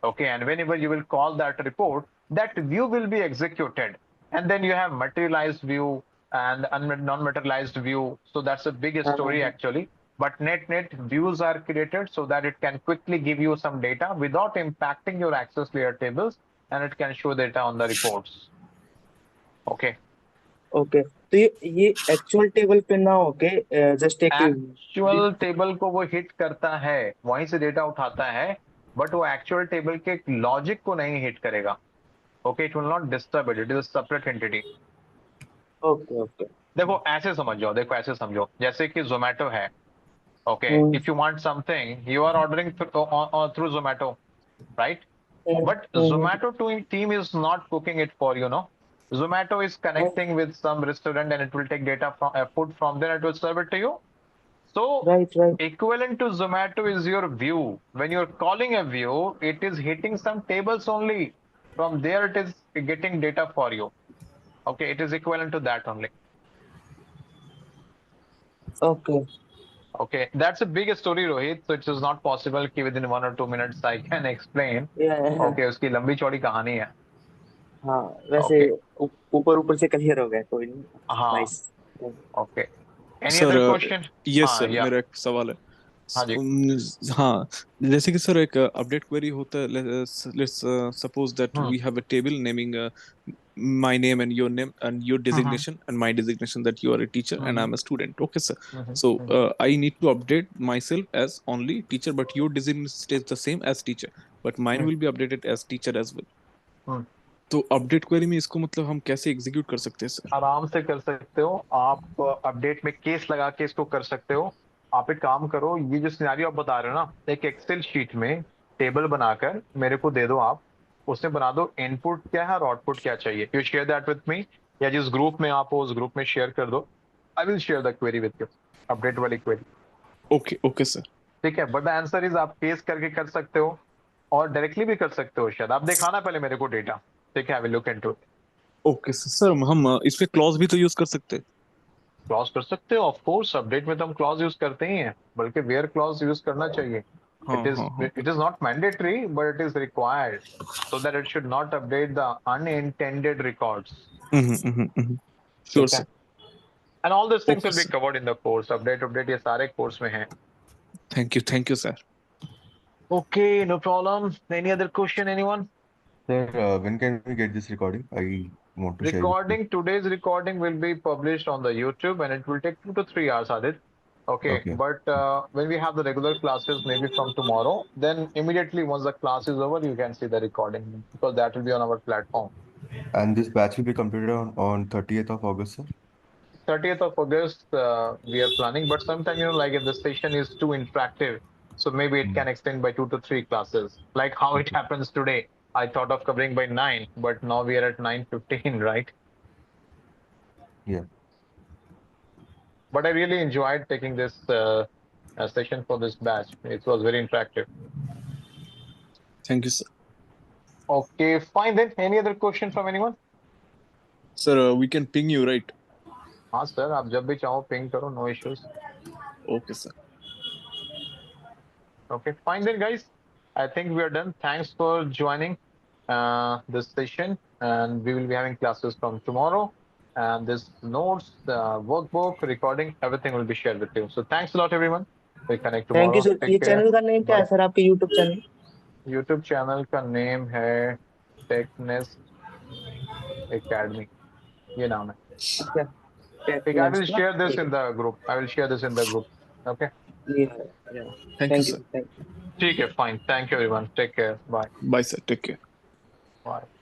okay, and whenever you will call that report, that view will be executed, and then you have materialized view and non-materialized view. So that's a big story actually. But net views are created so that it can quickly give you some data without impacting your access layer tables, and it can show data on the reports. Okay. Okay, तो ये actual table पे ना होके just एक actual table को वो hit करता है, वहीं से डेटा उठाता है, बट वो एक्चुअल टेबल के लॉजिक को नहीं हिट करेगा। Okay, it will not disturb it, it is a separate entity. Okay देखो ऐसे समझो, जैसे कि जोमेटो है, okay, if you want something you are ordering through Zomato, right, but Zomato team is not cooking it for you, no. Zomato is connecting with some restaurant and it will take data from food from there, it will serve it to you. So right. equivalent to Zomato is your view. When you're calling a view, it is hitting some tables only. From there, it is getting data for you. Okay, it is equivalent to that only. Okay, that's a big story, Rohit. So it is not possible कि within 1 or 2 minutes I can explain. Okay, उसकी लंबी चौड़ी कहानी है। हाँ, वैसे ऊपर से क्लियर हो गया, कोई नहीं। हाँ, nice. Okay, any sir other question? Yes sir, मेरा एक सवाल है। हाँ जी। हाँ, जैसे कि सर एक अपडेट क्वेरी होता है, let's suppose that we have a table naming my name and your designation and my designation, that you are a teacher and I'm a student. Okay sir, so I need to update myself as only teacher, but your designation stays the same as teacher, but mine will be updated as teacher as well. तो update query में इसको मतलब हम कैसे execute कर सकते हैं sir? आराम से कर सकते हो आप, अपडेट में केस लगा के इसको कर सकते हो। आप एक काम करो, ये जो सिनेरियो आप बता रहे हो ना, एक एक्सेल शीट में टेबल बनाकर मेरे को दे दो आप, उसमें बना दो इनपुट क्या है और आउटपुट क्या चाहिए, you share that with me, या जिस ग्रुप में आप हो उस ग्रुप में शेयर कर दो, I will share the query with you, update वाली क्वेरी। ओके सर, ठीक है, बट द आंसर इज आप केस करके कर सकते हो और डायरेक्टली भी कर सकते हो, शायद आप दिखाना पहले मेरे को डेटा, ठीक है, I will look into it. Okay sir, हम इसमें क्लॉज भी तो यूज कर सकते हैं? क्लॉज कर सकते हो, ऑफ कोर्स, अपडेट में तो हम क्लॉज यूज करते ही हैं, बल्कि वेयर क्लॉज यूज करना चाहिए। It is not mandatory but it is required so that it should not update the unintended records. Sure sir, and all this things will be covered in the course, update ये सारे course में हैं। Thank you sir. Okay, no problem, any other question anyone? Sir, when can we get this recording? I want to share it. Today's recording will be published on the YouTube and it will take 2 to 3 hours, Adit. Okay. But when we have the regular classes, maybe from tomorrow, then immediately once the class is over, you can see the recording because that will be on our platform. And this batch will be completed on 30th of August, sir? 30th of August, we are planning, but sometimes, like if the session is too interactive, so maybe it can extend by 2 to 3 classes, like how it happens today. I thought of covering by 9, but now we are at 9:15, right? Yeah. But I really enjoyed taking this session for this batch. It was very interactive. Thank you, sir. Okay, fine then. Any other question from anyone? Sir, we can ping you, right? हाँ sir, आप जब भी चाहो ping करो, no issues. Okay, sir. Okay, fine then, guys. I think we are done. Thanks for joining this session, and we will be having classes from tomorrow. And this notes, workbook, recording, everything will be shared with you. So thanks a lot, everyone. We'll connect tomorrow. Thank you sir. ये channel का name क्या है sir, आपके YouTube channel? YouTube channel का name है टेकनेस्ट academy, ये नाम है। अच्छा, ठीक, I will टेक्नेस्ट ना? share this in the group. I will share this in the group. Okay. Yeah. Thank you, Thank sir. you. Thank you. ठीक है, fine. Thank you everyone. Take care. Bye. Bye, sir. Take care. Bye.